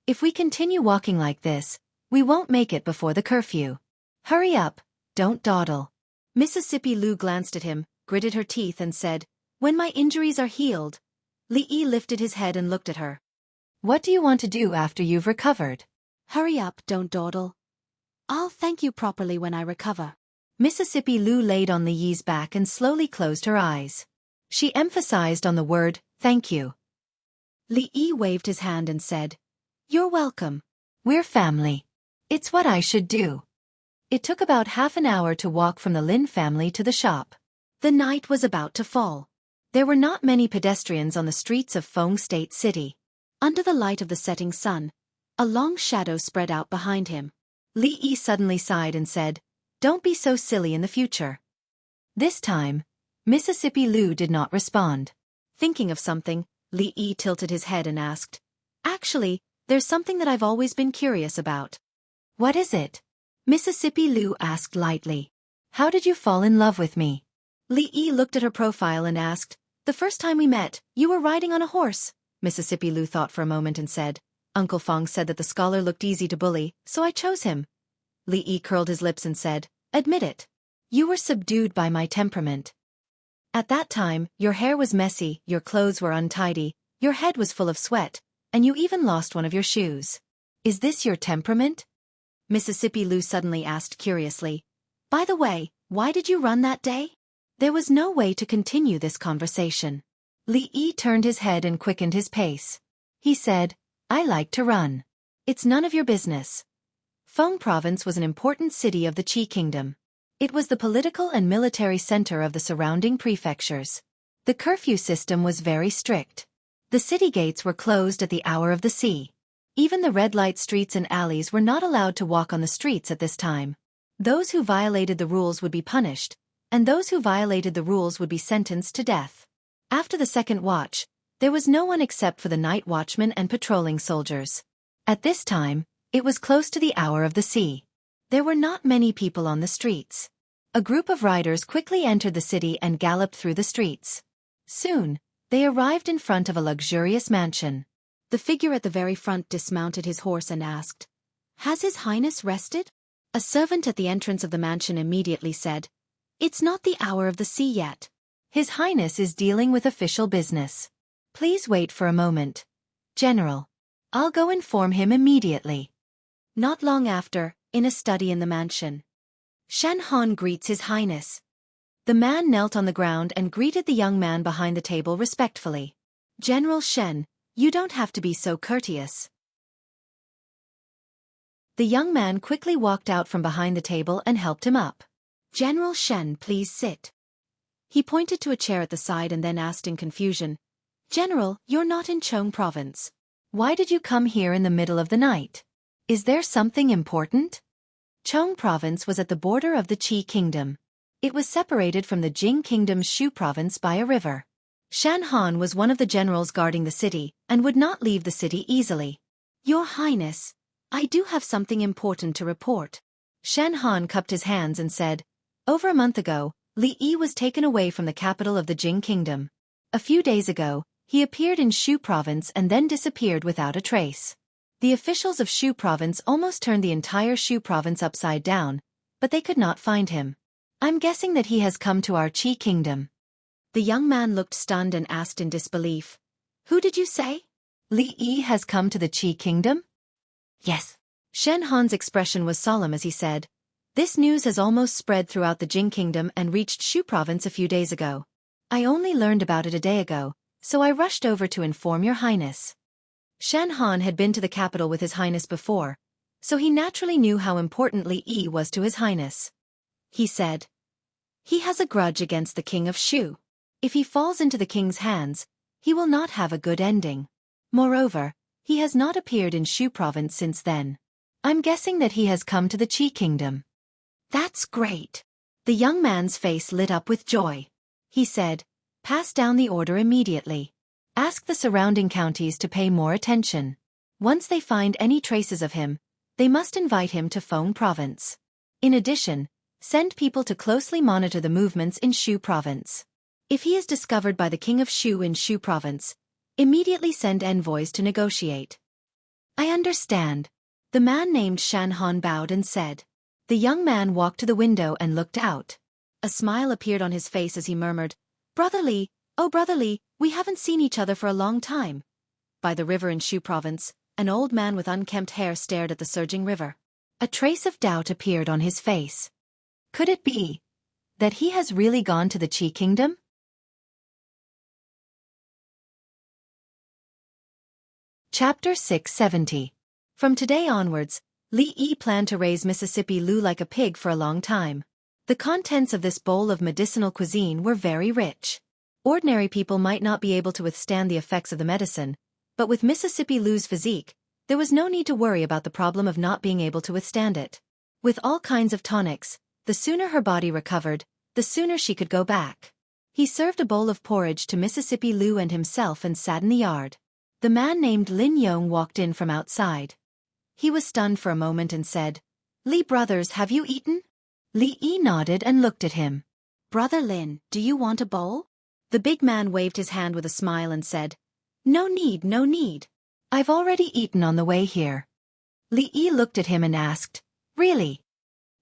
If we continue walking like this, we won't make it before the curfew. Hurry up, don't dawdle." Mississippi Lu glanced at him, gritted her teeth and said, "When my injuries are healed." Li Yi lifted his head and looked at her. "What do you want to do after you've recovered?" "Hurry up, don't dawdle. I'll thank you properly when I recover." Mississippi Lu laid on Li Yi's back and slowly closed her eyes. She emphasized on the word, "Thank you." Li Yi waved his hand and said, "You're welcome. We're family. It's what I should do." It took about half an hour to walk from the Lin family to the shop. The night was about to fall. There were not many pedestrians on the streets of Feng State City. Under the light of the setting sun, a long shadow spread out behind him. Li Yi suddenly sighed and said, "Don't be so silly in the future." This time, Mississippi Lu did not respond. Thinking of something, Li Yi tilted his head and asked, "Actually, there's something that I've always been curious about." "What is it?" Mississippi Lu asked lightly. "How did you fall in love with me?" Li Yi looked at her profile and asked, "The first time we met, you were riding on a horse." Mississippi Lu thought for a moment and said, "Uncle Fong said that the scholar looked easy to bully, so I chose him." Li Yi curled his lips and said, "Admit it. You were subdued by my temperament. At that time, your hair was messy, your clothes were untidy, your head was full of sweat, and you even lost one of your shoes. Is this your temperament?" Mississippi Lu suddenly asked curiously, "By the way, why did you run that day?" There was no way to continue this conversation. Li Yi turned his head and quickened his pace. He said, "I like to run. It's none of your business." Feng Province was an important city of the Qi Kingdom. It was the political and military center of the surrounding prefectures. The curfew system was very strict. The city gates were closed at the hour of the sea. Even the red light streets and alleys were not allowed to walk on the streets at this time. Those who violated the rules would be punished, and those who violated the rules would be sentenced to death. After the second watch, there was no one except for the night watchmen and patrolling soldiers. At this time, it was close to the hour of the sea. There were not many people on the streets. A group of riders quickly entered the city and galloped through the streets. Soon, they arrived in front of a luxurious mansion. The figure at the very front dismounted his horse and asked, "Has His Highness rested?" A servant at the entrance of the mansion immediately said, "It's not the hour of the sea yet. His Highness is dealing with official business. Please wait for a moment. General, I'll go inform him immediately." Not long after, in a study in the mansion, "Shen Han greets His Highness." The man knelt on the ground and greeted the young man behind the table respectfully. "General Shen, you don't have to be so courteous." The young man quickly walked out from behind the table and helped him up. "General Shen, please sit." He pointed to a chair at the side and then asked in confusion, "General, you're not in Chong Province. Why did you come here in the middle of the night? Is there something important?" Chong Province was at the border of the Qi Kingdom. It was separated from the Jing Kingdom's Shu Province by a river. Shan Han was one of the generals guarding the city and would not leave the city easily. "Your Highness, I do have something important to report." Shan Han cupped his hands and said, "Over a month ago, Li Yi was taken away from the capital of the Jing Kingdom. A few days ago, he appeared in Shu Province and then disappeared without a trace. The officials of Shu Province almost turned the entire Shu Province upside down, but they could not find him. I'm guessing that he has come to our Qi Kingdom." The young man looked stunned and asked in disbelief, "Who did you say?" "Li Yi has come to the Qi Kingdom?" "Yes." Shen Han's expression was solemn as he said, "This news has almost spread throughout the Jing Kingdom and reached Shu Province a few days ago. I only learned about it a day ago, so I rushed over to inform your Highness." Shan Han had been to the capital with His Highness before, so he naturally knew how important Li Yi was to His Highness. He said, "He has a grudge against the King of Shu. If he falls into the king's hands, he will not have a good ending. Moreover, he has not appeared in Shu Province since then. I'm guessing that he has come to the Qi Kingdom." "That's great." The young man's face lit up with joy. He said, "Pass down the order immediately. Ask the surrounding counties to pay more attention. Once they find any traces of him, they must invite him to Feng Province. In addition, send people to closely monitor the movements in Shu Province. If he is discovered by the King of Shu in Shu Province, immediately send envoys to negotiate." "I understand." The man named Shan Han bowed and said. The young man walked to the window and looked out. A smile appeared on his face as he murmured, "Brother Li, oh Brother Li, we haven't seen each other for a long time." By the river in Shu Province, an old man with unkempt hair stared at the surging river. A trace of doubt appeared on his face. Could it be that he has really gone to the Qi Kingdom? Chapter 670. From today onwards, Li Yi planned to raise Mississippi Lu like a pig for a long time. The contents of this bowl of medicinal cuisine were very rich. Ordinary people might not be able to withstand the effects of the medicine, but with Mississippi Lu's physique, there was no need to worry about the problem of not being able to withstand it. With all kinds of tonics, the sooner her body recovered, the sooner she could go back. He served a bowl of porridge to Mississippi Lu and himself and sat in the yard. The man named Lin Yong walked in from outside. He was stunned for a moment and said, "Li brothers, have you eaten?" Li Yi nodded and looked at him. "Brother Lin, do you want a bowl?" The big man waved his hand with a smile and said, "No need, no need. I've already eaten on the way here." Li Yi looked at him and asked, "Really?"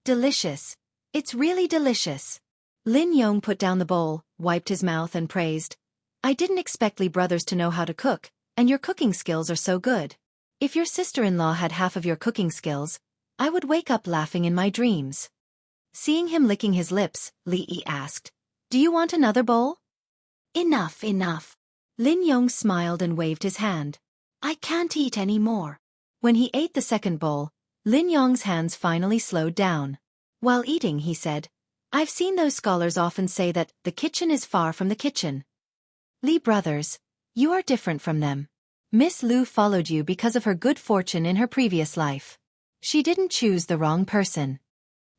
"Delicious. It's really delicious." Lin Yong put down the bowl, wiped his mouth and praised, "I didn't expect Li brothers to know how to cook, and your cooking skills are so good. If your sister-in-law had half of your cooking skills, I would wake up laughing in my dreams." Seeing him licking his lips, Li Yi asked, "Do you want another bowl?" "Enough, enough." Lin Yong smiled and waved his hand. "I can't eat any more." When he ate the second bowl, Lin Yong's hands finally slowed down. While eating, he said, "I've seen those scholars often say that the kitchen is far from the kitchen. Li brothers, you are different from them. Miss Lu followed you because of her good fortune in her previous life. She didn't choose the wrong person."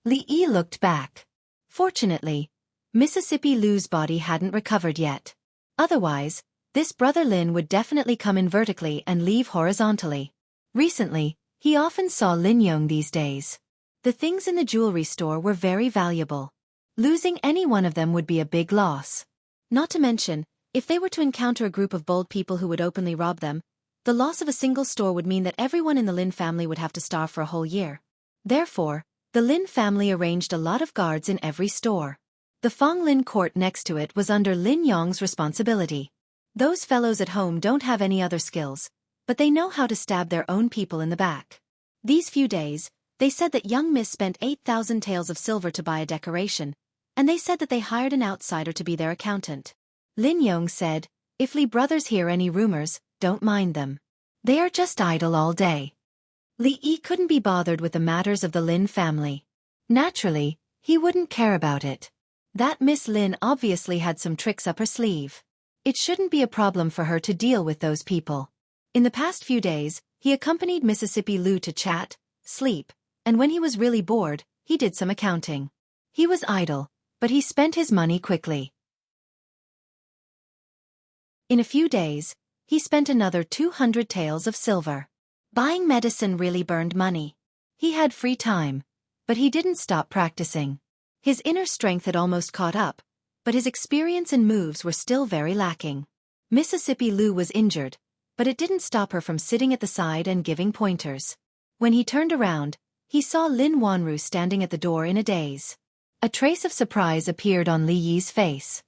Li Yi looked back. Fortunately, Mississippi Lu's body hadn't recovered yet. Otherwise, this brother Lin would definitely come in vertically and leave horizontally. Recently, he often saw Lin Yong these days. The things in the jewelry store were very valuable. Losing any one of them would be a big loss. Not to mention, if they were to encounter a group of bold people who would openly rob them, the loss of a single store would mean that everyone in the Lin family would have to starve for a whole year. Therefore, the Lin family arranged a lot of guards in every store. The Fong Lin court next to it was under Lin Yong's responsibility. Those fellows at home don't have any other skills, but they know how to stab their own people in the back. These few days, they said that young Miss spent 8,000 taels of silver to buy a decoration, and they said that they hired an outsider to be their accountant. Lin Yong said, "If Li brothers hear any rumors, don't mind them. They are just idle all day." Li Yi couldn't be bothered with the matters of the Lin family. Naturally, he wouldn't care about it. That Miss Lin obviously had some tricks up her sleeve. It shouldn't be a problem for her to deal with those people. In the past few days, he accompanied Mississippi Lu to chat, sleep, and when he was really bored, he did some accounting. He was idle, but he spent his money quickly. In a few days, he spent another 200 taels of silver. Buying medicine really burned money. He had free time, but he didn't stop practicing. His inner strength had almost caught up, but his experience and moves were still very lacking. Mississippi Lu was injured, but it didn't stop her from sitting at the side and giving pointers. When he turned around, he saw Lin Wanru standing at the door in a daze. A trace of surprise appeared on Li Yi's face.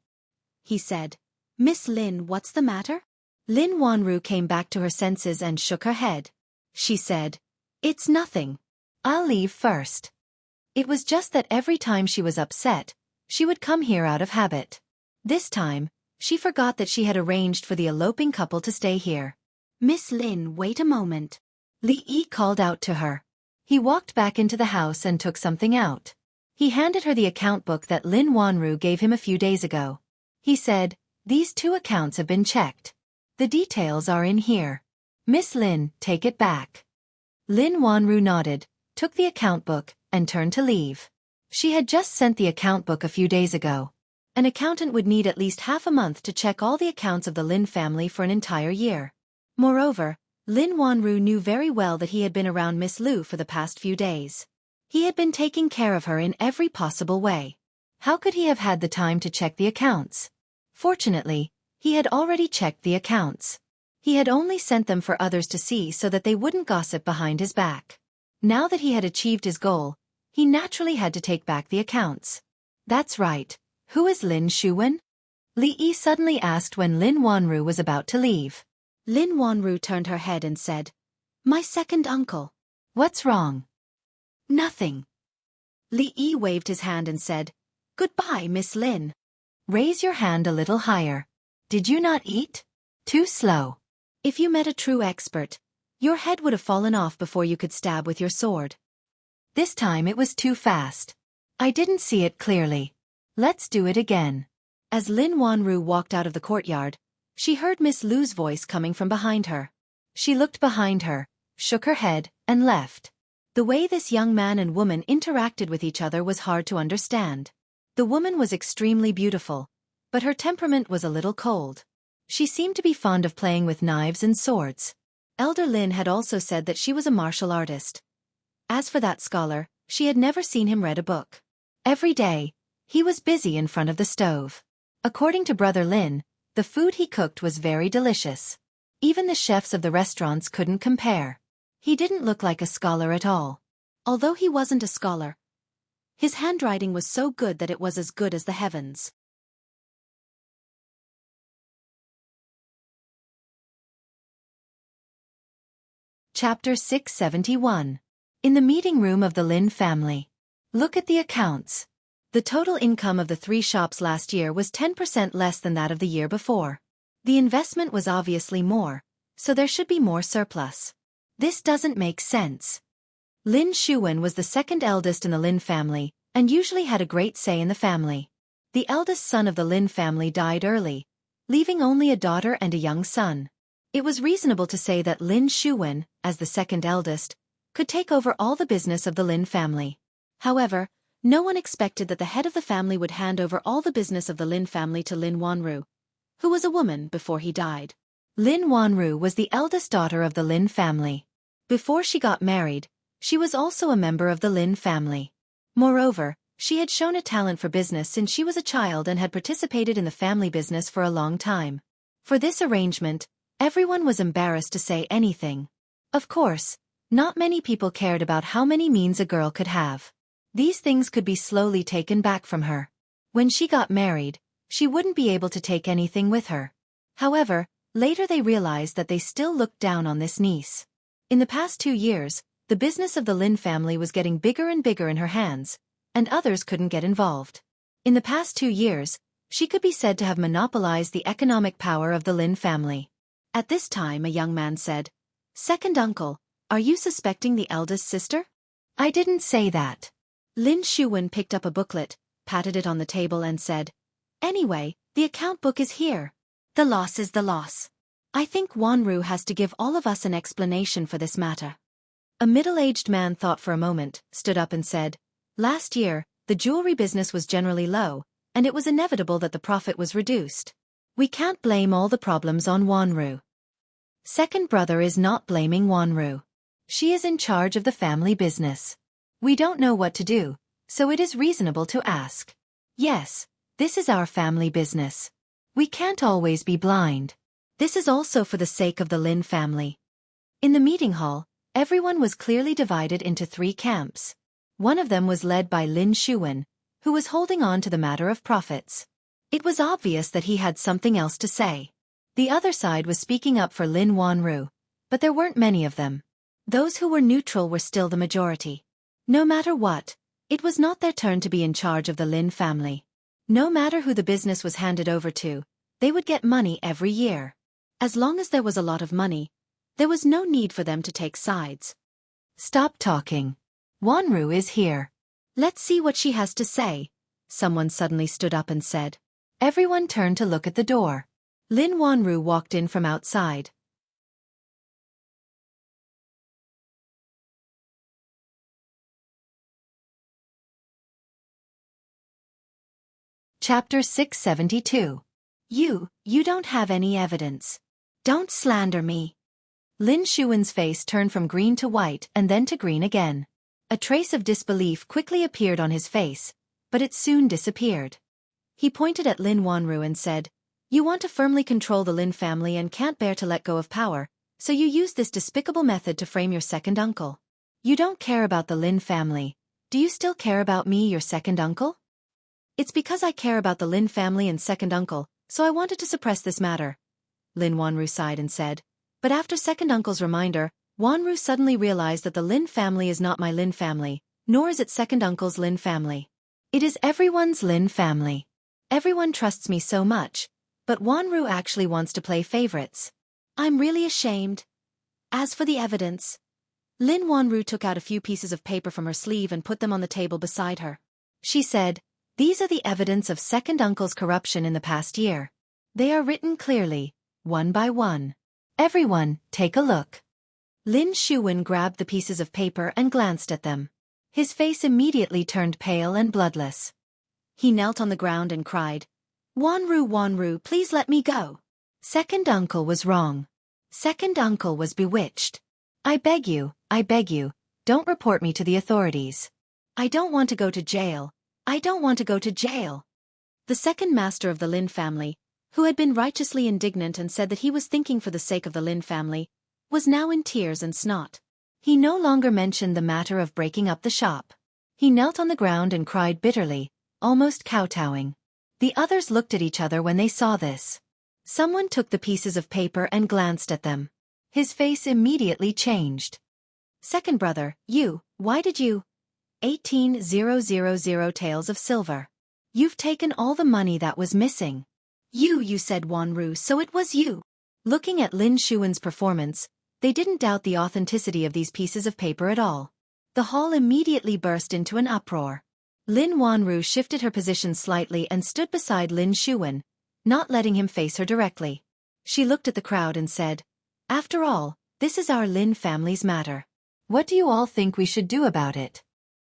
He said, "Miss Lin, what's the matter?" Lin Wanru came back to her senses and shook her head. She said, "It's nothing. I'll leave first." It was just that every time she was upset, she would come here out of habit. This time, she forgot that she had arranged for the eloping couple to stay here. "Miss Lin, wait a moment." Li Yi called out to her. He walked back into the house and took something out. He handed her the account book that Lin Wanru gave him a few days ago. He said, "These 2 accounts have been checked. The details are in here. Miss Lin, take it back." Lin Wanru nodded, took the account book, and turned to leave. She had just sent the account book a few days ago. An accountant would need at least half a month to check all the accounts of the Lin family for an entire year. Moreover, Lin Wanru knew very well that he had been around Miss Lu for the past few days. He had been taking care of her in every possible way. How could he have had the time to check the accounts? Fortunately, he had already checked the accounts. He had only sent them for others to see so that they wouldn't gossip behind his back. Now that he had achieved his goal, he naturally had to take back the accounts. "That's right. Who is Lin Shuwen?" Li Yi suddenly asked when Lin Wanru was about to leave. Lin Wanru turned her head and said, "My second uncle." "What's wrong?" "Nothing." Li Yi waved his hand and said, "Goodbye, Miss Lin." Raise your hand a little higher. Did you not eat? Too slow. If you met a true expert, your head would have fallen off before you could stab with your sword. This time it was too fast. I didn't see it clearly. Let's do it again. As Lin Wanru walked out of the courtyard, she heard Miss Lu's voice coming from behind her. She looked behind her, shook her head, and left. The way this young man and woman interacted with each other was hard to understand. The woman was extremely beautiful, but her temperament was a little cold. She seemed to be fond of playing with knives and swords. Elder Lin had also said that she was a martial artist. As for that scholar, she had never seen him read a book. Every day, he was busy in front of the stove. According to Brother Lin, the food he cooked was very delicious. Even the chefs of the restaurants couldn't compare. He didn't look like a scholar at all. Although he wasn't a scholar, his handwriting was so good that it was as good as the heavens. Chapter 671. In the meeting room of the Lin family. Look at the accounts. The total income of the 3 shops last year was 10% less than that of the year before. The investment was obviously more, so there should be more surplus. This doesn't make sense. Lin Shuwen was the second eldest in the Lin family, and usually had a great say in the family. The eldest son of the Lin family died early, leaving only a daughter and a young son. It was reasonable to say that Lin Shuwen, as the second eldest, could take over all the business of the Lin family. However, no one expected that the head of the family would hand over all the business of the Lin family to Lin Wanru, who was a woman before he died. Lin Wanru was the eldest daughter of the Lin family. Before she got married, she was also a member of the Lin family. Moreover, she had shown a talent for business since she was a child and had participated in the family business for a long time. For this arrangement, everyone was embarrassed to say anything. Of course, not many people cared about how many means a girl could have. These things could be slowly taken back from her. When she got married, she wouldn't be able to take anything with her. However, later they realized that they still looked down on this niece. In the past 2 years, the business of the Lin family was getting bigger and bigger in her hands, and others couldn't get involved. In the past 2 years, she could be said to have monopolized the economic power of the Lin family. At this time a young man said, "Second uncle, are you suspecting the eldest sister?" I didn't say that. Lin Shuwen picked up a booklet, patted it on the table and said, "Anyway, the account book is here. The loss is the loss. I think Wanru has to give all of us an explanation for this matter." A middle-aged man thought for a moment, stood up and said, "Last year, the jewelry business was generally low, and it was inevitable that the profit was reduced. We can't blame all the problems on Wanru. Second brother is not blaming Wanru. She is in charge of the family business. We don't know what to do, so it is reasonable to ask. Yes, this is our family business. We can't always be blind. This is also for the sake of the Lin family." In the meeting hall, everyone was clearly divided into 3 camps. One of them was led by Lin Shuwen, who was holding on to the matter of profits. It was obvious that he had something else to say. The other side was speaking up for Lin Wanru, but there weren't many of them. Those who were neutral were still the majority. No matter what, it was not their turn to be in charge of the Lin family. No matter who the business was handed over to, they would get money every year. As long as there was a lot of money, there was no need for them to take sides. Stop talking. Wanru is here. Let's see what she has to say, someone suddenly stood up and said. Everyone turned to look at the door. Lin Wanru walked in from outside. Chapter 672. You don't have any evidence. Don't slander me. Lin Shuwen's face turned from green to white and then to green again. A trace of disbelief quickly appeared on his face, but it soon disappeared. He pointed at Lin Wanru and said, "You want to firmly control the Lin family and can't bear to let go of power, so you use this despicable method to frame your second uncle. You don't care about the Lin family. Do you still care about me, your second uncle?" "It's because I care about the Lin family and second uncle, so I wanted to suppress this matter," Lin Wanru sighed and said. But after second uncle's reminder, Wanru suddenly realized that the Lin family is not my Lin family, Nor is it second uncle's Lin family. It is everyone's Lin family. Everyone trusts me so much, but Wanru actually wants to play favorites. I'm really ashamed. As for the evidence, Lin Wanru took out a few pieces of paper from her sleeve and put them on the table beside her. She said, "These are the evidence of second uncle's corruption in the past year. They are written clearly, one by one. Everyone, take a look." Lin Shuwen grabbed the pieces of paper and glanced at them. His face immediately turned pale and bloodless. He knelt on the ground and cried, "Wanru, Wanru, please let me go. Second uncle was wrong. Second uncle was bewitched. I beg you, don't report me to the authorities. I don't want to go to jail. I don't want to go to jail." The second master of the Lin family, who had been righteously indignant and said that he was thinking for the sake of the Lin family, was now in tears and snot. He no longer mentioned the matter of breaking up the shop. He knelt on the ground and cried bitterly, almost kowtowing. The others looked at each other when they saw this. Someone took the pieces of paper and glanced at them. His face immediately changed. "Second brother, why did you? 18,000 taels of silver. You've taken all the money that was missing." You said Wanru, so it was you." Looking at Lin Shuwen's performance, they didn't doubt the authenticity of these pieces of paper at all. The hall immediately burst into an uproar. Lin Wanru shifted her position slightly and stood beside Lin Shuwen, not letting him face her directly. She looked at the crowd and said, "After all, this is our Lin family's matter. What do you all think we should do about it?"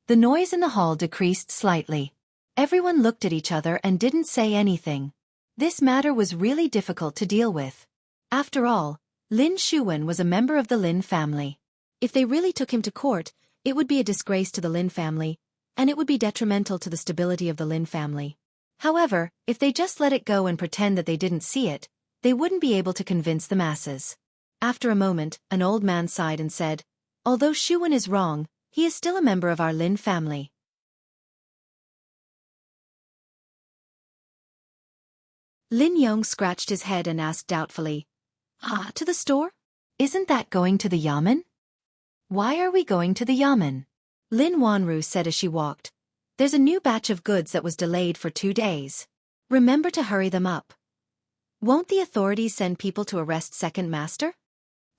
The noise in the hall decreased slightly. Everyone looked at each other and didn't say anything. This matter was really difficult to deal with. After all, Lin Shuwen was a member of the Lin family. If they really took him to court, it would be a disgrace to the Lin family, and it would be detrimental to the stability of the Lin family. However, if they just let it go and pretend that they didn't see it, they wouldn't be able to convince the masses. After a moment, an old man sighed and said, "Although Shuwen is wrong, he is still a member of our Lin family." Lin Yong scratched his head and asked doubtfully, "To the store? Isn't that going to the yamen?" "Why are we going to the yamen?" Lin Wanru said as she walked. "There's a new batch of goods that was delayed for 2 days. Remember to hurry them up. Won't the authorities send people to arrest second master?"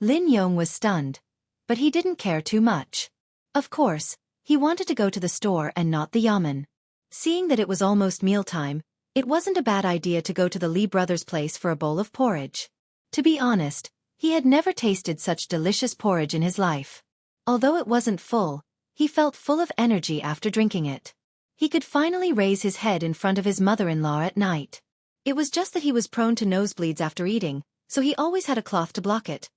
Lin Yong was stunned, but he didn't care too much. Of course, he wanted to go to the store and not the yamen. Seeing that it was almost mealtime, it wasn't a bad idea to go to the Li brothers' place for a bowl of porridge. To be honest, he had never tasted such delicious porridge in his life. Although it wasn't full, he felt full of energy after drinking it. He could finally raise his head in front of his mother-in-law at night. It was just that he was prone to nosebleeds after eating, so he always had a cloth to block it.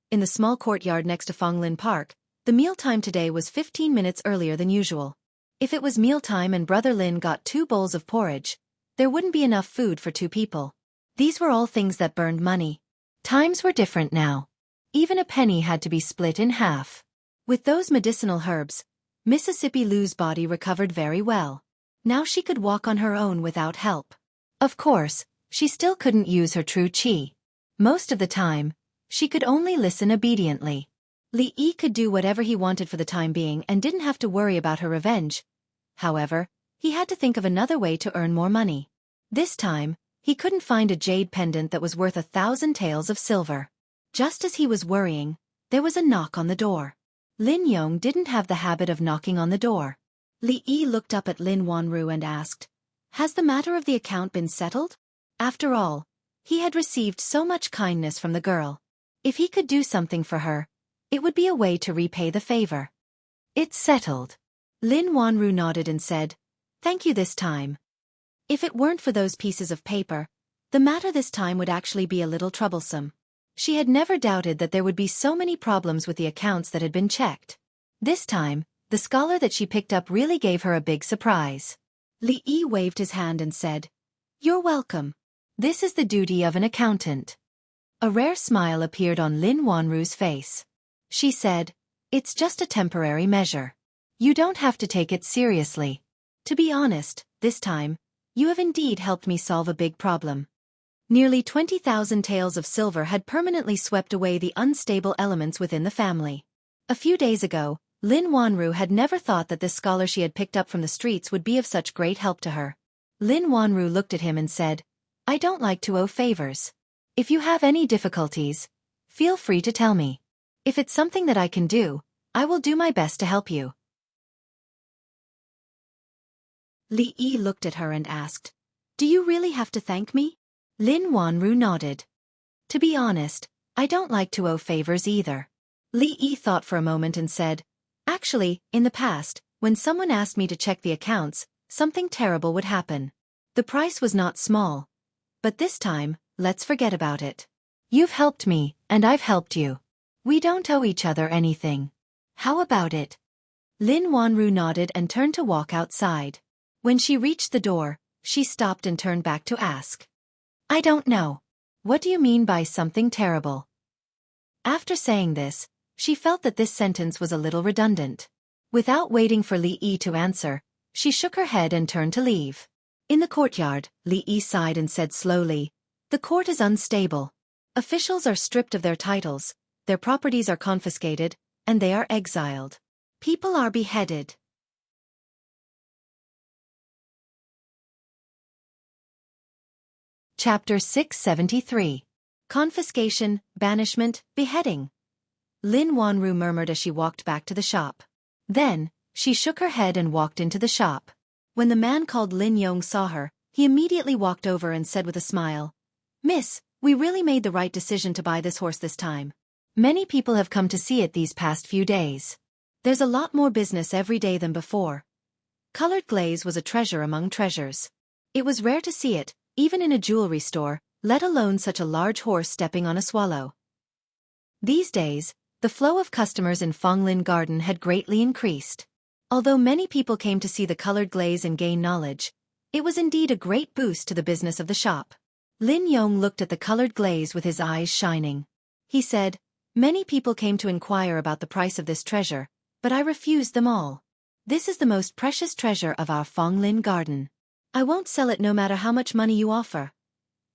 In the small courtyard next to Fonglin Park, the mealtime today was 15 minutes earlier than usual. If it was mealtime and Brother Lin got 2 bowls of porridge, there wouldn't be enough food for 2 people. These were all things that burned money. Times were different now. Even a penny had to be split in half. With those medicinal herbs, Mississippi Lou's body recovered very well. Now she could walk on her own without help. Of course, she still couldn't use her true qi. Most of the time, she could only listen obediently. Li Yi could do whatever he wanted for the time being and didn't have to worry about her revenge. However, he had to think of another way to earn more money. This time, he couldn't find a jade pendant that was worth 1,000 taels of silver. Just as he was worrying, there was a knock on the door. Lin Yong didn't have the habit of knocking on the door. Li Yi looked up at Lin Wanru and asked, "Has the matter of the account been settled?" After all, he had received so much kindness from the girl. If he could do something for her, it would be a way to repay the favor. "It's settled." Lin Wanru nodded and said, "Thank you this time." If it weren't for those pieces of paper, the matter this time would actually be a little troublesome. She had never doubted that there would be so many problems with the accounts that had been checked. This time, the scholar that she picked up really gave her a big surprise. Li Yi waved his hand and said, "You're welcome. This is the duty of an accountant." A rare smile appeared on Lin Wanru's face. She said, "It's just a temporary measure. You don't have to take it seriously. To be honest, this time, you have indeed helped me solve a big problem." Nearly 20,000 taels of silver had permanently swept away the unstable elements within the family. A few days ago, Lin Wanru had never thought that this scholar she had picked up from the streets would be of such great help to her. Lin Wanru looked at him and said, "I don't like to owe favors. If you have any difficulties, feel free to tell me. If it's something that I can do, I will do my best to help you." Li Yi looked at her and asked, "Do you really have to thank me?" Lin Wanru nodded. "To be honest, I don't like to owe favors either." Li Yi thought for a moment and said, "Actually, in the past, when someone asked me to check the accounts, something terrible would happen. The price was not small. But this time, let's forget about it. You've helped me, and I've helped you. We don't owe each other anything. How about it?" Lin Wanru nodded and turned to walk outside. When she reached the door, she stopped and turned back to ask, "I don't know. What do you mean by something terrible?" After saying this, she felt that this sentence was a little redundant. Without waiting for Li Yi to answer, she shook her head and turned to leave. In the courtyard, Li Yi sighed and said slowly, "The court is unstable. Officials are stripped of their titles, their properties are confiscated, and they are exiled. People are beheaded." Chapter 673. Confiscation, Banishment, Beheading. Lin Wanru murmured as she walked back to the shop. Then, she shook her head and walked into the shop. When the man called Lin Yong saw her, he immediately walked over and said with a smile, "Miss, we really made the right decision to buy this horse this time. Many people have come to see it these past few days. There's a lot more business every day than before." Colored glaze was a treasure among treasures. It was rare to see it, even in a jewelry store, let alone such a large horse stepping on a swallow. These days, the flow of customers in Fonglin Garden had greatly increased. Although many people came to see the colored glaze and gain knowledge, it was indeed a great boost to the business of the shop. Lin Yong looked at the colored glaze with his eyes shining. He said, "Many people came to inquire about the price of this treasure, but I refused them all. This is the most precious treasure of our Fonglin Garden. I won't sell it no matter how much money you offer."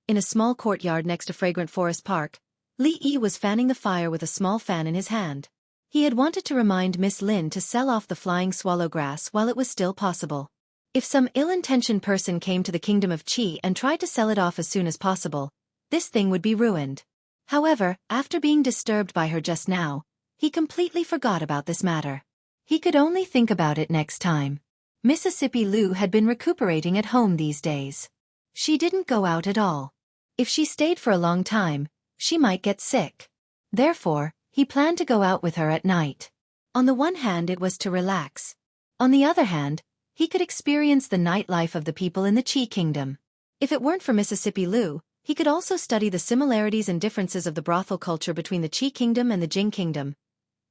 In a small courtyard next to Fragrant Forest Park, Li Yi was fanning the fire with a small fan in his hand. He had wanted to remind Miss Lin to sell off the flying swallow grass while it was still possible. If some ill-intentioned person came to the kingdom of Qi and tried to sell it off as soon as possible, this thing would be ruined. However, after being disturbed by her just now, he completely forgot about this matter. He could only think about it next time. Mississippi Lu had been recuperating at home these days. She didn't go out at all. If she stayed for a long time, she might get sick. Therefore, he planned to go out with her at night. On the one hand, it was to relax. On the other hand, he could experience the nightlife of the people in the Qi Kingdom. If it weren't for Mississippi Lu, he could also study the similarities and differences of the brothel culture between the Qi Kingdom and the Jing Kingdom.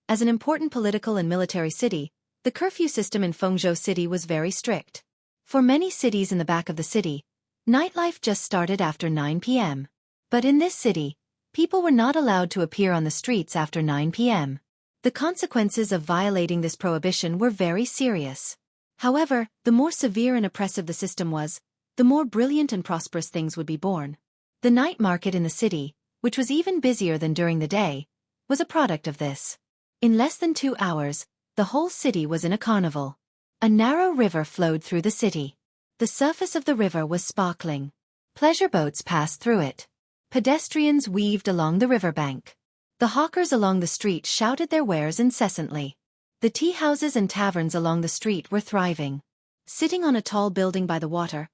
As an important political and military city, the curfew system in Fengzhou City was very strict. For many cities in the back of the city, nightlife just started after 9 p.m. But in this city, people were not allowed to appear on the streets after 9 p.m. The consequences of violating this prohibition were very serious. However, the more severe and oppressive the system was, the more brilliant and prosperous things would be born. The night market in the city, which was even busier than during the day, was a product of this. In less than 2 hours, the whole city was in a carnival. A narrow river flowed through the city. The surface of the river was sparkling. Pleasure boats passed through it. Pedestrians weaved along the riverbank. The hawkers along the street shouted their wares incessantly. The tea houses and taverns along the street were thriving. Sitting on a tall building by the water,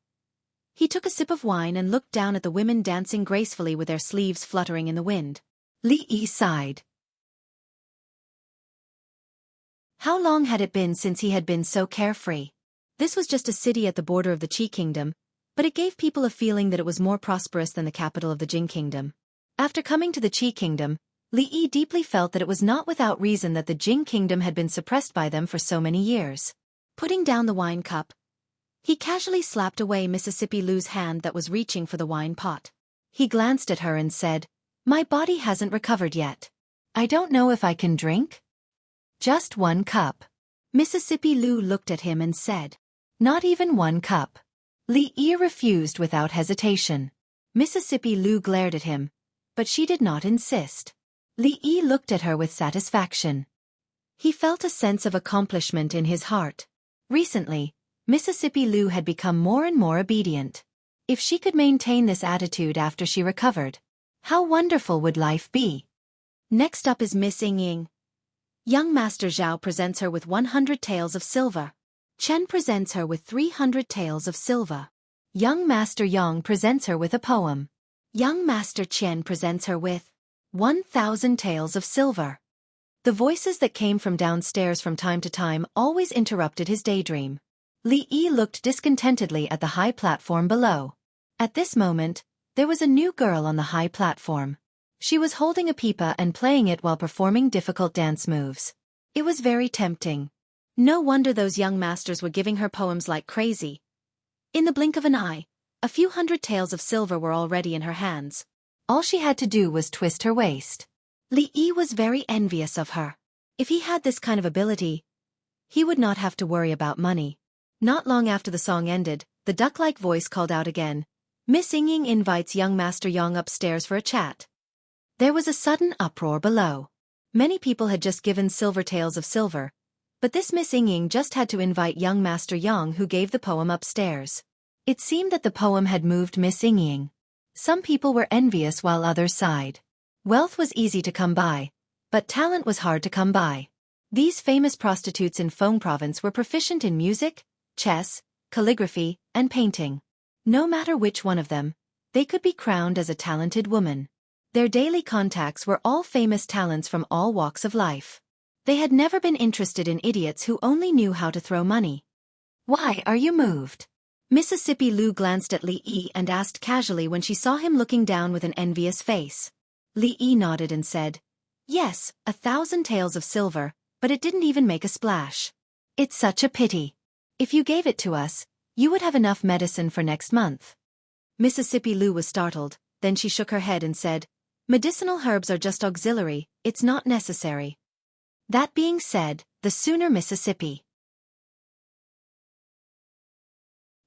he took a sip of wine and looked down at the women dancing gracefully with their sleeves fluttering in the wind. Li Yi sighed. How long had it been since he had been so carefree? This was just a city at the border of the Qi Kingdom, but it gave people a feeling that it was more prosperous than the capital of the Jing Kingdom. After coming to the Qi Kingdom, Li Yi deeply felt that it was not without reason that the Jing Kingdom had been suppressed by them for so many years. Putting down the wine cup, he casually slapped away Mississippi Lu's hand that was reaching for the wine pot. He glanced at her and said, "My body hasn't recovered yet. I don't know if I can drink?" "Just 1 cup." Mississippi Lu looked at him and said, "Not even 1 cup." Li Yi refused without hesitation. Mississippi Lu glared at him, but she did not insist. Li Yi looked at her with satisfaction. He felt a sense of accomplishment in his heart. Recently, Mississippi Lou had become more and more obedient. If she could maintain this attitude after she recovered, how wonderful would life be? Next up is Miss Ying Ying. Young Master Zhao presents her with 100 taels of silver. Chen presents her with 300 taels of silver. Young Master Yang presents her with a poem. Young Master Qian presents her with 1,000 taels of silver. The voices that came from downstairs from time to time always interrupted his daydream. Li Yi looked discontentedly at the high platform below. At this moment, there was a new girl on the high platform. She was holding a pipa and playing it while performing difficult dance moves. It was very tempting. No wonder those young masters were giving her poems like crazy. In the blink of an eye, a few hundred taels of silver were already in her hands. All she had to do was twist her waist. Li Yi was very envious of her. If he had this kind of ability, he would not have to worry about money. Not long after the song ended, the duck-like voice called out again. Miss Ying Ying invites young Master Yang upstairs for a chat. There was a sudden uproar below. Many people had just given silver taels of silver, but this Miss Ying Ying just had to invite young Master Yang, who gave the poem, upstairs. It seemed that the poem had moved Miss Ying Ying. Some people were envious while others sighed. Wealth was easy to come by, but talent was hard to come by. These famous prostitutes in Feng Province were proficient in music, chess, calligraphy, and painting. No matter which one of them, they could be crowned as a talented woman. Their daily contacts were all famous talents from all walks of life. They had never been interested in idiots who only knew how to throw money. Why are you moved? Mississippi Lou glanced at Li Yi and asked casually when she saw him looking down with an envious face. Li Yi nodded and said, Yes, 1,000 taels of silver, but it didn't even make a splash. It's such a pity. If you gave it to us, you would have enough medicine for next month. Mississippi Lou was startled, then she shook her head and said, Medicinal herbs are just auxiliary, it's not necessary. That being said, the sooner Mississippi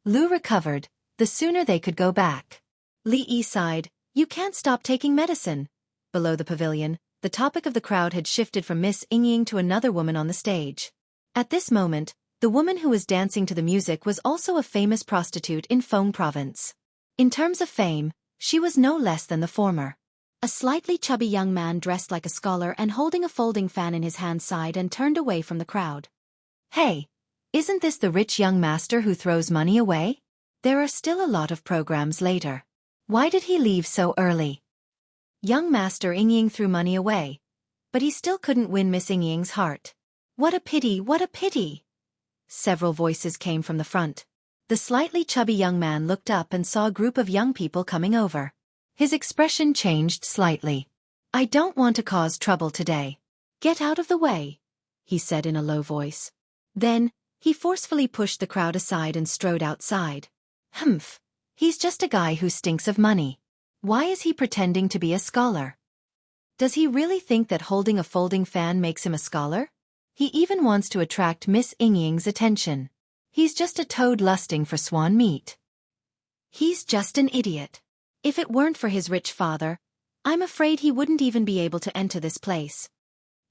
Lou recovered, the sooner they could go back. Li Yi sighed, You can't stop taking medicine. Below the pavilion, the topic of the crowd had shifted from Miss Ying Ying to another woman on the stage. At this moment, the woman who was dancing to the music was also a famous prostitute in Feng Province. In terms of fame, she was no less than the former. A slightly chubby young man dressed like a scholar and holding a folding fan in his hand sighed and turned away from the crowd. Hey, isn't this the rich young master who throws money away? There are still a lot of programs later. Why did he leave so early? Young Master Ying Ying threw money away, but he still couldn't win Miss Ying Ying's heart. What a pity, what a pity! Several voices came from the front. The slightly chubby young man looked up and saw a group of young people coming over. His expression changed slightly. I don't want to cause trouble today. Get out of the way, he said in a low voice. Then, he forcefully pushed the crowd aside and strode outside. Humph, he's just a guy who stinks of money. Why is he pretending to be a scholar? Does he really think that holding a folding fan makes him a scholar? He even wants to attract Miss Ying Ying's attention. He's just a toad lusting for swan meat. He's just an idiot. If it weren't for his rich father, I'm afraid he wouldn't even be able to enter this place.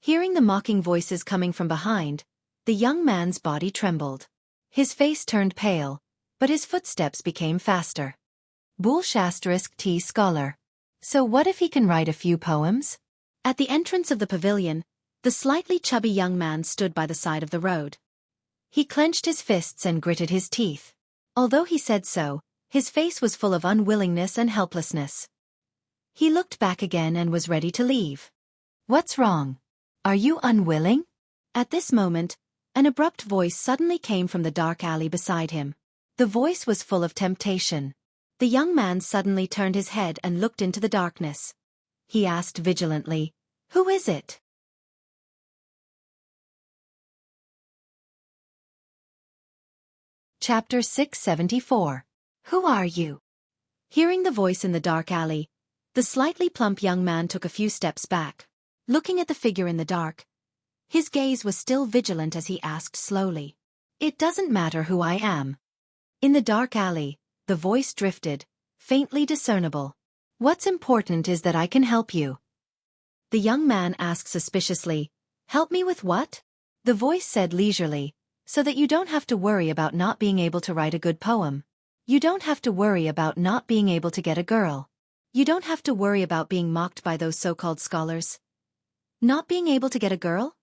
Hearing the mocking voices coming from behind, the young man's body trembled. His face turned pale, but his footsteps became faster. T scholar. So what if he can write a few poems? At the entrance of the pavilion, the slightly chubby young man stood by the side of the road. He clenched his fists and gritted his teeth. Although he said so, his face was full of unwillingness and helplessness. He looked back again and was ready to leave. What's wrong? Are you unwilling? At this moment, an abrupt voice suddenly came from the dark alley beside him. The voice was full of temptation. The young man suddenly turned his head and looked into the darkness. He asked vigilantly, Who is it? Chapter 674. Who are you? Hearing the voice in the dark alley, the slightly plump young man took a few steps back. Looking at the figure in the dark, his gaze was still vigilant as he asked slowly, It doesn't matter who I am. In the dark alley, the voice drifted, faintly discernible. What's important is that I can help you. The young man asked suspiciously, Help me with what? The voice said leisurely, so that you don't have to worry about not being able to write a good poem. You don't have to worry about not being able to get a girl. You don't have to worry about being mocked by those so-called scholars. Not being able to get a girl?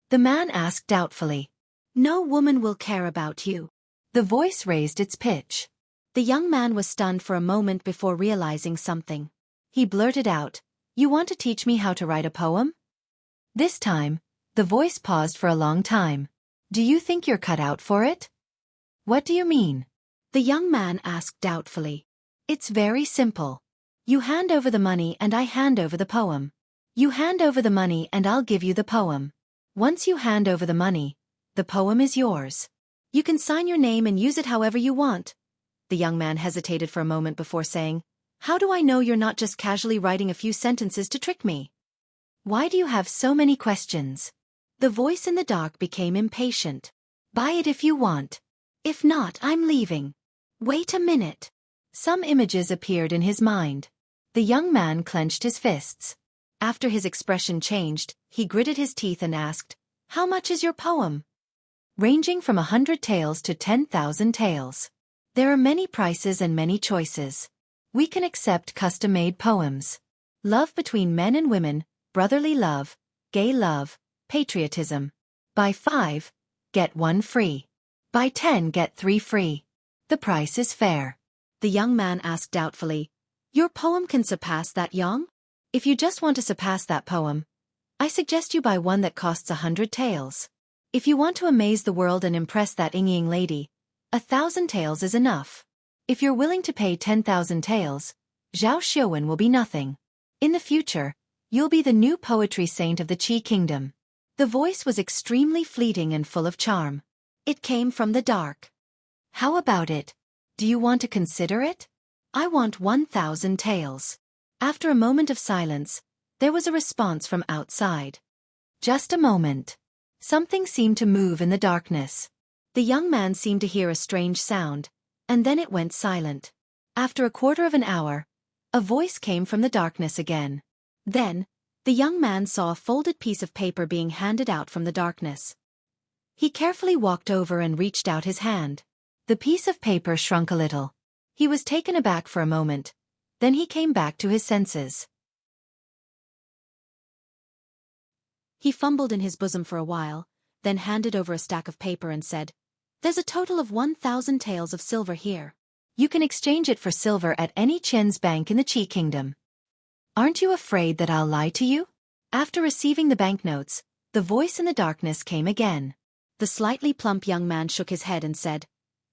The man asked doubtfully. No woman will care about you. The voice raised its pitch. The young man was stunned for a moment before realizing something. He blurted out, "You want to teach me how to write a poem?" This time, the voice paused for a long time. "Do you think you're cut out for it?" "What do you mean?" The young man asked doubtfully. "It's very simple. You hand over the money and I hand over the poem. You hand over the money and I'll give you the poem. Once you hand over the money, the poem is yours. You can sign your name and use it however you want." The young man hesitated for a moment before saying, "How do I know you're not just casually writing a few sentences to trick me? Why do you have so many questions?" The voice in the dark became impatient. "Buy it if you want. If not, I'm leaving." Wait a minute. Some images appeared in his mind. The young man clenched his fists. After his expression changed, he gritted his teeth and asked, "How much is your poem?" "Ranging from 100 taels to 10,000 taels. There are many prices and many choices. We can accept custom-made poems. Love between men and women, brotherly love, gay love, patriotism. Buy 5, get 1 free. Buy 10, get 3 free. The price is fair." The young man asked doubtfully, "Your poem can surpass that, Yang? If you just want to surpass that poem, I suggest you buy one that costs 100 taels. If you want to amaze the world and impress that Ying lady, 1,000 taels is enough. If you're willing to pay 10,000 taels, Zhao Xiaofan will be nothing. In the future, you'll be the new poetry saint of the Qi kingdom." The voice was extremely fleeting and full of charm. It came from the dark. "How about it? Do you want to consider it? I want 1,000 taels." After a moment of silence, there was a response from outside. "Just a moment." Something seemed to move in the darkness. The young man seemed to hear a strange sound, and then it went silent. After a quarter of an hour, a voice came from the darkness again. Then, the young man saw a folded piece of paper being handed out from the darkness. He carefully walked over and reached out his hand. The piece of paper shrunk a little. He was taken aback for a moment. Then he came back to his senses. He fumbled in his bosom for a while, then handed over a stack of paper and said, "There's a total of 1,000 taels of silver here. You can exchange it for silver at any Qian's bank in the Qi kingdom. Aren't you afraid that I'll lie to you?" After receiving the banknotes, the voice in the darkness came again. The slightly plump young man shook his head and said,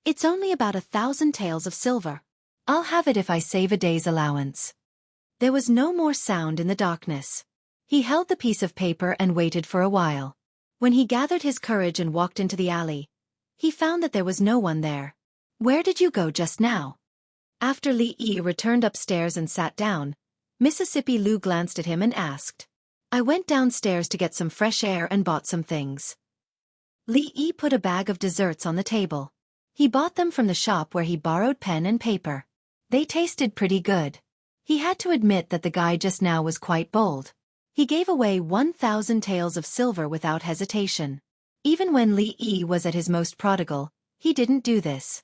"It's only about 1,000 taels of silver. I'll have it if I save a day's allowance." There was no more sound in the darkness. He held the piece of paper and waited for a while. When he gathered his courage and walked into the alley, he found that there was no one there. "Where did you go just now?" After Li Yi returned upstairs and sat down, Mississippi Lu glanced at him and asked, "I went downstairs to get some fresh air and bought some things." Li Yi put a bag of desserts on the table. He bought them from the shop where he borrowed pen and paper. They tasted pretty good. He had to admit that the guy just now was quite bold. He gave away 1,000 taels of silver without hesitation. Even when Li Yi was at his most prodigal, he didn't do this.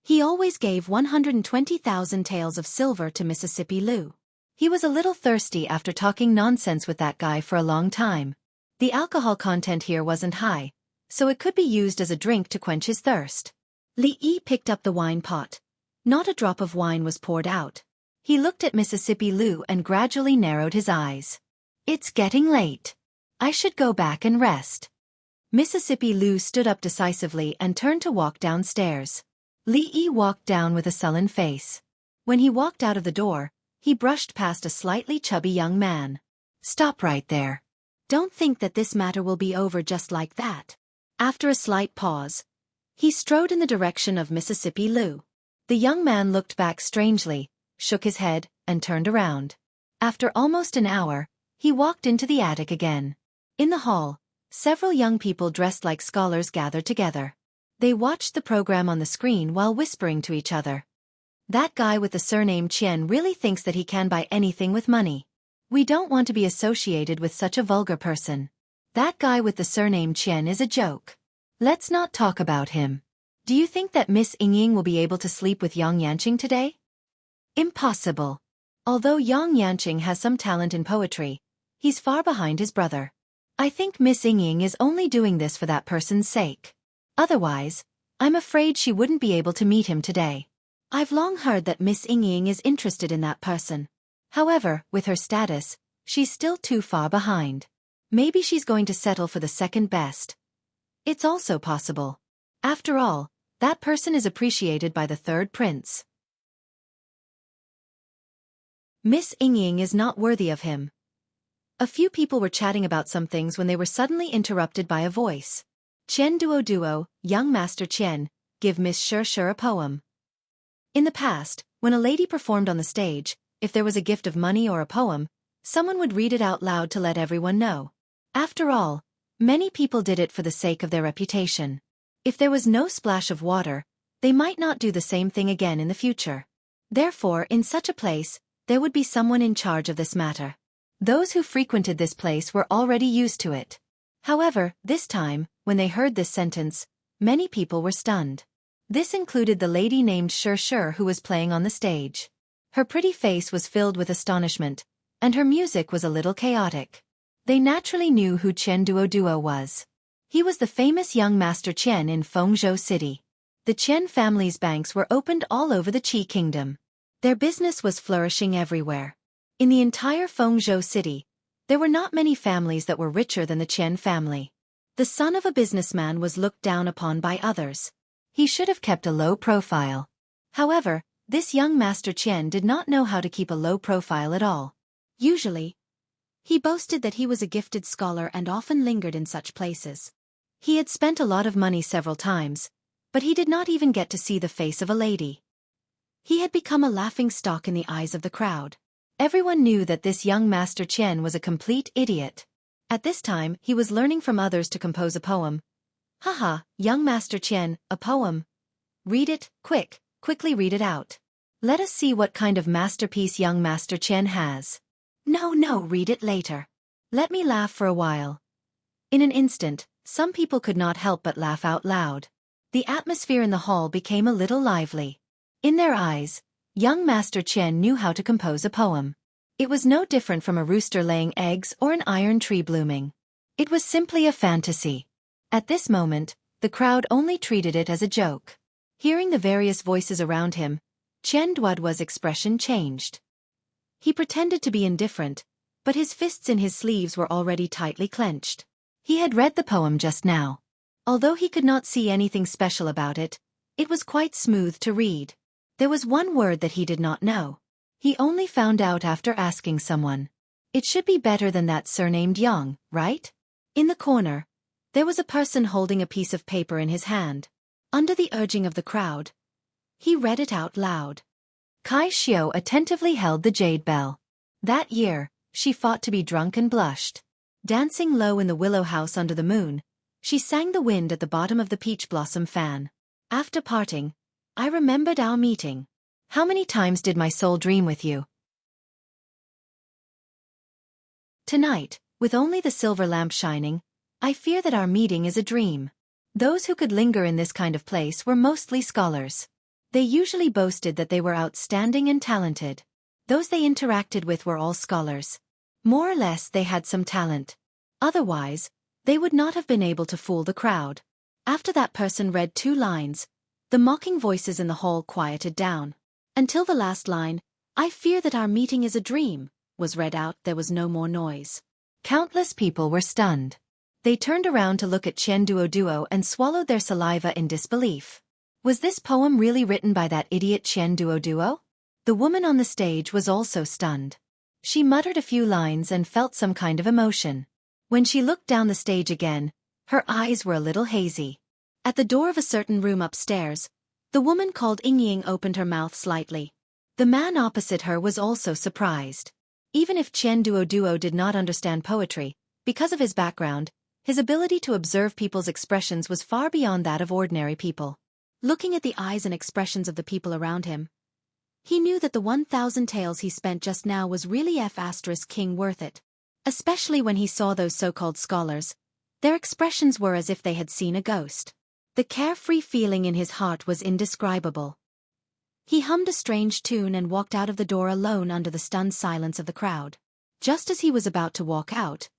He always gave 120,000 taels of silver to Mississippi Lu. He was a little thirsty after talking nonsense with that guy for a long time. The alcohol content here wasn't high, so it could be used as a drink to quench his thirst. Li Yi picked up the wine pot. Not a drop of wine was poured out. He looked at Mississippi Lu and gradually narrowed his eyes. "It's getting late. I should go back and rest." Mississippi Lu stood up decisively and turned to walk downstairs. Li Yi walked down with a sullen face. When he walked out of the door, he brushed past a slightly chubby young man. "Stop right there. Don't think that this matter will be over just like that." After a slight pause, he strode in the direction of Mississippi Lu. The young man looked back strangely, shook his head, and turned around. After almost an hour, he walked into the attic again. In the hall, several young people dressed like scholars gathered together. They watched the program on the screen while whispering to each other. "That guy with the surname Qian really thinks that he can buy anything with money. We don't want to be associated with such a vulgar person." That guy with the surname Chen is a joke. Let's not talk about him. Do you think that Miss Yingying will be able to sleep with Yang Yanqing today? Impossible. Although Yang Yanqing has some talent in poetry, he's far behind his brother. I think Miss Yingying is only doing this for that person's sake. Otherwise, I'm afraid she wouldn't be able to meet him today. I've long heard that Miss Yingying is interested in that person. However, with her status, she's still too far behind. Maybe she's going to settle for the second best. It's also possible. After all, that person is appreciated by the third prince. Miss Yingying is not worthy of him. A few people were chatting about some things when they were suddenly interrupted by a voice. Qian Duo, young Master Qian, give Miss Shi a poem. In the past, when a lady performed on the stage, if there was a gift of money or a poem, someone would read it out loud to let everyone know. After all, many people did it for the sake of their reputation. If there was no splash of water, they might not do the same thing again in the future. Therefore, in such a place, there would be someone in charge of this matter. Those who frequented this place were already used to it. However, this time, when they heard this sentence, many people were stunned. This included the lady named Shi who was playing on the stage. Her pretty face was filled with astonishment, and her music was a little chaotic. They naturally knew who Qian Duo was. He was the famous young Master Qian in Fengzhou City. The Qian family's banks were opened all over the Qi kingdom. Their business was flourishing everywhere. In the entire Fengzhou City, there were not many families that were richer than the Qian family. The son of a businessman was looked down upon by others. He should have kept a low profile. However, this young Master Qian did not know how to keep a low profile at all. Usually, he boasted that he was a gifted scholar and often lingered in such places. He had spent a lot of money several times, but he did not even get to see the face of a lady. He had become a laughingstock in the eyes of the crowd. Everyone knew that this young Master Qian was a complete idiot. At this time, he was learning from others to compose a poem. Haha, young Master Qian, a poem. Read it, quickly read it out. Let us see what kind of masterpiece young Master Qian has. No, read it later. Let me laugh for a while. In an instant, some people could not help but laugh out loud. The atmosphere in the hall became a little lively. In their eyes, young Master Qian knew how to compose a poem. It was no different from a rooster laying eggs or an iron tree blooming. It was simply a fantasy. At this moment, the crowd only treated it as a joke. Hearing the various voices around him, Qian Duo's expression changed. He pretended to be indifferent, but his fists in his sleeves were already tightly clenched. He had read the poem just now. Although he could not see anything special about it, it was quite smooth to read. There was one word that he did not know. He only found out after asking someone. It should be better than that surnamed Yang, right? In the corner, there was a person holding a piece of paper in his hand. Under the urging of the crowd, he read it out loud. Kai Xiao attentively held the jade bell. That year, she fought to be drunk and blushed. Dancing low in the willow house under the moon, she sang the wind at the bottom of the peach blossom fan. After parting, I remembered our meeting. How many times did my soul dream with you? Tonight, with only the silver lamp shining, I fear that our meeting is a dream. Those who could linger in this kind of place were mostly scholars. They usually boasted that they were outstanding and talented. Those they interacted with were all scholars. More or less they had some talent. Otherwise, they would not have been able to fool the crowd. After that person read 2 lines, the mocking voices in the hall quieted down. Until the last line, I fear that our meeting is a dream, was read out, there was no more noise. Countless people were stunned. They turned around to look at Qian Duo and swallowed their saliva in disbelief. Was this poem really written by that idiot Qian Duo? The woman on the stage was also stunned. She muttered a few lines and felt some kind of emotion. When she looked down the stage again, her eyes were a little hazy. At the door of a certain room upstairs, the woman called Yingying opened her mouth slightly. The man opposite her was also surprised. Even if Qian Duo did not understand poetry, because of his background, his ability to observe people's expressions was far beyond that of ordinary people. Looking at the eyes and expressions of the people around him, he knew that the 1,000 taels he spent just now was really F*king worth it. Especially when he saw those so-called scholars, Their expressions were as if they had seen a ghost. The carefree feeling in his heart was indescribable. He hummed a strange tune and walked out of the door alone under the stunned silence of the crowd. Just as he was about to walk out,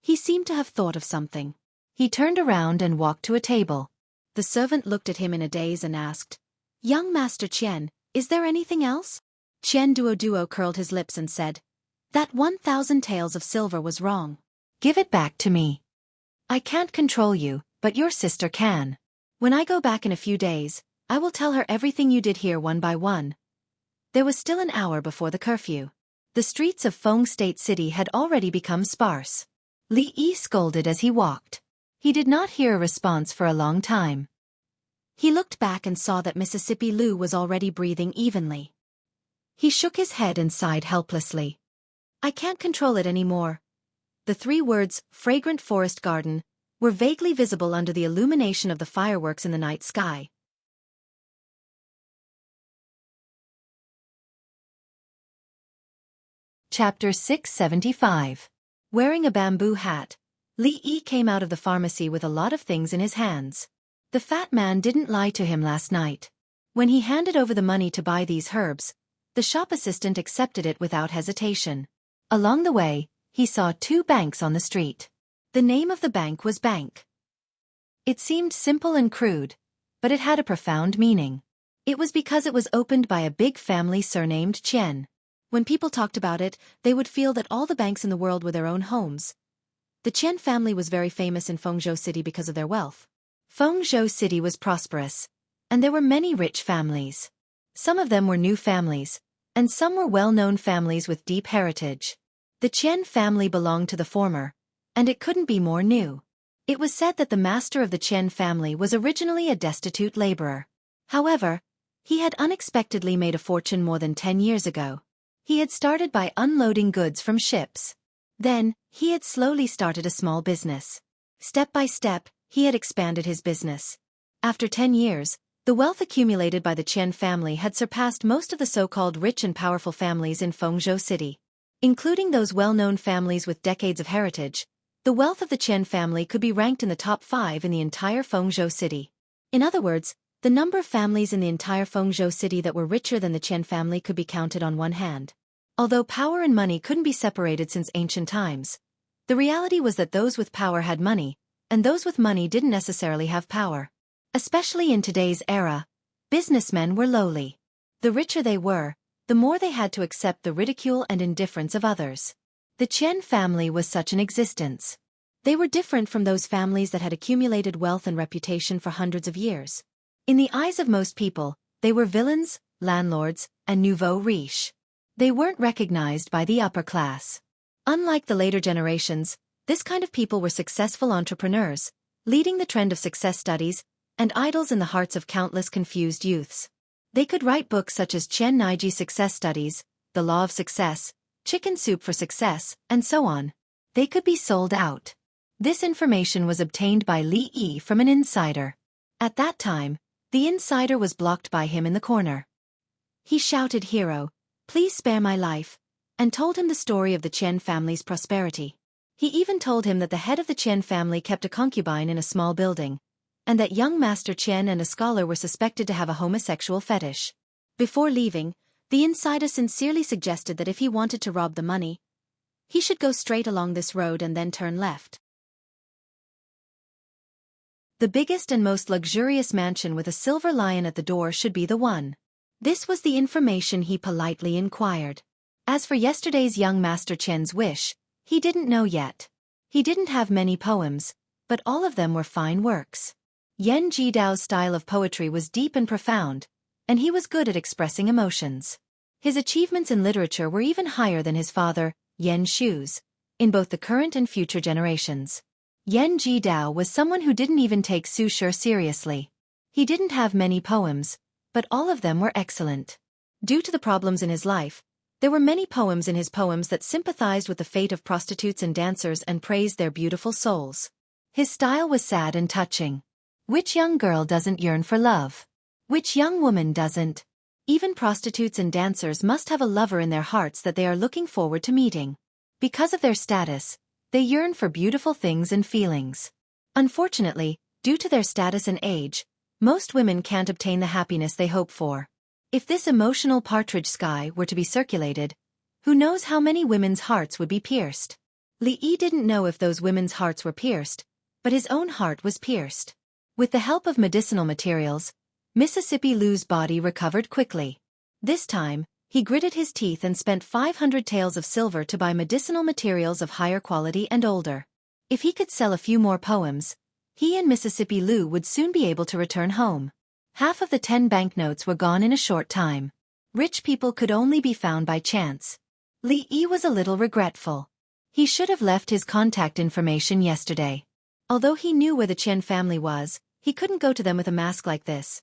he seemed to have thought of something. He turned around and walked to a table. The servant looked at him in a daze and asked, "Young Master Qian, is there anything else?" Qian Duo curled his lips and said, "That 1,000 taels of silver was wrong. Give it back to me. I can't control you, but your sister can. When I go back in a few days, I will tell her everything you did here one by one." There was still an hour before the curfew. The streets of Feng State City had already become sparse. Li Yi scolded as he walked. He did not hear a response for a long time. He looked back and saw that Mississippi Lu was already breathing evenly. He shook his head and sighed helplessly. "I can't control it anymore." The 3 words, "fragrant forest garden," were vaguely visible under the illumination of the fireworks in the night sky. Chapter 675. Wearing a bamboo hat, Li Yi came out of the pharmacy with a lot of things in his hands. The fat man didn't lie to him last night. When he handed over the money to buy these herbs, the shop assistant accepted it without hesitation. Along the way, he saw 2 banks on the street. The name of the bank was Bank. It seemed simple and crude, but it had a profound meaning. It was because it was opened by a big family surnamed Qian. When people talked about it, they would feel that all the banks in the world were their own homes. The Qian family was very famous in Fengzhou City because of their wealth. Fengzhou City was prosperous, and there were many rich families. Some of them were new families, and some were well-known families with deep heritage. The Qian family belonged to the former, and it couldn't be more new. It was said that the master of the Qian family was originally a destitute laborer. However, he had unexpectedly made a fortune more than 10 years ago. He had started by unloading goods from ships. Then, he had slowly started a small business. Step by step, he had expanded his business. After 10 years, the wealth accumulated by the Qian family had surpassed most of the so-called rich and powerful families in Fengzhou City. Including those well-known families with decades of heritage, the wealth of the Qian family could be ranked in the top 5 in the entire Fengzhou City. In other words, the number of families in the entire Fengzhou City that were richer than the Qian family could be counted on one hand. Although power and money couldn't be separated since ancient times, the reality was that those with power had money, and those with money didn't necessarily have power. Especially in today's era, businessmen were lowly. The richer they were, the more they had to accept the ridicule and indifference of others. The Qian family was such an existence. They were different from those families that had accumulated wealth and reputation for hundreds of years. In the eyes of most people, they were villains, landlords, and nouveau riche. They weren't recognized by the upper class. Unlike the later generations, this kind of people were successful entrepreneurs, leading the trend of success studies, and idols in the hearts of countless confused youths. They could write books such as Chen Naiji Success Studies, The Law of Success, Chicken Soup for Success, and so on. They could be sold out. This information was obtained by Li Yi from an insider. At that time, the insider was blocked by him in the corner. He shouted, "Hero, please spare my life," and told him the story of the Qian family's prosperity. He even told him that the head of the Qian family kept a concubine in a small building, and that young Master Qian and a scholar were suspected to have a homosexual fetish. Before leaving, the insider sincerely suggested that if he wanted to rob the money, he should go straight along this road and then turn left. The biggest and most luxurious mansion with a silver lion at the door should be the one. This was the information he politely inquired. As for yesterday's young Master Qian's wish, he didn't know yet. He didn't have many poems, but all of them were fine works. Yan Jidao's style of poetry was deep and profound, and he was good at expressing emotions. His achievements in literature were even higher than his father, Yan Shu's, in both the current and future generations. Yan Jidao was someone who didn't even take Su Shi seriously. He didn't have many poems, but all of them were excellent. Due to the problems in his life, there were many poems in his poems that sympathized with the fate of prostitutes and dancers and praised their beautiful souls. His style was sad and touching. Which young girl doesn't yearn for love? Which young woman doesn't? Even prostitutes and dancers must have a lover in their hearts that they are looking forward to meeting. Because of their status, they yearn for beautiful things and feelings. Unfortunately, due to their status and age, most women can't obtain the happiness they hope for. If this emotional partridge sky were to be circulated, who knows how many women's hearts would be pierced? Li Yi didn't know if those women's hearts were pierced, but his own heart was pierced. With the help of medicinal materials, Mississippi Lu's body recovered quickly. This time, he gritted his teeth and spent 500 taels of silver to buy medicinal materials of higher quality and older. If he could sell a few more poems, he and Mississippi Lu would soon be able to return home. Half of the 10 banknotes were gone in a short time. Rich people could only be found by chance. Li Yi was a little regretful. He should have left his contact information yesterday. Although he knew where the Chen family was, he couldn't go to them with a mask like this.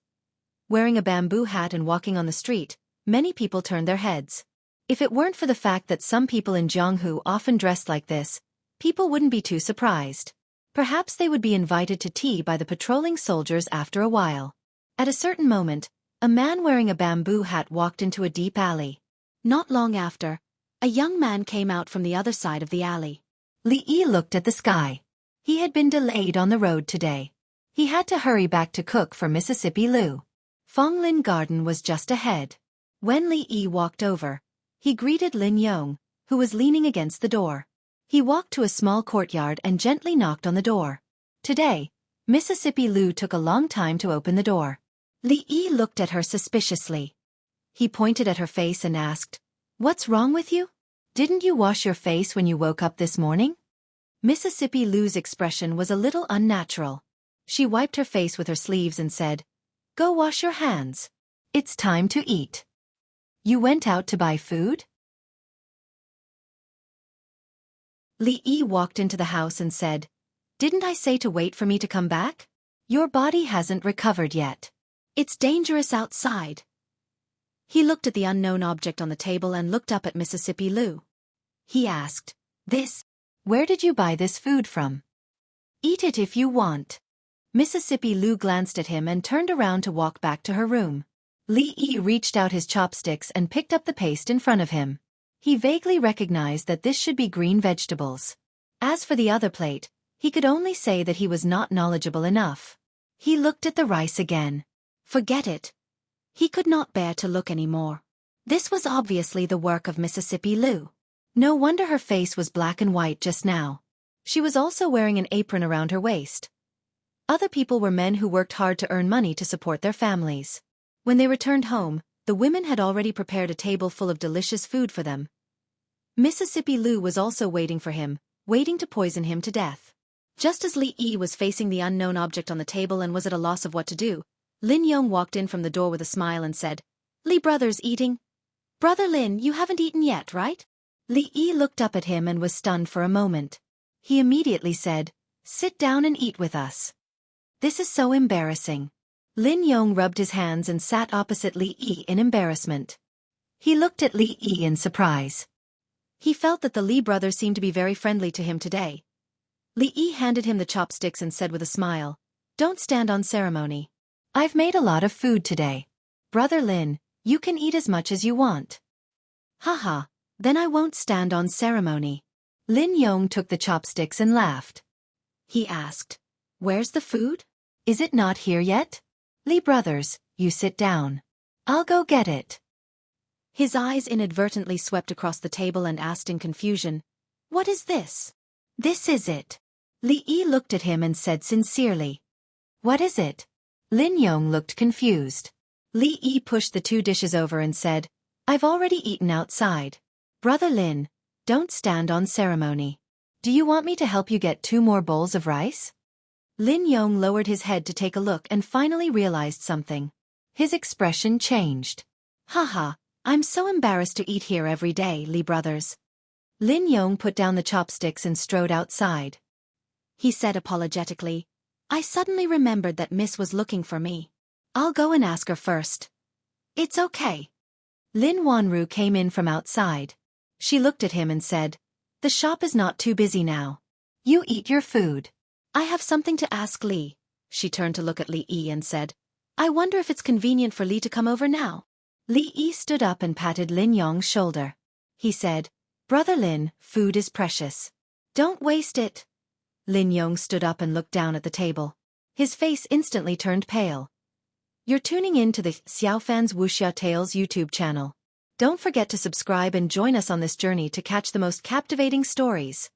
Wearing a bamboo hat and walking on the street, many people turned their heads. If it weren't for the fact that some people in Jianghu often dressed like this, people wouldn't be too surprised. Perhaps they would be invited to tea by the patrolling soldiers after a while. At a certain moment, a man wearing a bamboo hat walked into a deep alley. Not long after, a young man came out from the other side of the alley. Li Yi looked at the sky. He had been delayed on the road today. He had to hurry back to cook for Mississippi Lu. Fonglin Garden was just ahead. When Li Yi walked over, he greeted Lin Yong, who was leaning against the door. He walked to a small courtyard and gently knocked on the door. Today, Mississippi Lu took a long time to open the door. Li Yi looked at her suspiciously. He pointed at her face and asked, "What's wrong with you? Didn't you wash your face when you woke up this morning?" Mississippi Lu's expression was a little unnatural. She wiped her face with her sleeves and said, "Go wash your hands. It's time to eat." "You went out to buy food?" Li Yi walked into the house and said, "Didn't I say to wait for me to come back? Your body hasn't recovered yet. It's dangerous outside." He looked at the unknown object on the table and looked up at Mississippi Lu. He asked, "This? Where did you buy this food from? Eat it if you want." Mississippi Lu glanced at him and turned around to walk back to her room. Li Yi reached out his chopsticks and picked up the paste in front of him. He vaguely recognized that this should be green vegetables. As for the other plate, he could only say that he was not knowledgeable enough. He looked at the rice again. Forget it. He could not bear to look any more. This was obviously the work of Mississippi Lu. No wonder her face was black and white just now. She was also wearing an apron around her waist. Other people were men who worked hard to earn money to support their families. When they returned home, the women had already prepared a table full of delicious food for them. Mississippi Lu was also waiting for him, waiting to poison him to death. Just as Li Yi was facing the unknown object on the table and was at a loss of what to do, Lin Yong walked in from the door with a smile and said, "Li brothers eating? Brother Lin, you haven't eaten yet, right?" Li Yi looked up at him and was stunned for a moment. He immediately said, "Sit down and eat with us." "This is so embarrassing." Lin Yong rubbed his hands and sat opposite Li Yi in embarrassment. He looked at Li Yi in surprise. He felt that the Li brothers seemed to be very friendly to him today. Li Yi handed him the chopsticks and said with a smile, "Don't stand on ceremony. I've made a lot of food today. Brother Lin, you can eat as much as you want." "Haha, then I won't stand on ceremony." Lin Yong took the chopsticks and laughed. He asked, "Where's the food? Is it not here yet? Li brothers, you sit down. I'll go get it." His eyes inadvertently swept across the table and asked in confusion, "What is this?" "This is it." Li Yi looked at him and said sincerely, "What is it?" Lin Yong looked confused. Li Yi pushed the 2 dishes over and said, "I've already eaten outside. Brother Lin, don't stand on ceremony. Do you want me to help you get 2 more bowls of rice?" Lin Yong lowered his head to take a look and finally realized something. His expression changed. "Haha, I'm so embarrassed to eat here every day, Li brothers." Lin Yong put down the chopsticks and strode outside. He said apologetically, "I suddenly remembered that Miss was looking for me. I'll go and ask her first." "It's okay." Lin Wanru came in from outside. She looked at him and said, "The shop is not too busy now. You eat your food. I have something to ask Li." She turned to look at Li Yi and said, "I wonder if it's convenient for Li to come over now." Li Yi stood up and patted Lin Yong's shoulder. He said, "Brother Lin, food is precious. Don't waste it. Lin Yong stood up and looked down at the table. His face instantly turned pale. You're tuning in to the Xiaofan's Wuxia Tales YouTube channel. Don't forget to subscribe and join us on this journey to catch the most captivating stories.